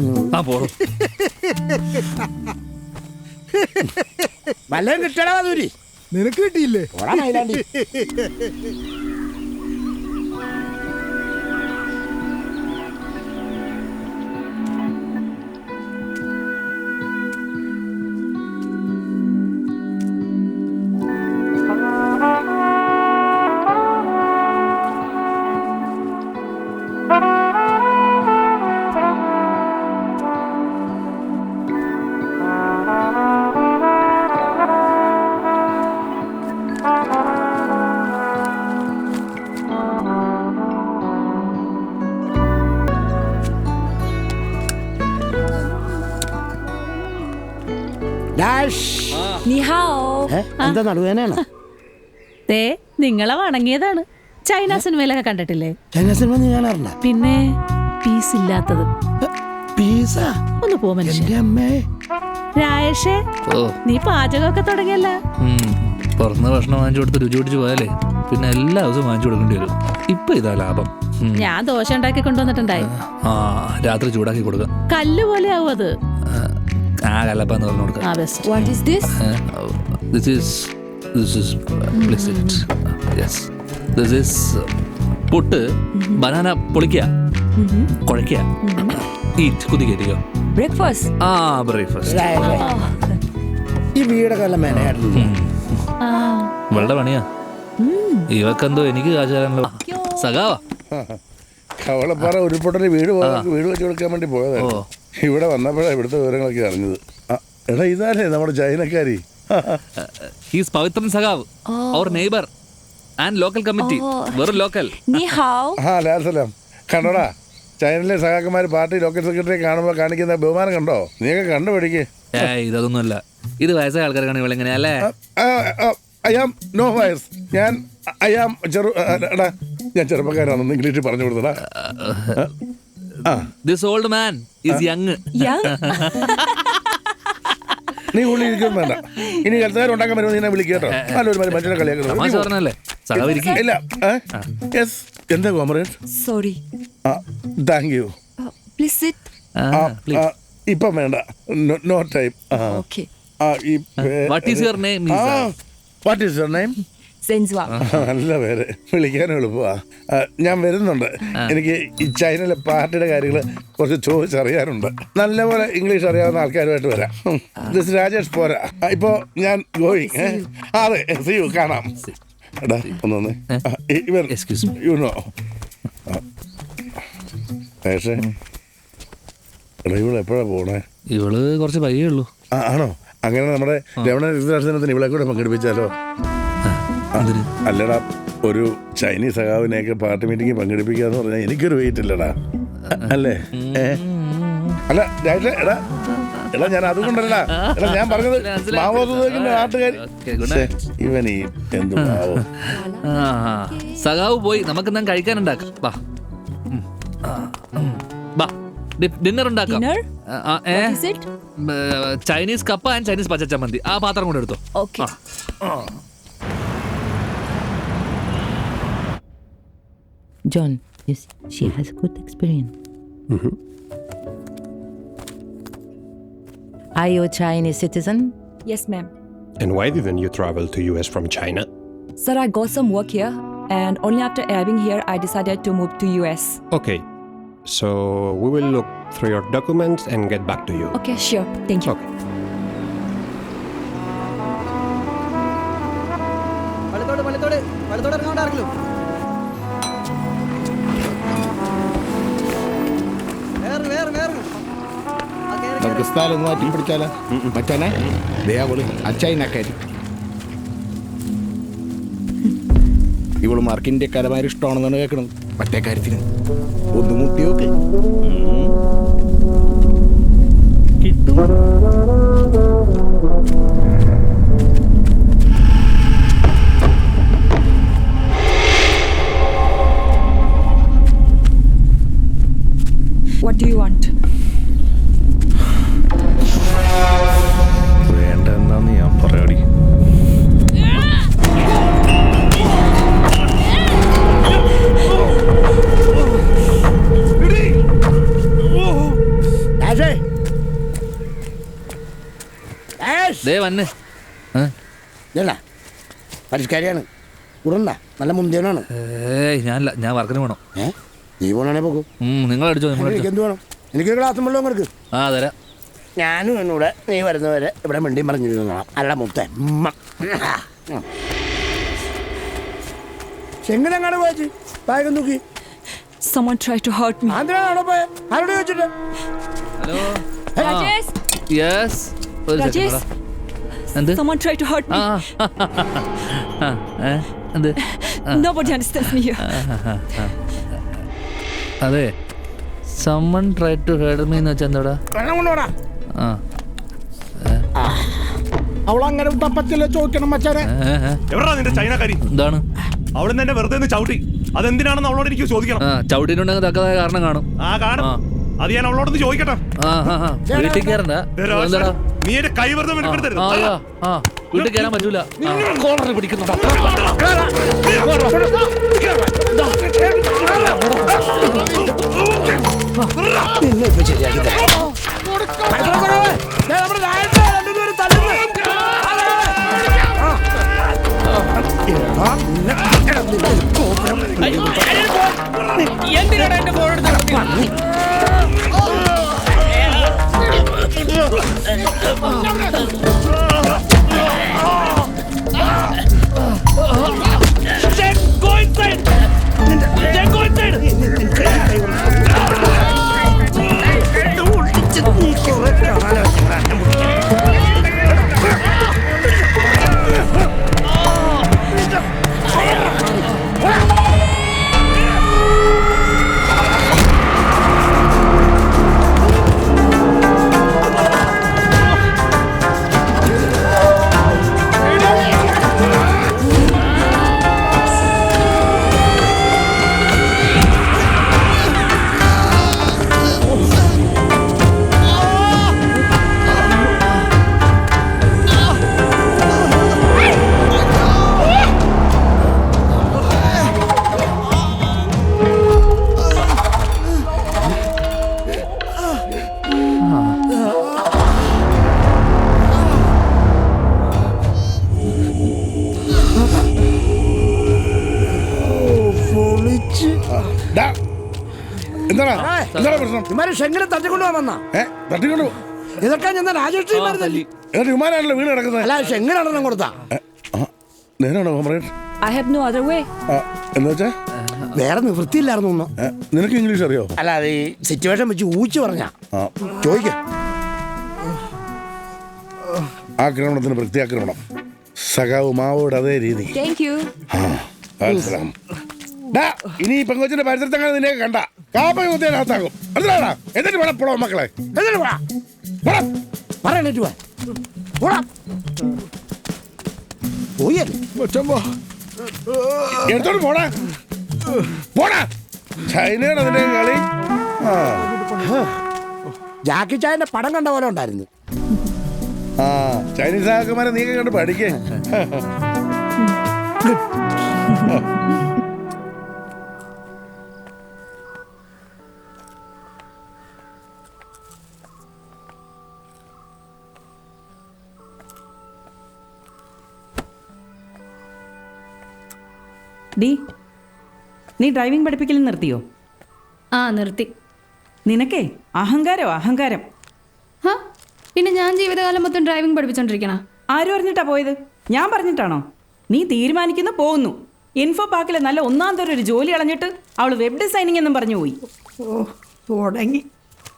വല്ലതും കിട്ടണ ദൂരി നിനക്ക് കിട്ടിയില്ലേ? എന്താ നടുവേനാണ്? ദേ നിങ്ങളെ വണങ്ങിയതാണ്. ചൈന സിനിമയിലൊക്കെ കണ്ടിട്ടില്ലേ? ചൈന സിനിമ നീ കാണാറുണ്ടോ? പിന്നെ പീസ് ഇല്ലാത്തത്. പീസാ? ഒന്ന് പോ മനുഷ്യ. രായേഷേ, നീ പാചകമൊക്കെ തുടങ്ങിയല്ല? പുറത്തുനിന്ന് ഭക്ഷണം വാങ്ങിച്ചു കൊടുത്ത് രുചി പിടിച്ച് പോയാലേ പിന്നെ എല്ലാ ദിവസവും വാങ്ങിച്ചു കൊടുക്കേണ്ടി വരും. ഇപ്പൊ ഇതാ ലാഭം. ഞാൻ ദോശ ഉണ്ടാക്കി കൊണ്ടുവന്നിട്ടുണ്ടായി. രാത്രി ചൂടാക്കി കൊടുക്കാം. കല്ല് പോലെ ആവും അത്. കലപ്പാന്ന് പറഞ്ഞു കൊടുക്കാം. പുട്ട് ബനാന പൊളിക്കുക, കുഴക്കുക, കുതിക്കോ ബ്രേക്ക്ഫാസ്റ്റ്. ബ്രേക്ക്ഫാസ്റ്റ്. ഈ വീടൊക്കെ വല്ല മെനയായിട്ടില്ല. ഇവളുടെ പണിയാ. ഇവക്കെന്തോ എനിക്ക് കാശ് തരാനല്ലോ. സഖാവാ കവളപ്പാറ ഉരുൾപൊട്ടൽ വീട് വെച്ച് കൊടുക്കാൻ വേണ്ടി പോയതായിരുന്നു. ഇവിടെ വന്നപ്പോഴാണ് ഇവിടുത്തെ വിവരങ്ങളൊക്കെ അറിഞ്ഞത്. എടാ ഇതാരേ നമ്മുടെ ചൈനക്കാരി? ഹീസ് പവിത്രൻ സഖാവ്, അവർ നെയ്ബർ ആൻഡ് ലോക്കൽ കമ്മിറ്റി. വെറും ലോക്കൽ. ലാൽസലാം. കണ്ടോടാ, ചൈനയിലെ സഖാക്കന്മാർ പാർട്ടി ലോക്കൽ സെക്രട്ടറി കാണുമ്പോൾ കാണിക്കുന്ന ബഹുമാനം കണ്ടോ? നീയൊക്കെ കണ്ടുപിടിക്കേ. ഇതൊന്നുമല്ല, ഇത് വയസ്സായ ആൾക്കാരാണ് ഇവളെങ്ങനെയല്ലേ? ഐ ആം നോ വയസ്. ഞാൻ ചെറുപ്പക്കാരാണെന്ന് ഇംഗ്ലീഷിൽ പറഞ്ഞു കൊടുത്തടാ. This old man is young. നീ ഉള്ളി ഇരിക്കും വേണ്ട. ഇനി കൽത്തുകാർ ഉണ്ടാക്കാൻ വരുമ്പോൾ നീ വിളിക്കട്ടോ. നല്ലൊരു മനുഷ്യനെ കളിയാക്കുന്നത്. എന്താ comrade? Sorry. Thank you. Please sit. ഇപ്പം വേണ്ട, no time. What is your name? What is your name? സെൻസ്വാ. നല്ല പേര്, വിളിക്കാനും എളുപ്പമാ. ഞാൻ വരുന്നുണ്ട്. എനിക്ക് ഈ ചൈനയിലെ പാർട്ടിയുടെ കാര്യങ്ങൾ കുറച്ച് ചോദിച്ചറിയാനുണ്ട്. നല്ലപോലെ ഇംഗ്ലീഷ് അറിയാവുന്ന ആൾക്കാരുമായിട്ട് വരാം. ദിസ് രാജേഷ് പോരാ. ഇപ്പോ ഞാൻ ഗോയിങ്. അതെ, സീ യു. കാണാം. എടാ ഒന്നൊന്ന് ഇവൻ യുനോ. പക്ഷേ എടാ ഇവള് എപ്പോഴാ പോണേ? ഇവള് കുറച്ച് പയ്യേ ഉള്ളൂ. ആണോ? അങ്ങനെ നമ്മുടെ രമണ ദിനത്തിന് ഇവളെ കൂടെ പങ്കെടുപ്പിച്ചാലോ? അല്ലടാ, ഒരു ചൈനീസ് സഖാവിനെയൊക്കെ പാർട്ടി മീറ്റിംഗ് പങ്കെടുപ്പിക്കാന്ന് പറഞ്ഞാൽ എനിക്കൊരു വെയിറ്റ് ഇല്ലടാ. അല്ലേ? അല്ല രാജേ, എടാ ഞാൻ അതുകൊണ്ടല്ലടാ. എടാ ഞാൻ പറഞ്ഞത് മാവോദിന്റെ നാട്ടുകാർ. ഇവൻ ഈ എന്ത് മാവോ? സഖാവ് പോയി, നമുക്ക് എന്നാൽ കഴിക്കാനുണ്ടാക്കാം. ഡിന്നർ ഉണ്ടാക്കാം. ചൈനീസ് കപ്പ ആൻഡ് ചൈനീസ് പച്ചച്ചമ്മന്തി. ആ പാത്രം കൂടെ എടുത്തോ. John, yes, she has a good experience. Are you a Chinese citizen? Yes, ma'am. And why didn't you travel to US from China? Sir, I got some work here, and only after arriving here, I decided to move to US. Okay, so we will look through your documents and get back to you. Okay, sure. Thank you. Okay. നമുക്ക് സ്ഥലം ഒന്ന് മാറ്റി പിടിച്ചാലോ മച്ചാനെ? ദേവള് അച്ചായിനാക്കാരി ഇവള് മാർക്ക് ഇന്ത്യക്കാരമാര് ഇഷ്ടമാണെന്നാണ് കേൾക്കണത്. മറ്റേ കാര്യത്തിന് ഒന്ന് മുട്ടിയോക്കെ കിട്ടും. What do you want? വേണ്ട എന്നാന്ന് ഞാൻ പറയാടി. ദേ വന്നെ. ഇതല്ല പരിഷ്കാരിയാണ്. ഉടണ്ട നല്ല മുന്തിയനാണ്. ഏയ് ഞാനില്ല, ഞാൻ വർക്കിന് പോകണം. നീ പോണാണേ പോകൂ. നിങ്ങൾ അടിച്ചോ. എനിക്ക് എന്ത് വേണം? എനിക്കൊരു ഗ്ലാസും വെള്ളം കൊടുക്ക്. ആ തരാം. ഞാനും എന്നൂടെ നീ വരുന്നവരെ ഇവിടെ മിണ്ടിയും പറഞ്ഞിരുന്നോളാം. അല്ല മുത്തേ. എങ്ങനെയാണ് പോയത്? ബാഗ് നോക്കി. Someone tried to hurt me. ആന്ധ്രയാണോ പോയെ? ആരോട് ചോദിച്ചിട്ട്? ഹലോ. Rajesh. യെസ്. Rajesh. എന്ത്? Someone tried to hurt me. എന്ത്? Nobody understands me here. അതെ, someone tried to hurt me എന്ന് വെച്ചാൽ എന്താടാ? അവളങ്ങനെ തപ്പത്തില്ല ചോദിക്കണം മച്ചാനെ. എവിടാ നിന്റെ ചൈനക്കാരി? എന്താണ് അവിടെ നിന്ന് എന്നെ വെറുതെ ഒന്ന് ചവിട്ടി. അതെന്തിനാണെന്ന് അവളോട് എനിക്ക് ചോദിക്കണം. ചവിട്ടിനുണ്ടെങ്കിൽ തക്കതായ കാരണം കാണും. കാണും. അത് ഞാൻ അവളോടൊന്ന് ചോദിക്കട്ടെ. വീട്ടിൽ കയറണ്ട. നീ എന്റെ കൈ വെറുതെ മെടുക്കെടുത്തരുത്. വീട്ടിൽ കയറാൻ പറ്റൂല. കോളർ പിടിക്കുന്നുണ്ടോ? എന്തിനാണ് എന്റെ ഫോൺ എടുത്ത്? ഇതൊക്കെ ഞാൻ രാജേഷ് വിമാനാണല്ലോ വീട് കിടക്കുന്നത്. അല്ല എങ്ങനെയാണെന്ന് കൊടുത്താ I have no other way. വേറെ നിവൃത്തിയില്ലായിരുന്നു. നിനക്ക് ഇംഗ്ലീഷ് അറിയോ? അല്ല അത് ഈ സിറ്റുവേഷൻ വെച്ച് ഊച്ചു പറഞ്ഞ ചോദിക്ക. ആക്രമണത്തിന് പ്രത്യാക്രമണം. സഖാവ് മാവോട് അതേ രീതി. Thank you. ഇനി ഈ പെങ്കൊച്ചിന്റെ പരിസരത്തങ്ങനെ നിന്നെ കണ്ട കാപ്പ മുത്തേനകത്താകും. എന്തിനാടാ? എന്നിട്ട് വേണം പോളോ മക്കളെ. എടുത്തോട്ട് പോടാ പോടാ. ചൈനയുടെ അതിന്റെ കളി. ജാക്കി ചായന്റെ പടം കണ്ട പോലെ ഉണ്ടായിരുന്നു. ചൈനീസ് ആക്കന്മാരെ നീ കണ്ട് പഠിക്കേ. ഡി, നീ ഡ്രൈവിംഗ് പഠിപ്പിക്കൽ നിർത്തിയോ? നിർത്തി. നിനക്കേ അഹങ്കാരം. പിന്നെ ഞാൻ ജീവിതകാലം മൊത്തം ഡ്രൈവിംഗ് പഠിപ്പിച്ചോണ്ടിരിക്കണ? ആരും അറിഞ്ഞിട്ടാ പോയത്? ഞാൻ പറഞ്ഞിട്ടാണോ? നീ തീരുമാനിക്കുന്നു, പോകുന്നു. ഇൻഫോ പാർക്കിൽ നല്ല ഒന്നാം തരം ഒരു ജോലി അളഞ്ഞിട്ട് അവൾ വെബ് ഡിസൈനിങ് എന്നും പറഞ്ഞു പോയി. തുടങ്ങി.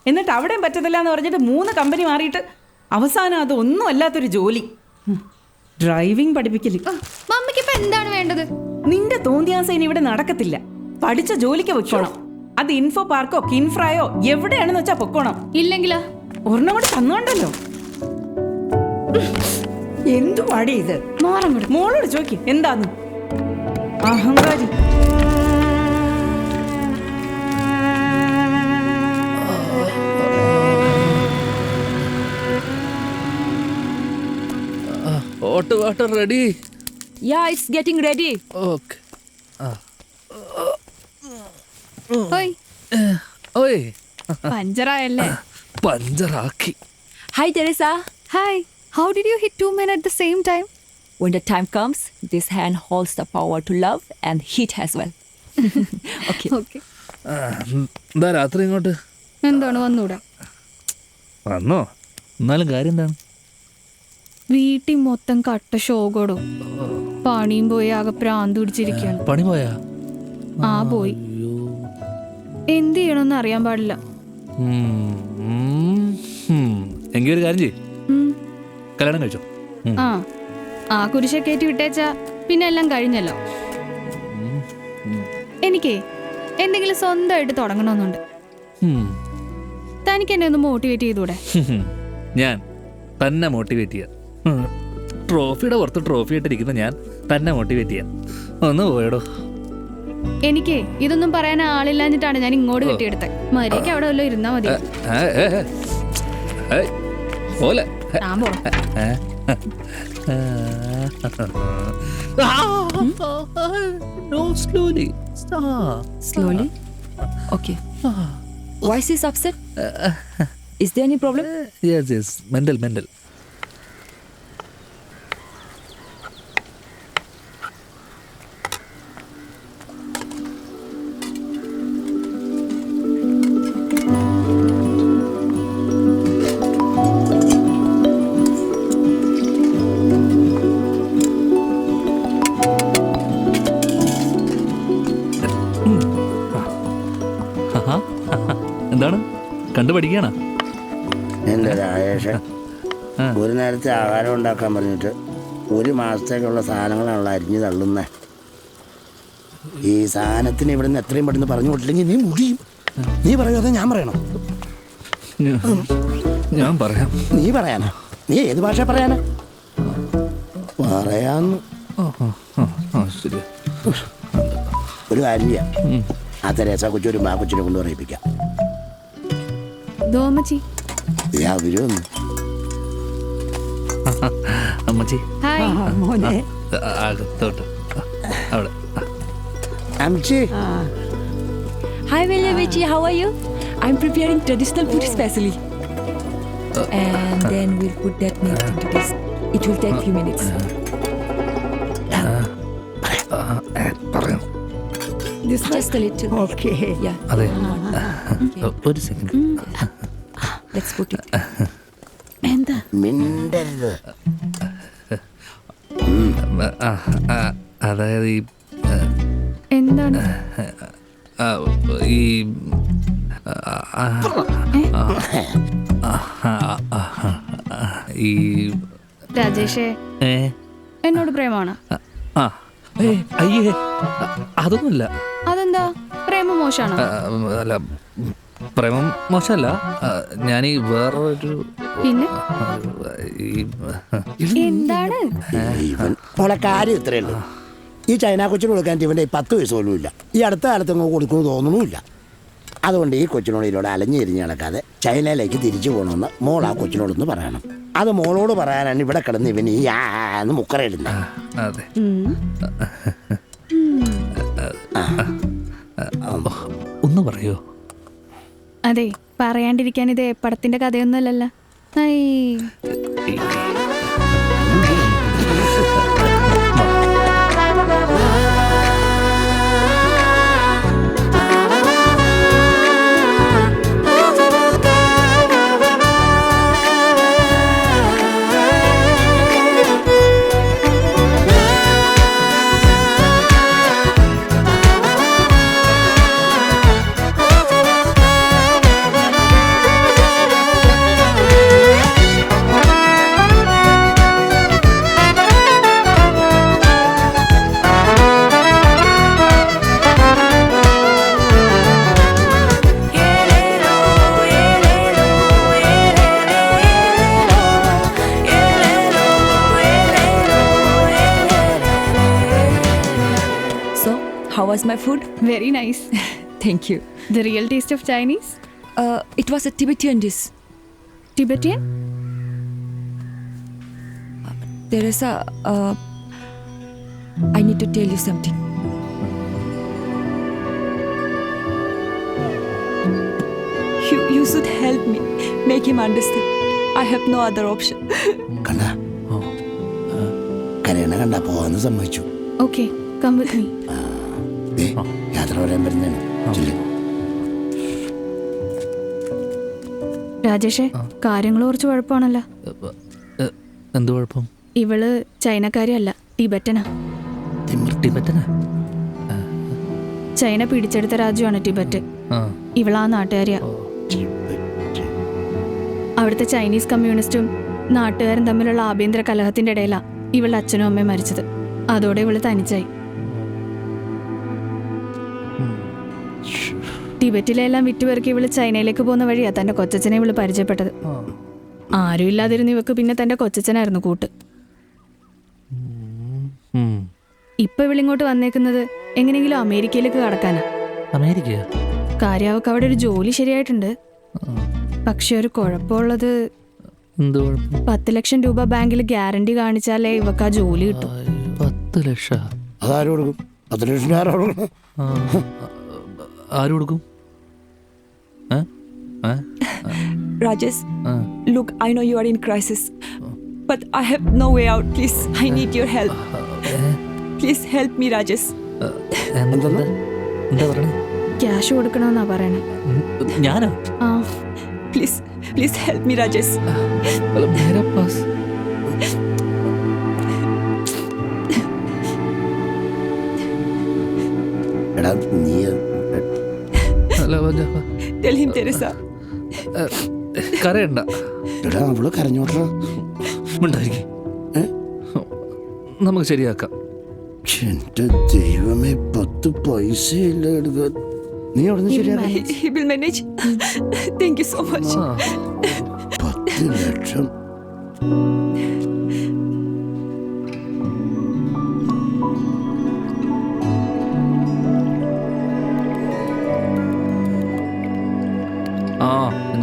എന്നിട്ട് അവിടെയും പറ്റത്തില്ല എന്ന് പറഞ്ഞിട്ട് 3 കമ്പനി മാറിയിട്ട് അവസാനം അത് ഒന്നും അല്ലാത്തൊരു ജോലി. ഡ്രൈവിംഗ് പഠിപ്പിക്കല്. മമ്മിക്ക് ഇപ്പൊ എന്താണ് വേണ്ടത്? നിന്റെ തോന്നിയാസം ഇനി ഇവിടെ നടക്കത്തില്ല. പഠിച്ച ജോലിക്ക് വെക്കണം. അത് ഇൻഫോ പാർക്കോ കിൻഫ്രായോ എവിടെയാണെന്ന് വെച്ചാ പൊക്കോണം. ഇല്ലെങ്കിലാ ഒരെണ്ണം കൂടെ തന്നോണ്ടല്ലോ. എന്തു പാടി ഇത്? മോളോട് ചോദിക്ക് എന്താന്ന്. അഹങ്കാരി. Hot water ready? Yeah, it's getting ready. Okay. പഞ്ചറായല്ലേ? പഞ്ചറാക്കി. Hi, Teresa. Hi. How did you hit 2 men at the same time? When the time comes, this hand holds the power to love and hit as well. Okay. Okay. എന്താ രാത്രി ഇങ്ങോട്ട് എന്താണ് വന്നൂടാ? വന്നോ? എന്നാലും കാര്യം എന്താണ്? വീട്ടിൽ മൊത്തം കട്ട ഷോകോടും പണിയും പോയി ആകെ പ്രാന്ത് പിടിച്ചിരിക്കുകയാണ്. പണി പോയാ? ആ പോയി. എന്ത് ചെയ്യണമെന്ന് അറിയാൻ പാടില്ല. എങ്കിൽ ഒരു കാര്യം ചെയ്യും, കല്യാണം കഴിച്ചോ. ആ കുരിശ കയറ്റി വിട്ടേച്ചാ പിന്നെ എല്ലാം കഴിഞ്ഞല്ലോ. എനിക്ക് എന്തെങ്കിലും സ്വന്തമായിട്ട് തുടങ്ങണമെന്നുണ്ട്. തനിക്ക് എന്നെ ഒന്ന് മോട്ടിവേറ്റ് ചെയ്തൂടെ? ഞാൻ തന്നെ മോട്ടിവേറ്റ് ചെയ്യാം. ട്രോഫിയുടെ പുറത്ത് ട്രോഫി ആയിട്ടിരിക്കുന്ന ഞാൻ തന്നെ മോട്ടിവേറ്റ് ചെയ്യാം. ഒന്ന് പോയടോ. എനിക്ക് ഇതൊന്നും പറയാൻ ആളില്ലാഞ്ഞിട്ടാണ് ഞാൻ ഇങ്ങോട്ട് കെട്ടിയെടുത്തത്. മര്യാദയ്ക്ക് അവിടെ വല്ലതും ഇരുന്നാ മതി. പോലെ ഞാൻ പോണം. No, slowly. Stop. Slowly? Okay. Why is he upset? Is there any problem? Yes. Mental. എന്താണ് കണ്ടുപഠിക്കണ? എൻ്റെ രാജേഷ്, ഒരു നേരത്തെ ആഹാരം ഉണ്ടാക്കാൻ പറഞ്ഞിട്ട് 1 മാസത്തേക്കുള്ള സാധനങ്ങളാണല്ലോ അരിഞ്ഞു തള്ളുന്നേ. ഈ സാധനത്തിന് ഇവിടുന്ന് എത്രയും പെട്ടെന്ന് പറഞ്ഞു വിട്ടില്ലെങ്കിൽ നീ മുടിയും. നീ പറയാതെ ഞാൻ പറയണം? ഞാൻ പറയാം. നീ പറയാനാ? നീ ഏത് ഭാഷ പറയാനാ? പറയാന്ന്. ഒരു കാര്യം ചെയ്യാം, ആ തെരേസ കൊച്ചു ഒരു മാ കൊച്ചിനെ കൊണ്ട് പറയിപ്പിക്കാം. അമ്മച്ചി മോനെ അകത്തോട്ട് അവിടെ. Hi, Velavichi. How are you? I'm preparing traditional food specially. And then we'll put that meat into this. It will take few minutes. This just a little. Okay. Yeah. അതെ, ഒരു സെക്കൻഡ്. Let's put it. എന്താ? മിണ്ടരുത്. അതായത് എന്താണ് ഈ രാജേഷേ, എന്നോട് പ്രേമാണ്? അയ്യേ, അതൊന്നുമില്ല. അതെന്താ? പ്രേമം മോശാണോ? അല്ല, പ്രേമം മോശമല്ല. ഞാൻ ഈ വേറൊരു പിന്നെ എന്താണ് മോളെ കാര്യം ഇത്രയുള്ളൂ. ഈ ചൈന കൊച്ചിന് കൊടുക്കാൻ ഇവൻ്റെ 10 വയസ്സ് പോലും ഇല്ല. ഈ അടുത്ത കാലത്ത് കൊടുക്കുമെന്ന് തോന്നുന്നുമില്ല. അതുകൊണ്ട് ഈ കൊച്ചിനോട് ഇതിലൂടെ അലഞ്ഞിരിഞ്ഞ് നടക്കാതെ ചൈനയിലേക്ക് തിരിച്ചു പോകണമെന്ന് മോൾ ആ കൊച്ചിനോടൊന്ന് പറയണം. അത് മോളോട് പറയാനാണ് ഇവിടെ കിടന്ന് ഇവൻ ഈ ആന്ന് മുക്കറയിടുന്നത്. അതെ, ഒന്ന് പറയോ? അതെ, പറയാണ്ടിരിക്കാൻ ഇത് പടത്തിന്റെ കഥയൊന്നുമല്ലല്ലോ. How was my food? Very nice. Thank you. The real taste of Chinese? It was a Tibetan dish. Tibetan? Teresa, I need to tell you something. You should help me make him understand. I have no other option. കണ്ട കരയണ കണ്ട പോവാന്ന് സമ്മതിച്ചു. Okay, come with me. ദേ, യാത്ര പറയാൻ വരുന്നതാണ്. രാജേഷേ, കാര്യങ്ങൾ കുറച്ച് കുഴപ്പമാണല്ലോ. എന്ത് കുഴപ്പം? ഇവള് ചൈനക്കാരിയല്ല, ടിബറ്റനാ. ടിബറ്റനാ? ചൈന പിടിച്ചെടുത്ത രാജ്യമാണ് ടിബറ്റ്. ഇവളാ നാട്ടുകാരിയാ. അവിടുത്തെ ചൈനീസ് കമ്മ്യൂണിസ്റ്റും നാട്ടുകാരും തമ്മിലുള്ള ആഭ്യന്തര കലഹത്തിന്റെ ഇടയിലാ ഇവളുടെ അച്ഛനും അമ്മയും മരിച്ചത്. അതോടെ ഇവള് തനിച്ചായി. ടിബറ്റിലെല്ലാം വിറ്റുപെറുക്കി ഇവള് ചൈനയിലേക്ക് പോകുന്ന വഴിയാ തന്റെ കൊച്ചച്ഛനെ ഇവള് പരിചയപ്പെട്ടത്. ആരും ഇല്ലാതിരുന്ന ഇവക്ക് പിന്നെ തന്റെ കൊച്ചച്ഛനായിരുന്നു കൂട്ട്. ഇപ്പൊ ഇവളിങ്ങോട്ട് വന്നേക്കുന്നത് എങ്ങനെയെങ്കിലും അമേരിക്കയിലേക്ക് കടക്കാനാ. അമേരിക്ക? കാര്യം അവക്ക് അവിടെ ഒരു ജോലി ശരിയായിട്ടുണ്ട്. പക്ഷെ ഒരു കുഴപ്പമുള്ളത്, 10 ലക്ഷം രൂപ ബാങ്കിൽ ഗ്യാരണ്ടി കാണിച്ചാലേ ഇവക്ക് ആ ജോലി കിട്ടും. 10 ലക്ഷം? അതാര് കൊടുക്കും? 10 ലക്ഷം ആര് കൊടുക്കും? ആര് കൊടുക്കും? Rajesh, look, I know you are in crisis, but I have no way out. Please, I need your help. Please help me, Rajesh. എന്താ പറയണേ? ക്യാഷ് കൊടുക്കണമെന്നാ പറയണേ. ഞാനോ? Please, please help me, Rajesh. मेरा पास എടാ നീ Tell him, Teresa. കരയണ്ട. എടാ അവള് കരഞ്ഞോട്ടാ. നമുക്ക് ശരിയാക്കാം. എന്റെ ദൈവമേ, 10 പൈസയില്ല എടുക്കാൻ. നീ അവിടെ നിന്ന് ശരിയാക്കാം. He will manage. Thank you so much. 10 ലക്ഷം.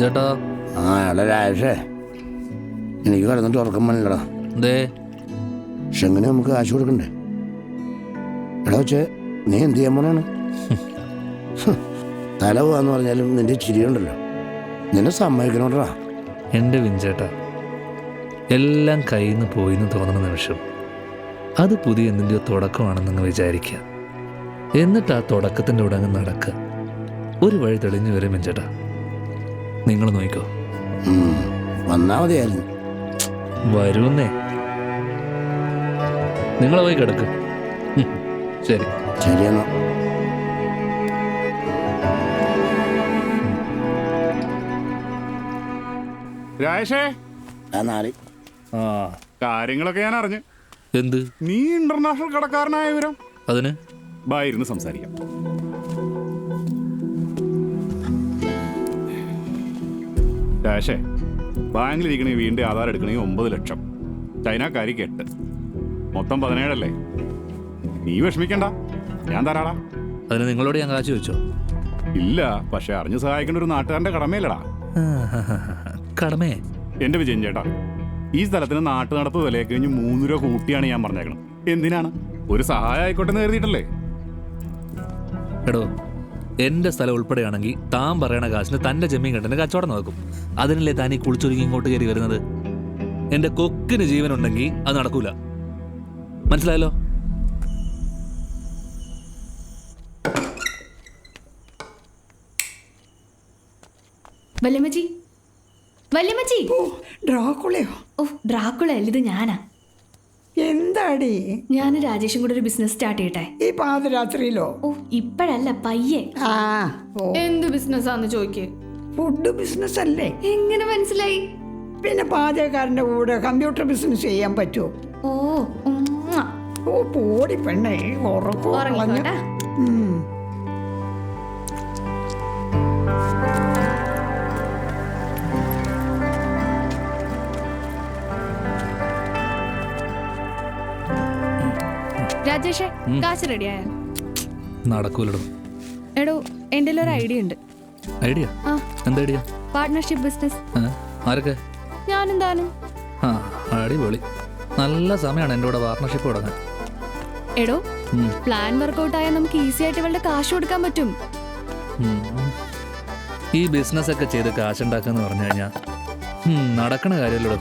ചേട്ടാ. എടാ രാജേഷേ, എനിക്ക് കിടന്നിട്ട് ഉറക്കം വന്നില്ലടാ. പക്ഷെ എങ്ങനെ നമുക്ക് കാശ് കൊടുക്കണ്ടേ? എടാ വെച്ചേ, നീ എന്ത് ചെയ്യാൻ പോണാണ്? തല പോവാന്ന് പറഞ്ഞാലും നിന്റെ ചിരിയുണ്ടല്ലോ, നിന്നെ സമ്മതിക്കണോട്ടാ. എൻ്റെ വിഞ്ചേട്ടാ, എല്ലാം കയ്യിൽ നിന്ന് പോയിന്ന് തോന്നുന്ന നിമിഷം അത് പുതിയ എന്തിൻ്റെയോ തുടക്കമാണെന്നങ്ങ് വിചാരിക്കുക. എന്നിട്ട് ആ തുടക്കത്തിൻ്റെ കൂടെ അങ്ങ് നടക്കുക. ഒരു വഴി തെളിഞ്ഞു വരും വിഞ്ചേട്ടാ. നിങ്ങൾ നോക്കിക്കോ. വന്നാ മതിയായിരുന്നു. വരുന്നേ. നിങ്ങൾ പോയി കിടക്ക്. ശരി ശരിയെന്നാ. രാജേഷേ, കാര്യങ്ങളൊക്കെ ഞാൻ അറിഞ്ഞു. എന്ത്? നീ ഇന്റർനാഷണൽ കടക്കാരനായ വിവരം. അതിന് ബായിരുന്നു സംസാരിക്കാം. രാജേഷേ, ബാങ്കിലിരിക്കണേ വീണ്ടും ആധാർ എടുക്കണമെങ്കിൽ 9 ലക്ഷം, ചൈനക്കാരിക്ക് 8, മൊത്തം 17 അല്ലേ? നീ വിഷമിക്കണ്ട, ഞാൻ തരാടാ. അതിന് നിങ്ങളോട് ഞാൻ കാശ് ചോദിച്ചോ? ഇല്ല, പക്ഷെ അറിഞ്ഞു സഹായിക്കേണ്ട ഒരു നാട്ടുകാരന്റെ കടമയില്ലടാ. കടമേ? എന്റെ വിജയൻ ചേട്ടാ, ഈ സ്ഥലത്തിന് നാട്ടു നടപ്പ് വിലയെ കഴിഞ്ഞ് 3 രൂപ കൂട്ടിയാണ് ഞാൻ പറഞ്ഞേക്കണം. എന്തിനാണ്? ഒരു സഹായം ആയിക്കോട്ടെ എന്ന് കരുതിയിട്ടല്ലേ. എടോ, എൻ്റെ സ്ഥലം ഉൾപ്പെടെയാണെങ്കിൽ താൻ പറയണ കാശിന് തൻ്റെ ജമീൻ കെട്ടിന് കച്ചവടം നോക്കും. അതിനല്ലേ താൻ ഈ കുളിച്ചൊരുങ്ങി ഇങ്ങോട്ട് കയറി വരുന്നത്? എൻ്റെ കൊക്കിന് ജീവനുണ്ടെങ്കിൽ അത് നടക്കൂല. മനസ്സിലായല്ലോ? വല്യമ്മച്ചി, വല്യമ്മച്ചി. ഡ്രാക്കുളയോ? ഓ, ഡ്രാക്കുള അല്ല, ഇത് ഞാനാ. എന്താടി? ഞാൻ രാജേഷും കൂടെ ഒരു ബിസിനസ് സ്റ്റാർട്ട് ചെയ്യട്ടെ. ഈ പാതിരാത്രിയിലോ? ഓ, ഇപ്പഴല്ല, പയ്യെ. എന്ത് ബിസിനസ്സാന്ന് ചോദിക്കേ? ഫുഡ് ബിസിനസ് അല്ലേ? എങ്ങനെ മനസ്സിലായി? പിന്നെ പാചകക്കാരന്റെ കൂടെ കമ്പ്യൂട്ടർ ബിസിനസ് ചെയ്യാൻ പറ്റുമോ? ഓ പോടി പെണ്ണേ, ഉറങ്ങ. രാജേഷേ, കാശ് റെഡിയായ? നടക്കൂലോ. എടോ, എൻ്റെ ഒരു ഐഡിയ ഉണ്ട്. ഐഡിയ? എന്താ ഐഡിയ? Partnership business. ആരൊക്കെ? ഞാനും താനും. അടിപൊളി. നല്ല സമയമാണ് എൻ്റെ കൂടെ പാർട്ട്ണർഷിപ്പ് തുടങ്ങാൻ. എടോ, പ്ലാൻ വർക്കൗട്ട് ആയാൽ നമുക്ക് ഈസി ആയിട്ട് ഇവളുടെ കാശ് കൊടുക്കാൻ പറ്റും. ഈ ബിസിനസ് ഒക്കെ ചെയ്ത് കാശുണ്ടാക്കാന്ന് പറഞ്ഞു കഴിഞ്ഞാൽ നടക്കണ കാര്യമല്ലോ.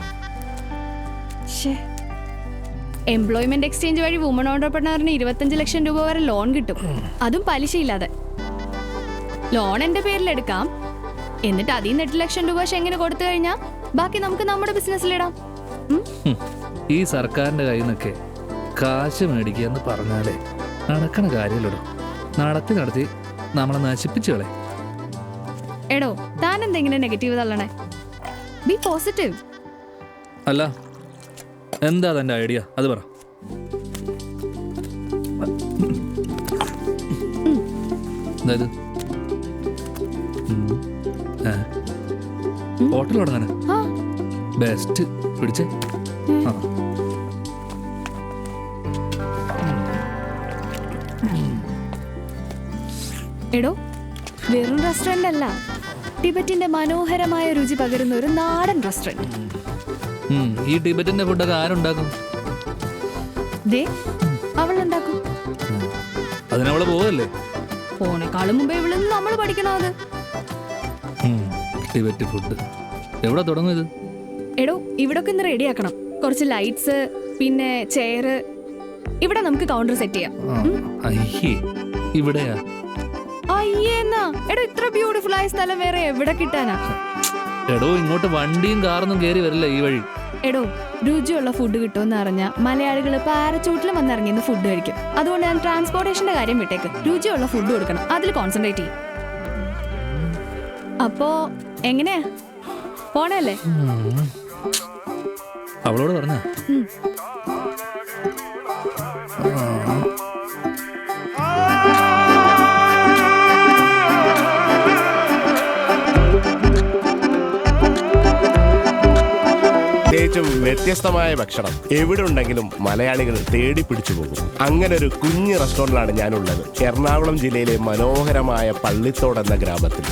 എംപ്ലോയ്മെന്റ് എക്സ്ചേഞ്ച് വഴി വുമൺ ഓണ്ടർപ്രണറിന് 25 ലക്ഷം രൂപ വരെ ലോൺ കിട്ടും, അതും പലിശയില്ലാതെ. ലോൺ എന്റെ പേരിൽ എടുക്കാം, എന്നിട്ട് അതിൽ നിന്ന് 8 ലക്ഷം രൂപ ഷെങ്ങിന് കൊടുത്തു കഴിഞ്ഞാൽ ബാക്കി നമുക്ക് നമ്മുടെ ബിസിനസ്സിലിടാം. ഈ സർക്കാരിന്റെ കയ്യിൽ നിന്നൊക്കെ കാശ് മേടിക്കുക എന്ന് പറഞ്ഞാലേ നടക്കണ കാര്യമല്ലോ. നടത്തി നമ്മളെ നശിപ്പിച്ചു കളെ. എടോ, താൻ എന്തെങ്കിലും നെഗറ്റീവ് തള്ളണേ? B positive. അല്ല, എന്താ തന്റെ ഐഡിയ അത് പറ. ഹോട്ടൽ തുടങ്ങാന് ബെസ്റ്റ്. പിടിച്ചേ. എടോ, വെറും റെസ്റ്റോറന്റ് അല്ല, ടിബറ്റിന്റെ മനോഹരമായ രുചി പകരുന്ന ഒരു നാടൻ റെസ്റ്റോറന്റ്. ഈ ടിബറ്റിന്റെ ഫുഡൊക്കെ ആരുണ്ടാക്കും? ദേ, അവളുണ്ടാക്കും. അതിനവള് പോവല്ലേ? പോണേക്കാളും മുമ്പേ ഇവിടെ നിന്ന് നമ്മൾ പഠിക്കണം അത്. ടിബറ്റ് ഫുഡ് എവിടെ തുടങ്ങും ഇത്? എടോ, ഇവിടൊക്കെ ഇന്ന് റെഡി ആക്കണം. കുറച്ച് ലൈറ്റ്സ്, പിന്നെ ചെയർ. ഇവിടെ നമുക്ക് കൗണ്ടർ സെറ്റ് ചെയ്യാം. അയ്യേ, ഇവിടെയാ? അയ്യേന്നാ എടോ, ഇത്ര ബ്യൂട്ടിഫുൾ ആയ സ്ഥലം വേറെ എവിടെ കിട്ടാനാ? എടോ, ഇങ്ങോട്ട് വണ്ടിയും കാറൊന്നും കയറി വരില്ല ഈ വഴി. എടോ, രുചിയുള്ള ഫുഡ് കിട്ടുമെന്ന് അറിഞ്ഞാൽ മലയാളികൾ പാരച്ചൂട്ടിൽ വന്നിറങ്ങിയെന്ന് ഫുഡ് കഴിക്കും. അതുകൊണ്ട് ഞാൻ ട്രാൻസ്പോർട്ടേഷന്റെ കാര്യം വിട്ടേക്ക്. രുചിയുള്ള ഫുഡ് കൊടുക്കണം, അതിൽ കോൺസെൻട്രേറ്റ് ചെയ്യും. അപ്പോ എങ്ങനെയാ, പോണല്ലേ? അവളോട് പറഞ്ഞ പ്രത്യേകിച്ചും വ്യത്യസ്തമായ ഭക്ഷണം എവിടെ ഉണ്ടെങ്കിലും മലയാളികൾ തേടി പിടിച്ചു പോകും. അങ്ങനെ ഒരു കുഞ്ഞു റെസ്റ്റോറന്റിലാണ് ഞാനുള്ളത്, എറണാകുളം ജില്ലയിലെ മനോഹരമായ പള്ളിത്തോട് എന്ന ഗ്രാമത്തിൽ.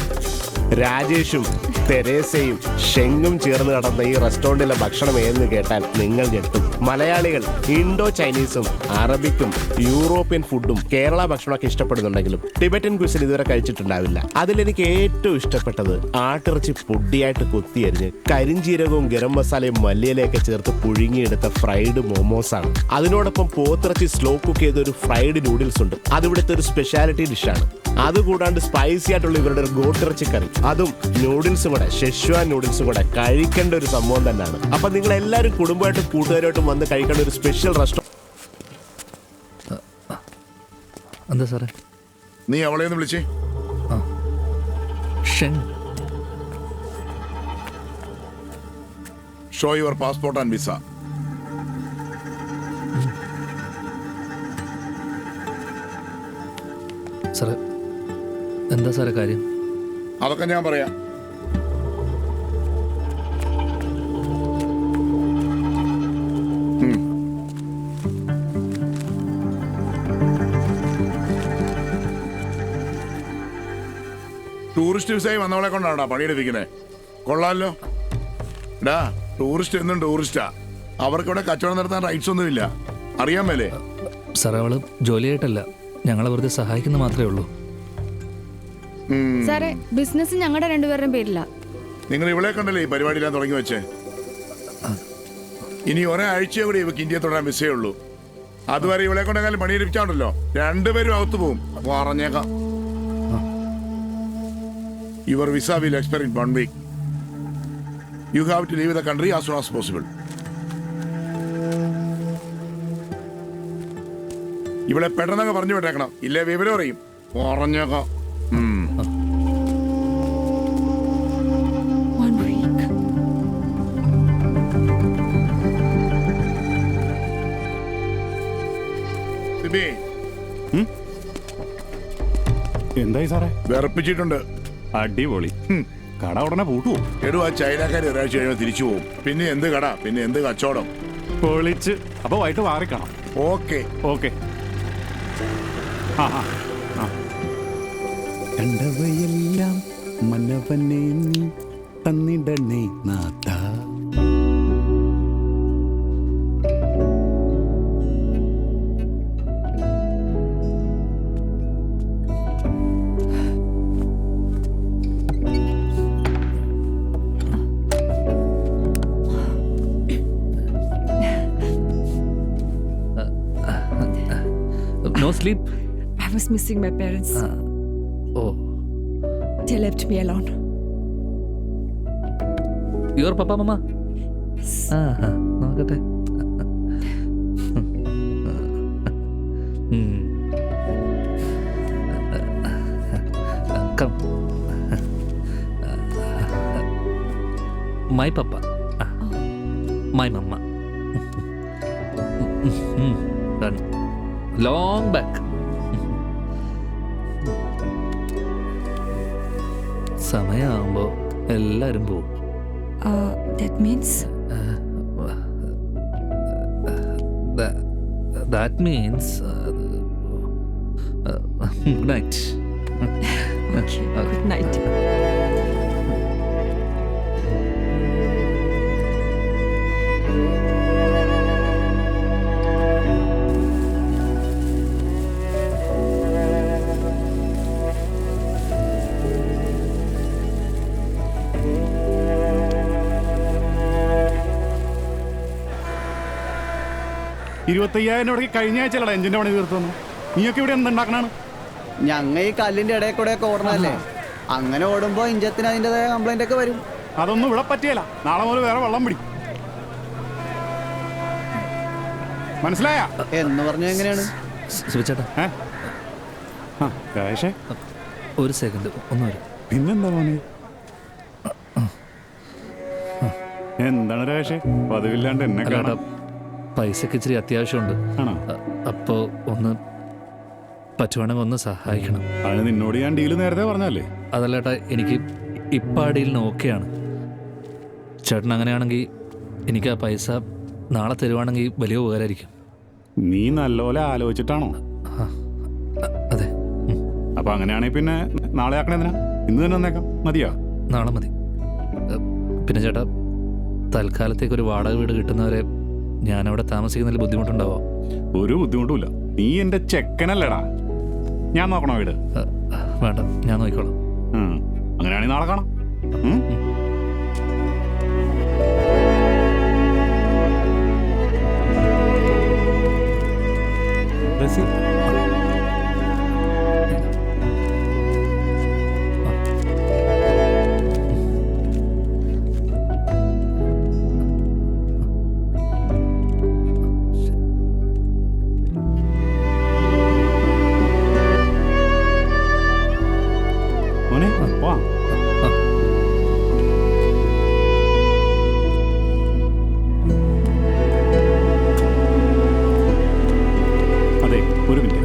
രാജേഷും തെരേസയും ഷെങ്ങും ചേർന്ന് നടന്ന ഈ റെസ്റ്റോറന്റിലെ ഭക്ഷണം ഏതെന്ന് കേട്ടാൽ നിങ്ങൾ ഞെട്ടും. മലയാളികൾ ഇൻഡോ ചൈനീസും അറബിക്കും യൂറോപ്യൻ ഫുഡും കേരള ഭക്ഷണമൊക്കെ ഇഷ്ടപ്പെടുന്നുണ്ടെങ്കിലും ടിബറ്റൻ ക്വിസിൻ ഇതുവരെ കഴിച്ചിട്ടുണ്ടാവില്ല. അതിലെനിക്ക് ഏറ്റവും ഇഷ്ടപ്പെട്ടത് ആട്ടിറച്ചി പൊടിയായിട്ട് കൊത്തിയരിഞ്ഞ് കരിഞ്ചീരകവും ഗരം മസാലയും മല്ലിയിലയൊക്കെ ചേർത്ത് പുഴുങ്ങിയെടുത്ത ഫ്രൈഡ് മോമോസാണ്. അതിനോടൊപ്പം പോത്തിറച്ചി സ്ലോ കുക്ക് ചെയ്ത ഒരു ഫ്രൈഡ് നൂഡിൽസ് ഉണ്ട്. അതിവിടുത്തെ ഒരു സ്പെഷ്യാലിറ്റി ഡിഷാണ്. അതുകൂടാണ്ട് സ്പൈസി ആയിട്ടുള്ള ഇവരുടെ ഒരു ഗോട്ടിറച്ചി കറി, അതും നൂഡിൽസും കൂടെ, ഷെഷ്വാൻ നൂഡിൽസും കൂടെ കഴിക്കേണ്ട ഒരു സംഭവം തന്നെയാണ്. അപ്പൊ നിങ്ങൾ എല്ലാവരും കുടുംബമായിട്ടും കൂട്ടുകാരുമായിട്ടും വന്ന് കഴിക്കേണ്ട ഒരു സ്പെഷ്യൽ റെസ്റ്റോറന്റ്. എന്താ സാറേ? നീ അവളെ ഒന്ന് വിളിച്ചേ. Show your passport and visa. സാറേ, എന്താ സാറേ കാര്യം? അതൊക്കെ ഞാൻ പറയാം. ടൂറിസ്റ്റ് വിസയായി വന്നവളെ കൊണ്ടാണോ പണിയെടുപ്പിക്കുന്നത്? കൊള്ളാമല്ലോ. ഡാ, ടൂറിസ്റ്റ് എന്നും ടൂറിസ്റ്റാ. അവർക്കിവിടെ കച്ചവടം നടത്താൻ റൈറ്റ്സ് ഒന്നുമില്ല, അറിയാൻ മേലേ? സാറേ, അവള് ജോലിയായിട്ടല്ല, ഞങ്ങളെ വെറുതെ സഹായിക്കുന്ന മാത്രമേ ഉള്ളൂ. സാറേ, ബിസിനസ് ഞങ്ങളുടെ രണ്ടുപേരുടെയും പേരില്ല. നിങ്ങൾ ഇവളെ കണ്ടല്ലേ ഈ പരിപാടിയെല്ലാം തുടങ്ങി വെച്ചേ? ഇനി ഒരാഴ്ചയെ കൂടി ഇവക്ക് ഇന്ത്യയെ തുടരാൻ വിസയേ ഉള്ളൂ. അതുവരെ ഇവളെ കൊണ്ടെങ്കിലും പണിയെടുപ്പിച്ചാണല്ലോ രണ്ടുപേരും അകത്തു പോകും, പറഞ്ഞേക്കാം. Your visa will expire in 1 week. You have to leave the country as soon as possible. ഇവിടെ പെട്ടെന്നങ്ങ് പറഞ്ഞു വിട്ടേക്കണം, ഇല്ലേ വിവരം അറിയും, പറഞ്ഞേക്കാം. എന്തായി സാറേ? വിറപ്പിച്ചിട്ടുണ്ട്. അടിപൊളി. കട ഉടനെ പൂട്ടുവോ? എടോ, ആ ചൈനക്കാർ ഒരാഴ്ച കഴിയുമ്പോൾ തിരിച്ചു പോകും. പിന്നെ എന്ത് കട, പിന്നെ എന്ത് കച്ചവടം? പൊളിച്ച്. അപ്പൊ വൈകിട്ട് മാറിക്കണം. Okay okay. കണ്ടവയെല്ലാം മനവനെ നീ തന്നിടണേ നാഥ. sleep? I was missing my parents. Oh. They left me alone. Your papa, mama? നോക്കട്ടെ. Come. My papa. My mama. Done. Long back. സമയമാകുമ്പോ എല്ലാരും പോവും. That means? That means good night. Okay, good night. $25,000 കഴിഞ്ഞ ആഴ്ചയല്ല എഞ്ചിന്റെ പണി തീർത്തു. നീയൊക്കെ ഇവിടെ എന്തുണ്ടാക്കണാണ്? ഞങ്ങൾ ഈ കല്ലിന്റെ ഇടയിൽ കൂടെ ഒക്കെ ഓടണല്ലേ. അങ്ങനെ ഓടുമ്പോ ഇഞ്ചത്തിന് അതിൻ്റെതായ കംപ്ലൈന്റ് ഒക്കെ വരും. അതൊന്നും ഇവിടെ പറ്റിയല്ല. നാളെ മുതൽ വേറെ വെള്ളം പിടി. മനസ്സിലായ എന്ന് പറഞ്ഞ എങ്ങനെയാണ്? സുബിച്ചേട്ടാ ഒരു സെക്കൻഡ് ഒന്ന് വരും. പിന്നെന്താ മോനെ? എന്താണ് രാജേഷേ പതിവില്ലാണ്ട് എന്നെ കാണാം? പൈസക്ക് ഇച്ചിരി അത്യാവശ്യമുണ്ട്. അപ്പോ ഒന്ന് പറ്റുവാണെങ്കിൽ ഒന്ന് സഹായിക്കണം. അതിന് നിന്നോട് ഞാൻ ഡീല് നേരത്തെ പറഞ്ഞല്ലേ? അതല്ലേട്ടാ, എനിക്ക് ഇപ്പം ആ ഡീലിന് ഓക്കെയാണ്. ചേട്ടൻ അങ്ങനെയാണെങ്കിൽ എനിക്ക് ആ പൈസ നാളെ തരുവാണെങ്കിൽ വലിയ ഉപകാരമായിരിക്കും. നീ നല്ലപോലെ ആലോചിച്ചിട്ടാണോ? അതെ. അപ്പൊ അങ്ങനെയാണെങ്കിൽ പിന്നെ നാളെ ആക്കണേതിനാ? ഇന്ന് തന്നെ വന്നേക്കാം. മതിയോ? നാളെ മതി. പിന്നെ ചേട്ടാ, തൽക്കാലത്തേക്ക് ഒരു വാടക വീട് കിട്ടുന്നവരെ ഞാനവിടെ താമസിക്കുന്നതിൽ ബുദ്ധിമുട്ടുണ്ടാവോ? ഒരു ബുദ്ധിമുട്ടുമില്ല. നീ എന്റെ ചെക്കനല്ലേടാ. ഞാൻ നോക്കണോ വീട്? വേണ്ട, ഞാൻ നോക്കിക്കോളാം. അങ്ങനെയാണെങ്കിൽ നാളെ കാണാം. അതെ, ഒരു മിനിറ്റ്.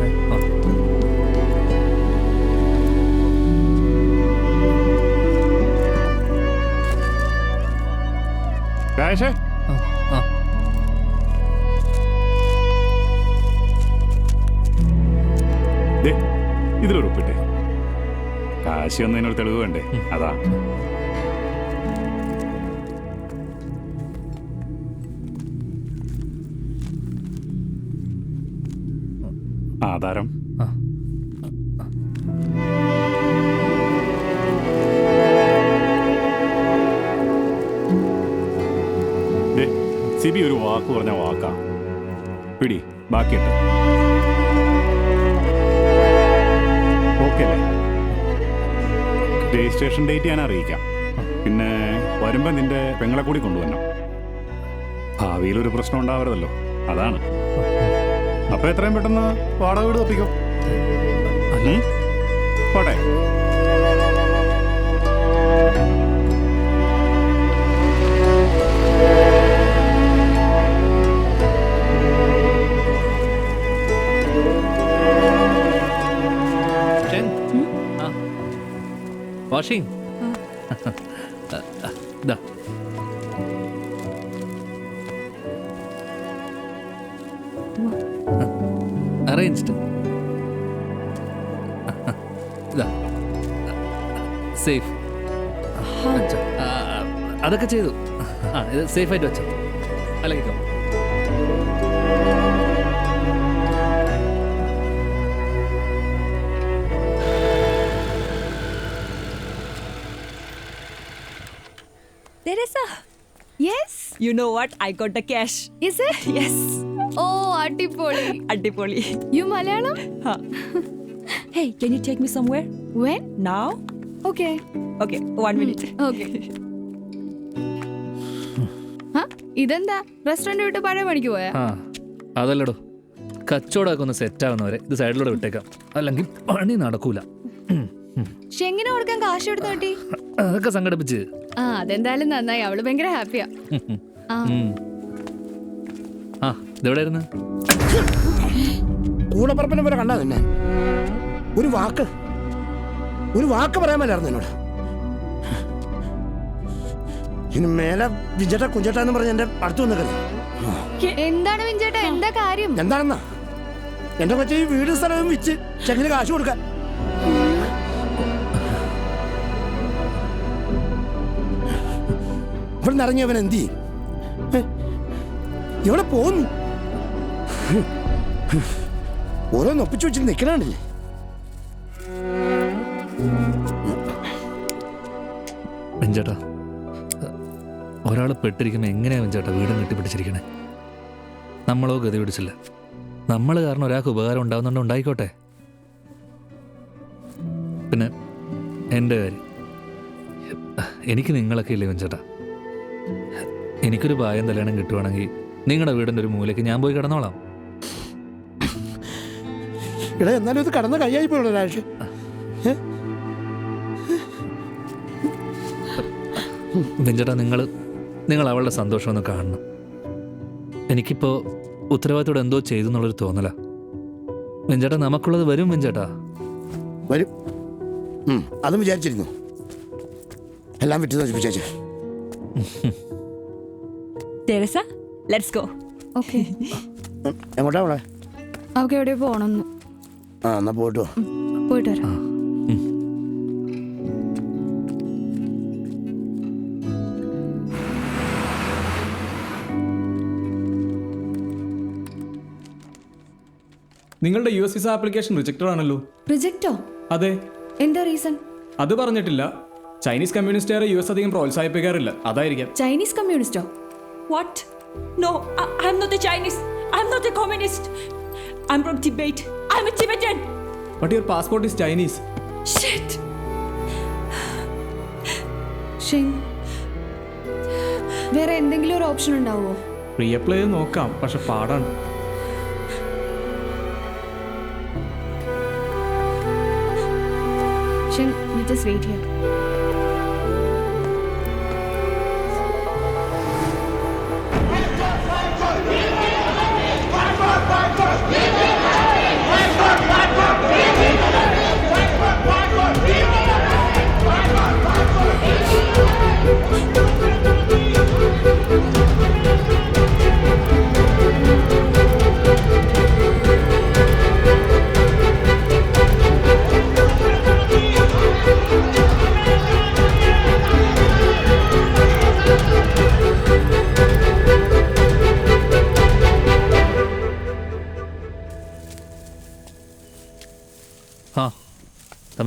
രാജേഷേ, ഇതിലൊരു ഉപ്പിട്ടെ. കാശി ഒന്നതിനൊരു തെളിവ് വേണ്ടേ? അതാ. ആധാരം. സിബി ഒരു വാക്ക് പറഞ്ഞ വാക്കാ. പിടി, ബാക്കിയുണ്ട്. ഓക്കെ അല്ലേ? രജിസ്ട്രേഷൻ ഡേറ്റ് ഞാൻ അറിയിക്കാം. പിന്നെ വരുമ്പോ നിന്റെ പെങ്ങളെ കൂടി കൊണ്ടുവരണം. ഭാവിയിൽ ഒരു പ്രശ്നം ഉണ്ടാവരുതല്ലോ, അതാണ്. അപ്പൊ എത്രയും പെട്ടെന്ന് വാടക വീട് തപ്പിക്കോ. പോട്ടെ. Washing arranged. സേഫ്. അതൊക്കെ ചെയ്തു. ഇത് സേഫായിട്ട് വെച്ചോ. അല്ലെങ്കിൽ Teresa. Yes. You know what? I got the cash. Is it? Yes. ഓ അടിപൊളി അടിപൊളി. You Malayalam? Hey, can you take me somewhere? When? Now? Okay. Okay, 1 minute. Okay. ഇതെന്താ റെസ്റ്റോറന്റ് വിട്ട് പഴയ പണിക്ക് പോയാ? ആ അതല്ലടോ, കച്ചവടമൊക്കെ ഒന്ന് സെറ്റ് ആവുന്നവരെ ഇത് സൈഡിലൂടെ വിട്ടേക്കാം, അല്ലെങ്കിൽ പണി നടക്കൂല. പക്ഷെ എങ്ങനെ കൊടുക്കാൻ കാശ് എടുത്ത് കിട്ടി? അതൊക്കെ സംഘടിപ്പിച്ച്. ആ അതെന്തായാലും നന്നായി, അവള് ഭയങ്കര ഹാപ്പിയാ. ആ ഇതെവിടെയായിരുന്നു? കൂടപ്പറപ്പിനെ പോലെ കണ്ടാ തന്നെ ഒരു വാക്ക് പറയാൻ മേലായിരുന്നു എന്നോട്. ഇനി മേലെ വിജേട്ട കുഞ്ചേട്ട എന്ന് പറഞ്ഞ എന്റെ അടുത്ത് വന്നിക്കരുത്. എന്താണ് വിഞ്ചേട്ടാ, എന്താ കാര്യം? എന്താണെന്നാ എന്റെ കൊച്ചി വീട് സ്ഥലവും വിറ്റ് ചെങ്ങിന് കാശ് കൊടുക്കാൻ. ഇവിടെ നിന്ന് ഇറങ്ങിയവൻ എന്ത് ചെയ്യും? ഇവിടെ പോന്നു ഓരോന്ന് ഒപ്പിച്ചു വെച്ച് നിൽക്കണേ. വെഞ്ചേട്ടാ, ഒരാൾ പെട്ടിരിക്കുമ്പോൾ എങ്ങനെയാ വെഞ്ചേട്ടാ വീടും കെട്ടിപ്പിടിച്ചിരിക്കണേ? നമ്മളോ ഗതി പിടിച്ചില്ല. നമ്മൾ കാരണം ഒരാൾക്ക് ഉപകാരം ഉണ്ടാവുന്നുണ്ടോ ഉണ്ടായിക്കോട്ടെ. പിന്നെ എൻ്റെ കാര്യം, എനിക്ക് നിങ്ങളൊക്കെ ഇല്ലേ വെഞ്ചേട്ടാ? എനിക്കൊരു ഭായം കല്യാണം കിട്ടുവാണെങ്കിൽ നിങ്ങളുടെ വീടിൻ്റെ ഒരു മൂലയ്ക്ക് ഞാൻ പോയി കിടന്നോളാം. ഇവിടെ എന്നാലും ഇത് കടന്ന കൈയായി പോയുള്ള രാജ്. വെഞ്ചേട്ടാ, നിങ്ങൾ അവളുടെ സന്തോഷം ഒന്ന് കാണണം. എനിക്കിപ്പോൾ ഉത്തരവാദിത്തോടെ എന്തോ ചെയ്തു എന്നുള്ളൊരു തോന്നലാ. വെഞ്ചേട്ടാ, നമുക്കുള്ളത് വരും വെഞ്ചേട്ടാ. വരും, അതും വിചാരിച്ചിരുന്നു. എല്ലാം വിട്ടു നശിപ്പിച്ചേ. Teresa, let's go. Okay. എങ്ങോട്ടാ അവളെ? അവൾക്ക് എവിടെ പോകണമെന്ന്. ആ എന്നാ പോയിട്ട് പോയിട്ട് വരാം. നിങ്ങളുടെ US വിസ ആപ്ലിക്കേഷൻ റിജക്റ്റഡ് ആണല്ലോ. റിജക്റ്റോ? അതെ. എന്താ റീസൺ? അത് പറഞ്ഞിട്ടില്ല. ചൈനീസ് കമ്മ്യൂണിസ്റ്റുകാരെ US അധികം പ്രോത്സാഹിപ്പിക്കാറില്ല, അതായിരിക്കാം. Chinese കമ്മ്യൂണിസ്റ്റോ? What? No, I'm not a Chinese. I'm not a communist. I'm from Tibet. I'm a Tibetan. But your passport is Chinese. Shit. വേറെ എന്തെങ്കിലും ഒരു ഓപ്ഷൻ ഉണ്ടാവോ? റീ അപ്ലൈ ചെയ്ത് നോക്കാം, പക്ഷെ പാടാണ്. You just wait here.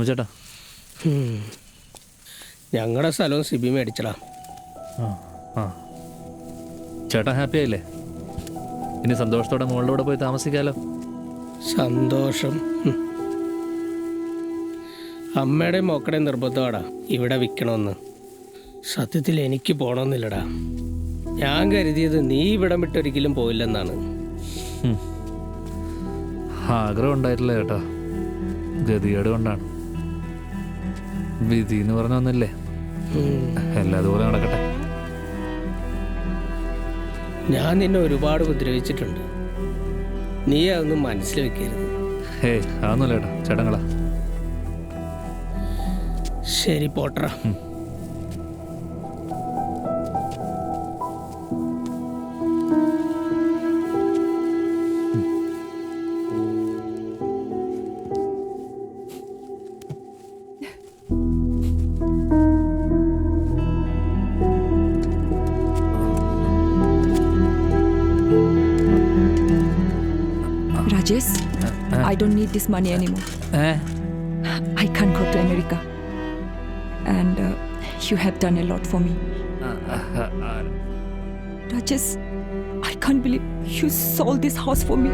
ചേട്ടാ, ഞങ്ങളുടെ സ്ഥലവും സിബി മേടിച്ചടാ. ചേട്ടാ ഹാപ്പി ആയില്ലേ? ഇനി സന്തോഷത്തോടെ മുകളിലൂടെ പോയി താമസിക്കാലോ. സന്തോഷം. അമ്മയുടെയും മോക്കടെയും നിർബന്ധമാടാ ഇവിടെ വിൽക്കണമെന്ന്. സത്യത്തിൽ എനിക്ക് പോകണമെന്നില്ലടാ. ഞാൻ കരുതിയത് നീ ഇവിടം വിട്ടൊരിക്കലും പോയില്ലെന്നാണ്. ആഗ്രഹം ഉണ്ടായിട്ടില്ല ചേട്ടാ, ഗതികേട് കൊണ്ടാണ്. വിധി എന്ന് പറഞ്ഞ ഒന്നല്ലേ, എല്ലാം അതുപോലെ നടക്കട്ടെ. ഞാൻ നിന്നെ ഒരുപാട് ഉപദ്രവിച്ചിട്ടുണ്ട്, നീ അതൊന്നും മനസ്സിൽ വെക്കരുത്. ഏയ് അതൊന്നുമില്ല ചേട്ടാ, ചേട്ടങ്ങളാ. ശരി പോട്ടറ. Rajesh, I don't need this money anymore. I can't go to America. And you have done a lot for me. Rajesh, I can't believe you sold this house for me.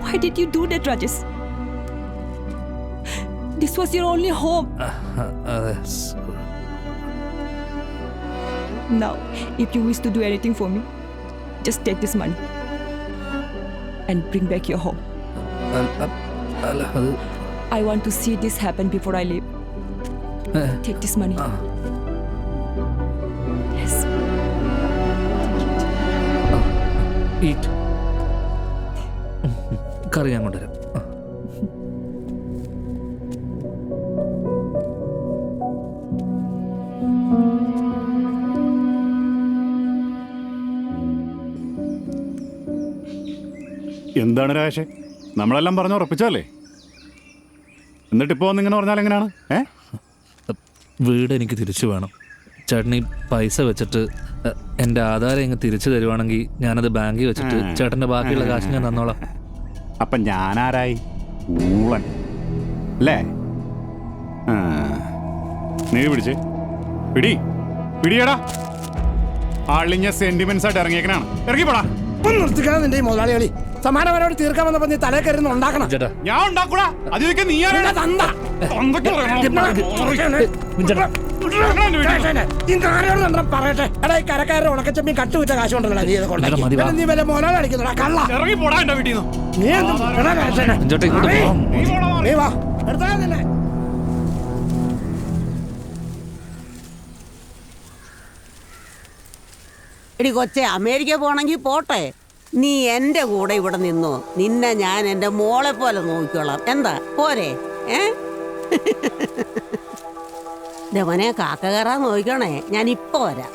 Why did you do that, Rajesh? This was your only home. Now, if you wish to do anything for me, just take this money and bring back your home. I want to see this happen before I leave. Take this money. Yes. Eat. കറി ഞാൻ കൊണ്ടുവരാം. എന്താണ് രാജേഷേ, നമ്മളെല്ലാം പറഞ്ഞു ഉറപ്പിച്ചല്ലേ? എന്നിട്ടിപ്പോ വന്നിങ്ങനെ പറഞ്ഞാൽ എങ്ങനെയാണ്? വീട് എനിക്ക് തിരിച്ചു വേണം. ചേട്ടൻ ഈ പൈസ വെച്ചിട്ട് എൻ്റെ ആധാരം ഇങ്ങ് തിരിച്ചു തരുവാണെങ്കിൽ ഞാനത് ബാങ്കിൽ വെച്ചിട്ട് ചേട്ടൻ്റെ ബാക്കിയുള്ള കാശ് ഞാൻ തന്നോളാം. അപ്പം ഞാനാരായി? ഊളൻ അല്ലേ? നീ പിടിച്ചേ, പിടിയടാ. ആളിഞ്ഞ സെന്റിമെന്റ്സ് ആയിട്ട് ഇറങ്ങിയേക്കനാണ്. ഇറങ്ങിപ്പോടാ. നിർത്തിക്കണം നിന്റെ മുതലാളികളി. സമാനപരമായിട്ട് തീർക്കാൻ വന്നപ്പോ നീ തലേ കരുന്ന് ഉണ്ടാക്കണം. ഞാൻ ഉണ്ടാക്കൂടാ. അതിലേക്ക് നീ പറയട്ടെ. എടാ ഈ കരക്കാരുടെ ഉണക്കച്ചമ്മി കട്ടുവിറ്റ കാശ് കൊണ്ടല്ലോ നീ കൊണ്ട് നീ വല്ല മുതലാളി അടിക്കുന്നടാ കള്ള. ഇറങ്ങിപ്പോടാ എന്റെ വീട്ടിൽ നിന്ന്. നീ വാ എടുത്താ നിന്നെ. എടി കൊച്ചെ, അമേരിക്ക പോണെങ്കിൽ പോട്ടെ, നീ എൻ്റെ കൂടെ ഇവിടെ നിന്നോ. നിന്നെ ഞാൻ എൻ്റെ മോളെ പോലെ നോക്കിക്കോളാം. എന്താ പോരെ? മോനെ കാക്ക കയറാൻ നോക്കണേ, ഞാൻ ഇപ്പൊ വരാം.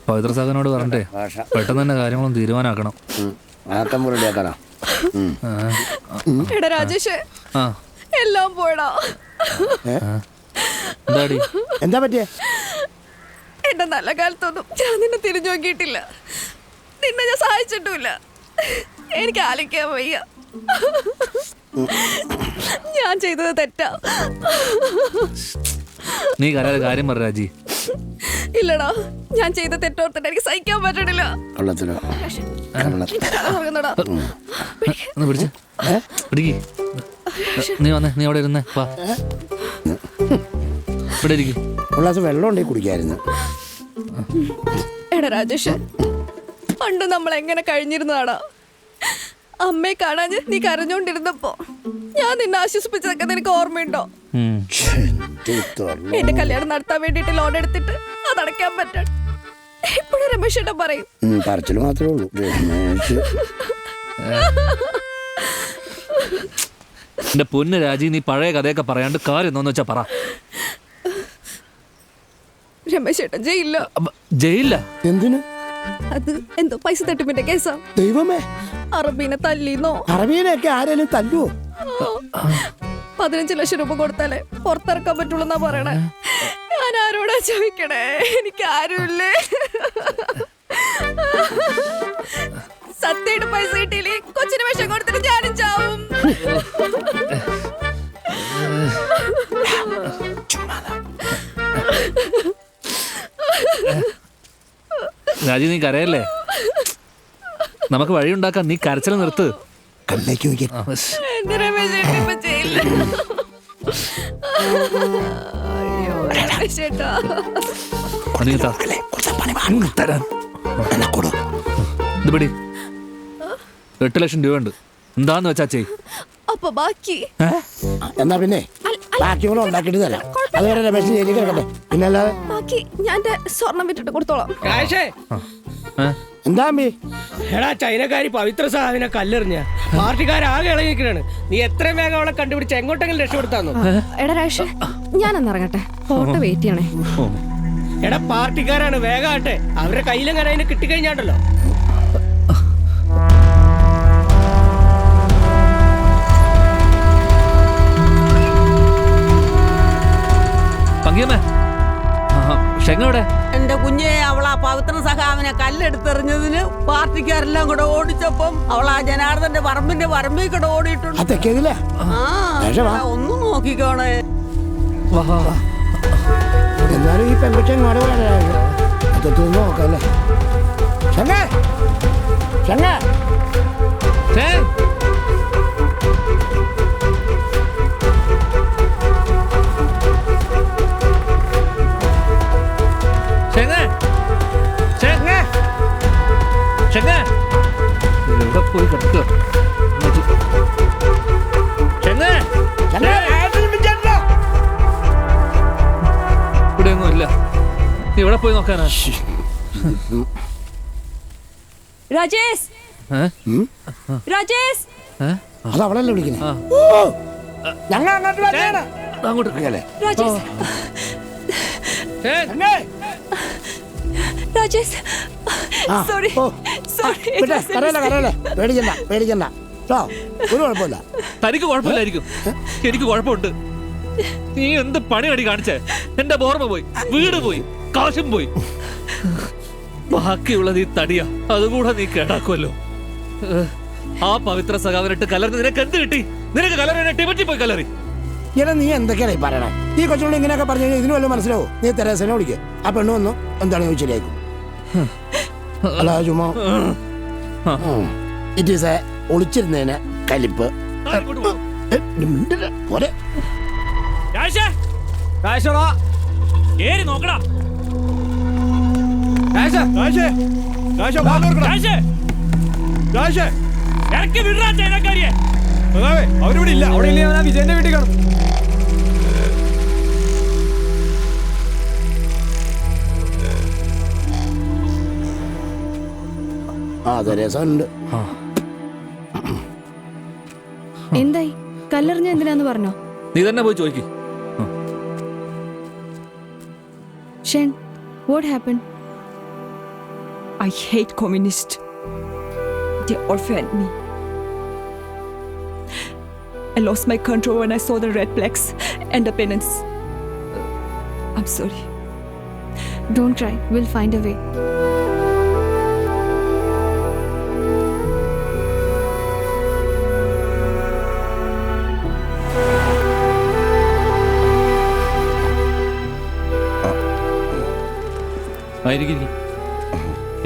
പവിത്ര സാഗനോട് പറഞ്ഞേ പെട്ടെന്ന് തന്നെ കാര്യങ്ങളൊന്നും തീരുമാനാക്കണം. എടാ രാജേഷ്, എല്ലാം പോയടാ. എന്താ പറ്റിയേ? എന്റെ നല്ല കാലത്തൊന്നും ഞാൻ നിന്നെ തിരിഞ്ഞു നോക്കിയിട്ടില്ല. നിന്നെ ഞാൻ സഹായിച്ചിട്ടുമില്ല. എനിക്ക് ആലോചിക്കാൻ വയ്യ. ഞാൻ ചെയ്തത് തെറ്റാ. നീ കരാതെ കാര്യം പറ രാജി. ഇല്ലടാ, ഞാൻ ചെയ്ത തെറ്റോർത്തിട്ട് എനിക്ക് സഹിക്കാൻ പറ്റണില്ല. നീ വന്നേ, നീ അവിടെ ഇരുന്നേ. ഇവിടെ ഇരിക്കും. വെള്ളം ഉണ്ടെങ്കിൽ കുടിക്കായിരുന്നു. എടാ രാജേഷ്, പണ്ട് നമ്മൾ എങ്ങനെ കഴിഞ്ഞിരുന്നതാടാ. അമ്മയെ കാണാൻ നീ കരഞ്ഞോണ്ടിരുന്നപ്പോ ഞാൻ നിന്നെ ആശ്വസിപ്പിച്ചതൊക്കെ നിനക്ക് ഓർമ്മയുണ്ടോ? എന്റെ കല്യാണം നടത്താൻ വേണ്ടിട്ട് ലോൺ എടുത്തിട്ട് അതടയ്ക്കാൻ പറ്റാൻ എപ്പോഴും രമേശ് ഏട്ടൻ പറയും. പറച്ചില് മാത്രമേ ഉള്ളൂ. എന്റെ പൊന്ന് രാജി, നീ പഴയ കഥയൊക്കെ പറയാണ്ട് കാര്യം എന്താന്ന് വെച്ചാ പറ. രമേശ് ഏട്ടൻ ജയിലില്ല. എന്തിനു? അത് എന്തോ പൈസ തട്ടിപ്പിന്റെ കേസാ. ദൈവമേ, അറബീനെ തല്ലിന്നോ? അറബീനെയൊക്കെ ആരെങ്കിലും തല്ലുവോ? 15 ലക്ഷം രൂപ കൊടുത്താലേ പുറത്തിറക്കാൻ പറ്റുള്ളൂ എന്നാ പറയണേ. ഞാൻ ആരോടാ ചോദിക്കണേ? എനിക്ക് ആരുമില്ലേ. സത്യമായിട്ട് പൈസ കിട്ടിയില്ലേ കൊച്ചിന് വിഷം കൊടുത്തിട്ട് ഞാനും ചാവും. രാജി, നീ കരയല്ലേ? നമുക്ക് വഴിയുണ്ടാക്കാം. നീ കരച്ചിൽ നിർത്ത്. എന്റെ രമേശ് ഏട്ടൻ ഇപ്പൊ ചെയ്യില്ല. അയ്യോ രമേശ് ഏട്ടാ. ഇത് പിടി. 8 ലക്ഷം രൂപ ഉണ്ട്. എന്താന്ന് വെച്ചാ ചെയ്. അപ്പൊ ബാക്കി എന്നാ പിന്നെ ബാക്കി കൂടെ ഉണ്ടാക്കിയിട്ട് തരാം. അതുവരെ രമേശ് ജയിലിൽ കിടക്കട്ടെ. പിന്നെ അല്ലാതെ ബാക്കി ഞാൻ എന്റെ സ്വർണം വിട്ടിട്ട് കൊടുത്തോളാം. എന്താ അമ്മി? എടാ ചൈനക്കാരി പവിത്ര സാധന കല്ലെറിഞ്ഞ പാർട്ടിക്കാരാകെ ഇളകിക്കണാണ്. നീ എത്രയും വേഗം അവളെ കണ്ടുപിടിച്ച് എങ്ങോട്ടെങ്കിലും രക്ഷപ്പെടുത്താന്നു. എടാ രാഷേ, ഞാനൊന്ന് ഇറങ്ങട്ടെ. ഫോട്ടോ വെയിറ്റ് ചെയ്യണേ. എടാ പാർട്ടിക്കാരാണ്, വേഗാട്ടെ. അവരുടെ കയ്യിലെങ്ങനെ അതിന് കിട്ടിക്കഴിഞ്ഞാണ്ടല്ലോ. എന്റെ കുഞ്ഞെ, അവൾ ആ പവിത്ര സഖാവിനെ കല്ലെടുത്തെറിഞ്ഞതിന് പാർട്ടിക്കാരെല്ലാം കൂടെ ഓടിച്ചപ്പം അവൾ ആ ജനാർദ്ദന്റെ പറമ്പിൽ കൂടെ ഓടിയിട്ടുണ്ട്. ഒന്ന് നോക്കിക്കോണേ. എന്നാലും ഈ പെൺകുട്ടി നോക്കല്ലേ. എവിടെ പോയി കിടക്കുക? ഇവിടെ ഒന്നും ഇല്ല. എവിടെ പോയി നോക്കാനാ? രാജേഷ്, രാജേഷ്, അത് അവളല്ലേ വിളിക്കുന്നത്? ഞങ്ങൾ അങ്ങോട്ട് രാജേഷ്, രാജേഷ്, സോറി സോറി. പേടിക്കണ്ട. ഒരു കുഴപ്പമില്ല. തനിക്ക് കുഴപ്പമില്ലായിരിക്കും, എനിക്ക് കുഴപ്പമുണ്ട്. നീ എന്ത് പണിയടി കാണിച്ചേ? എന്റെ ഓർമ്മ പോയി, വീട് പോയി, കാശും പോയി. ബാക്കിയുള്ളത് ഈ തടിയാ, അതുകൂടെ നീ കേടാക്കുമല്ലോ. ആ പവിത്ര സഖാവിനിട്ട് കലർന്ന് നിനക്ക് എന്ത് കിട്ടി? നിനക്ക് കലറിനെ ടിബറ്റിൽ പോയി കലറി. നീ എന്തൊക്കെയാണ് പറയണേ? ഈ കൊച്ചുകൊണ്ട് ഇങ്ങനെയൊക്കെ പറഞ്ഞു കഴിഞ്ഞാൽ ഇതിന് വല്ല മനസ്സിലാവോ? നീ തെരേസനെ വിളിക്കുക. ആ പെണ്ണ് വന്നു എന്താണ് ചോദിച്ചില്ലായിരിക്കും. അല്ല ചുമ്മാ ഇറ്റ് ഈസ് എ ഒളിച്ചിരുന്നതിന് കലിപ്പ്. പോരെ നോക്കടാ. അവരിവിടെ ഇല്ല. അവിടെ ഇല്ല, വിജയന്റെ വീട്ടിൽ കാണും. എന്തായി? കല്ലെറിഞ്ഞ എന്തിനാന്ന് പറഞ്ഞോ? നീ തന്നെ പോയി ചോദിക്കും. Shen, what happened? I hate communists. They offend me. I lost my control when I saw the red flags and the pennants. I'm sorry. Don't cry, we'll find a way.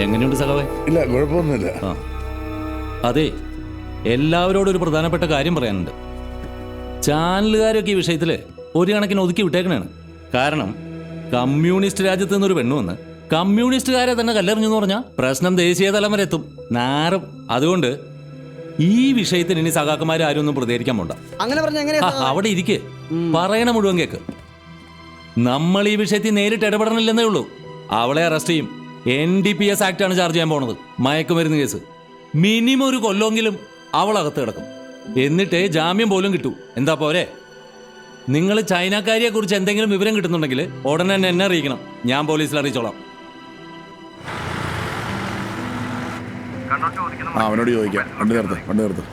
എങ്ങനെയുണ്ട് സഖാവേ? ഇല്ല, കുഴപ്പമൊന്നുമില്ല. അതെ, എല്ലാവരോടും ഒരു പ്രധാനപ്പെട്ട കാര്യം പറയാനുണ്ട്. ചാനലുകാരൊക്കെ ഈ വിഷയത്തിൽ ഒരു കണക്കിന് ഒതുക്കി വിട്ടേക്കണാണ്. കാരണം കമ്മ്യൂണിസ്റ്റ് രാജ്യത്ത് നിന്നൊരു പെണ്ണു വന്ന് കമ്മ്യൂണിസ്റ്റുകാരെ തന്നെ കല്ലെറിഞ്ഞെന്ന് പറഞ്ഞാൽ പ്രശ്നം ദേശീയ തലം വരെ എത്തും, നാറും. അതുകൊണ്ട് ഈ വിഷയത്തിന് ഇനി സഖാക്കന്മാർ ആരും ഒന്നും പ്രതികരിക്കാൻ പോണ്ട. അങ്ങനെ പറഞ്ഞ അവിടെ ഇരിക്കെ, പറയണ മുഴുവൻ കേക്ക്. നമ്മൾ ഈ വിഷയത്തിൽ നേരിട്ട് ഇടപെടണില്ലെന്നേ ഉള്ളൂ. അവളെ അറസ്റ്റ് ചെയ്യും. NDPS ആക്ടാണ് ചാർജ് ചെയ്യാൻ പോണത്, മയക്കുമരുന്ന് കേസ്. മിനിമം ഒരു കൊല്ലമെങ്കിലും അവൾ അകത്ത് കിടക്കും. എന്നിട്ടേ ജാമ്യം പോലും കിട്ടൂ. എന്താ പോരെ? നിങ്ങൾ ചൈനക്കാരിയെ കുറിച്ച് എന്തെങ്കിലും വിവരം കിട്ടുന്നുണ്ടെങ്കിൽ ഉടനെ തന്നെ എന്നെ അറിയിക്കണം. ഞാൻ പോലീസിൽ അറിയിച്ചോളാം. അവനോട് ചോദിക്കാം. വണ്ടി നിർത്ത്.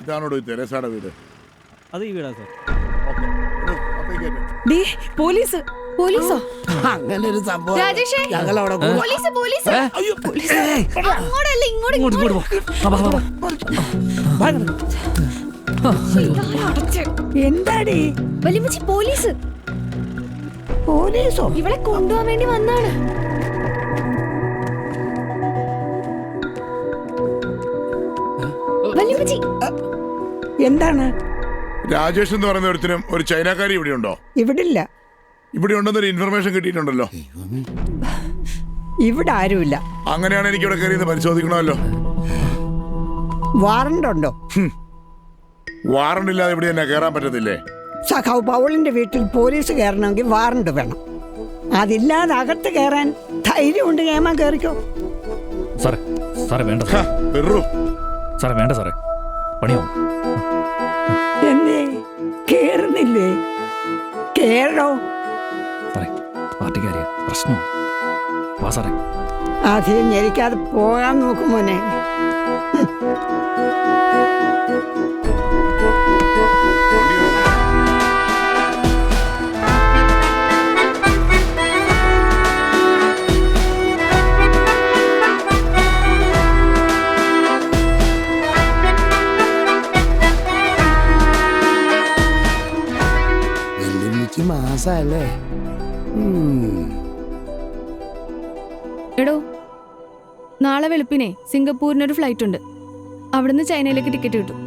ഇതാണോട് തെരേസയുടെ വീട്? അത് ഈ വീടാ സാർ. പോലീസ്. പോലീസോ? അങ്ങനെ ഒരു സംഭവം രാജേഷേ, ഞങ്ങൾ അവിടെ പോലീസ്, പോലീസ്. അങ്ങോട്ടല്ല, ഇങ്ങോട്ട്. എന്താടി? വലിയമ്മച്ചി, പോലീസ്. പോലീസോ? ഇവളെ കൊണ്ടുപോകാൻ വേണ്ടി വന്നാണ്. വലിയമ്മച്ചി, എന്താണ്? രാജേഷ് എന്ന് പറയുന്ന ഒരുത്തിനും ഒരു ചൈനക്കാരി ഇവിടെ ഉണ്ടോ? ഇവിടില്ല. ഇവിടെ ഉണ്ടെന്നൊരു ഇൻഫർമേഷൻ കിട്ടിയിട്ടുണ്ടല്ലോ. ഇവിടെ ആരുമില്ല. അങ്ങനെയാണ് എനിക്ക് ഇവിടെ കയറി പരിശോധിക്കണമല്ലോ. വാറണ്ട് ഉണ്ടോ? വാറണ്ട് ഇല്ലാതെ ഇവിടെ തന്നെ കയറാൻ പറ്റത്തില്ലേ? സഖാവ് പൗളിന്റെ വീട്ടിൽ പോലീസ് കയറണമെങ്കിൽ വാറണ്ട് വേണം. അതില്ലാതെ അകത്ത് കയറാൻ ധൈര്യമുണ്ട് ഏമാൻ കയറിക്കോ. സാറേ സാറേ വേണ്ട സാറേ വേണ്ട സാറേ, പണിയാവും. എന്നേ കേറുന്നില്ലേ? കേറോ സാറേ, പാർട്ടിക്കാരിയാ, പ്രശ്നവും. വാ സാറേ. ആദ്യം ഞെരിക്കാതെ പോകാൻ നോക്കും മോനെ. മാസല്ലേ? എടോ, നാളെ വെളുപ്പിനെ സിംഗപ്പൂരിനൊരു ഫ്ലൈറ്റ് ഉണ്ട്. അവിടുന്ന് ചൈനയിലേക്ക് ടിക്കറ്റ് കിട്ടും.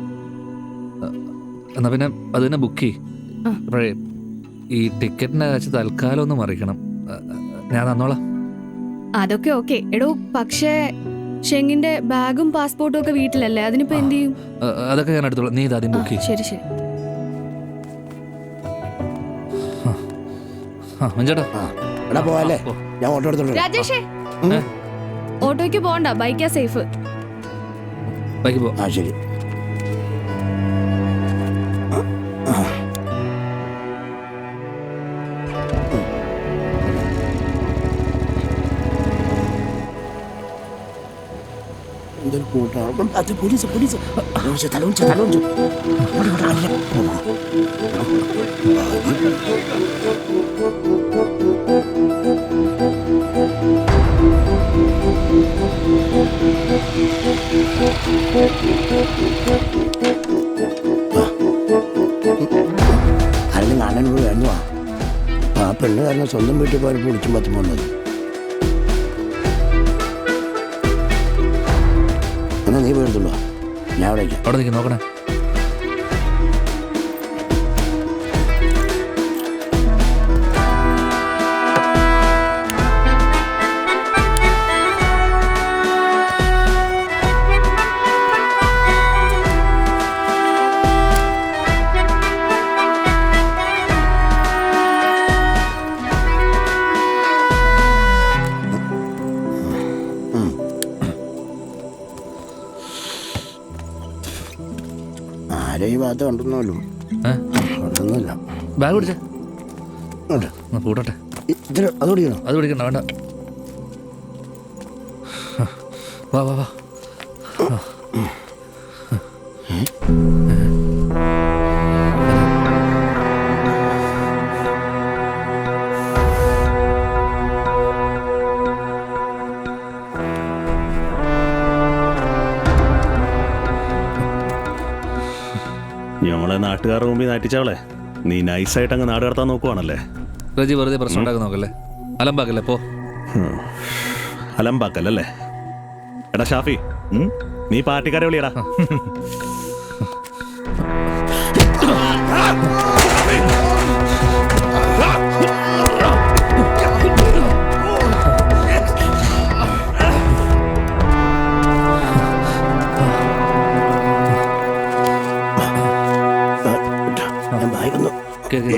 എന്നാ പിന്നെ അത് തന്നെ ബുക്ക് ചെയ്യേ. ഈ ടിക്കറ്റിന്റെ കാശ് തൽക്കാലം ഒന്ന് മറിക്കണം. ഞാൻ തന്നോളാം. അതൊക്കെ ഓക്കെ എടോ, പക്ഷേ ഷെങ്ങിന്റെ ബാഗും പാസ്പോർട്ടും ഒക്കെ വീട്ടിലല്ലേ, അതിനിപ്പോ എന്ത് ചെയ്യും? അതൊക്കെ ഞാൻ എടുത്തോളാം. നീ ഇതാദ്യം ബുക്ക് ചെയ്യ്. ശരി ശരി. രാജേഷേ, ഓട്ടോയ്ക്ക് പോണ്ട, ബൈക്കാ സേഫ്. ബൈക്ക് പോ. ശരി. എന്തൊരു കൂട്ടാണ്. അത് പോലീസ് പോലീസ് തലോഞ്ചു തലോഞ്ചു. അതിന് നാളെന്നോട് വേണോ? ആ പെണ്ണ് കാരണം സ്വന്തം വീട്ടിൽ പോയപ്പോൾ വിളിച്ചും പറ്റും പോകുന്നത്. എന്നാ നീ പോയെടുത്തുള്ളൂ, ഞാൻ അവിടെ അവിടെ നോക്കണേ. ഈ ഭാഗത്ത് കണ്ടെന്നല്ലോ. കണ്ടെന്നില്ല. ബാഗ് പിടിച്ചേ. കൂട്ടട്ടെ. അത് പിടിക്കണോ? അത് പിടിക്കണ്ട, വേണ്ട. വാ വാ വാ. ഞമ്മളെ നാട്ടുകാരുടെ മുമ്പിൽ നാറ്റിച്ചവളെ നീ നൈസായിട്ട് അങ്ങ് നാട് കടത്താൻ നോക്കുവാണല്ലേ? റജി വെറുതെ പ്രശ്നം ഉണ്ടാക്കാൻ നോക്കല്ലേ, അലമ്പാക്കല്ലേ. പോ. അലമ്പാക്കല്ലേ? എടാ ഷാഫി, നീ പാർട്ടിക്കാരെ വിളിയടാ.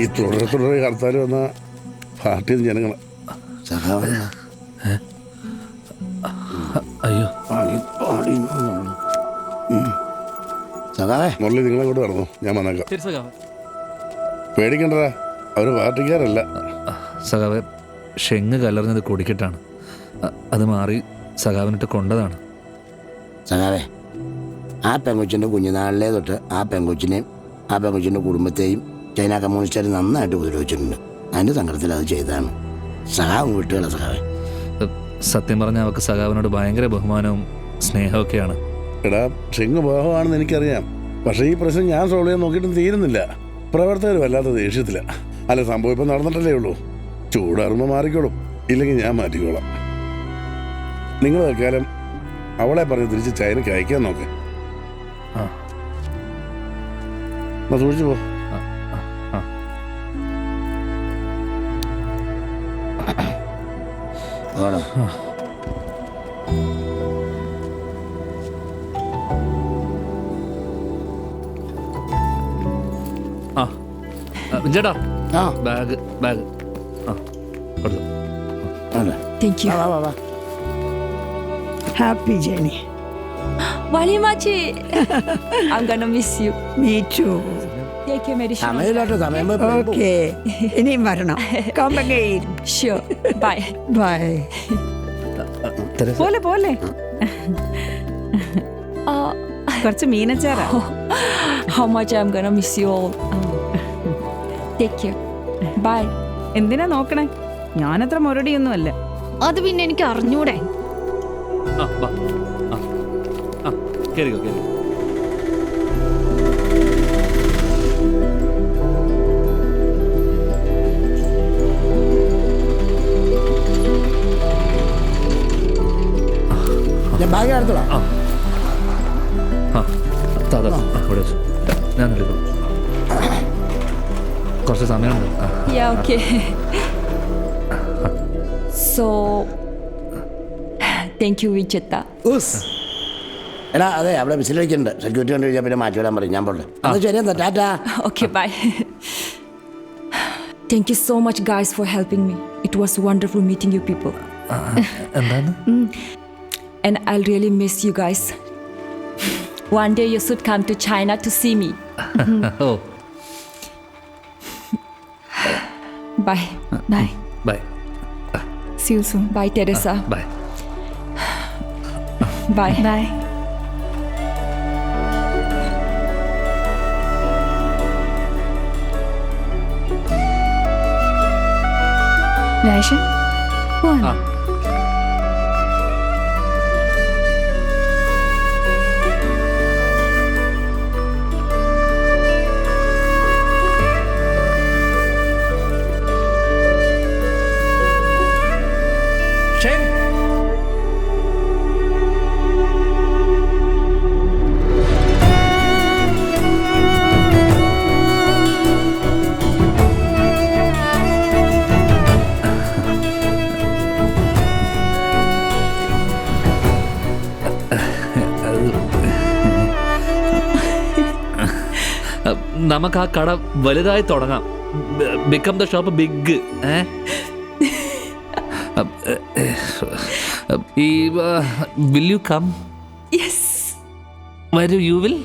ഈ തുടരെ ഹർത്താൽ വന്ന പാർട്ടി ജനങ്ങളെ അയ്യോ മുരളി നിങ്ങളെ കൂടെ നടന്നു, ഞാൻ വന്നേക്കാം. പേടിക്കണ്ടടാ, അവര് പാർട്ടിക്കാരല്ല. സഖാവ്, ഷെങ്ങ് കലർന്നത് കുടിക്കിട്ടാണ്. അത് മാറി സഖാവിനിട്ട് കൊണ്ടതാണ്. സഖാവേ, ആ പെങ്കൊച്ചിൻ്റെ കുഞ്ഞുനാളിലെ തൊട്ട് ആ പെങ്കൊച്ചിനെയും ആ പെങ്കൊച്ചിൻ്റെ കുടുംബത്തെയും ചൈന കമ്മ്യൂണിസ്റ്റുകാർ നന്നായിട്ട് ഉപദ്രവിച്ചിട്ടുണ്ട്. അതിൻ്റെ സങ്കടത്തിൽ അത് ചെയ്തതാണ്. സഖാവും വിട്ടുകള സഖാവേ. സത്യം പറഞ്ഞാൽ അവർക്ക് സഖാവിനോട് ഭയങ്കര ബഹുമാനവും സ്നേഹമൊക്കെയാണ്. എടാ, ഷെങ്ങ് ബോഹമാണെന്ന് എനിക്കറിയാം. പക്ഷേ ഈ പ്രശ്നം ഞാൻ സോൾവ് ചെയ്യാൻ നോക്കിയിട്ടും തീരുന്നില്ല. പ്രവർത്തകർ വല്ലാത്ത ദേഷ്യത്തില്ല. അല്ല, സംഭവം ഇപ്പം നടന്നിട്ടല്ലേ ഉള്ളൂ. ചൂടാറുമ്പോൾ മാറിക്കോളും, ഇല്ലെങ്കിൽ ഞാൻ മാറ്റിക്കോളാം. നിങ്ങൾ തൽക്കാലം അവളെ പറഞ്ഞ് തിരിച്ച് ചൈനയ്ക്ക് അയക്കാൻ നോക്ക്. എന്നാ സൂക്ഷിച്ചു പോ. ചേട്ടാ ബാഗ് ബാഗ് കൊടുത്തു. Thank you. Happy journey. Walimachi, I'm gonna miss you. Me too. Take care, Mary. Okay. ഇനിയും വരണം. Come again. Sure. Bye. Bye. പോലെ പോലെ കുറച്ച് മീനച്ചാറാ. How much I'm gonna miss you all. Take care. Bye. എന്തിനാ നോക്കണേ? ഞാനത്ര മുരടിയൊന്നും അല്ല. അത് പിന്നെ എനിക്ക് അറിഞ്ഞൂടെ. കേറിക്കോ കേറി. ബാഗ് എടുത്തോളാം. ഞാൻ കുറച്ച് സമയമുണ്ട്. Yeah, okay. So, thank you, Vichetta. എടാ അതെ അവിടെ വിസിൽ വയ്ക്കുന്നുണ്ട്. സെക്യൂരിറ്റി കണ്ടു കഴിഞ്ഞാൽ പിന്നെ മാറ്റി വിടാൻ പറയും. ഞാൻ പോലെ ശരി എന്നാ Tata. Okay, bye. Thank you so much, guys, for helping me. It was wonderful meeting you people. എന്താണ്? And I'll really miss you guys. One day you should come to China to see me. Oh. Bye. Bye. Bye. See you soon. Bye, Teresa. Bye. Bye. Bye. Rajesh പോവാ. നമുക്ക് ആ കട വലുതായി തുടങ്ങാം. Become the shop big. Will you come? Yes. വരൂ. You will?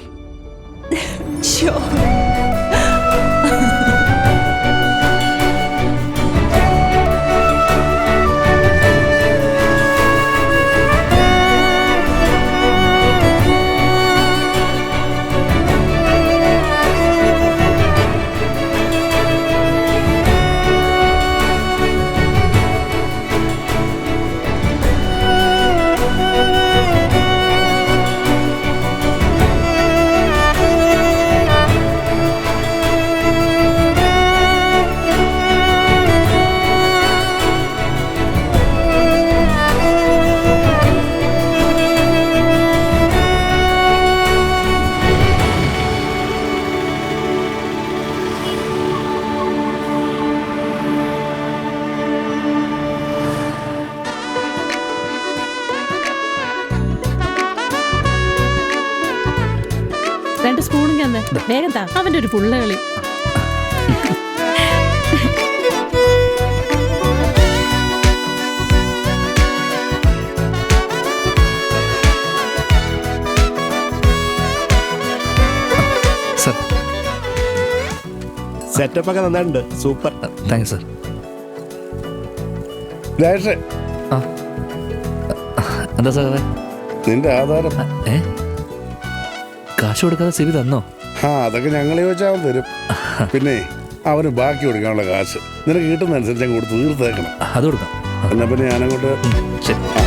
Sure. രണ്ട് സ്പൂണും തന്നെ വേഗം താ. അവന്റെ ഒരു പുള്ള കളി. സെറ്റപ്പ് ഒക്കെ നന്നായിട്ടുണ്ട്. സൂപ്പർ. Thank you sir. രാജേഷേ, എന്താ സാറേ? നിന്റെ ആധാരം കാശ് കൊടുക്കാതെ സിവി തന്നോ? അതൊക്കെ ഞങ്ങൾ ചോദിച്ചാൽ അവൻ തരും. പിന്നെ അവന് ബാക്കി കൊടുക്കാനുള്ള കാശ് നിനക്ക് കിട്ടുന്നതനുസരിച്ച് അങ്ങ് കൊടുത്ത് തീർത്തേക്കണം. അത് കൊടുക്കാം. എന്നാ പിന്നെ ഞാനങ്ങോട്ട്. ശരി.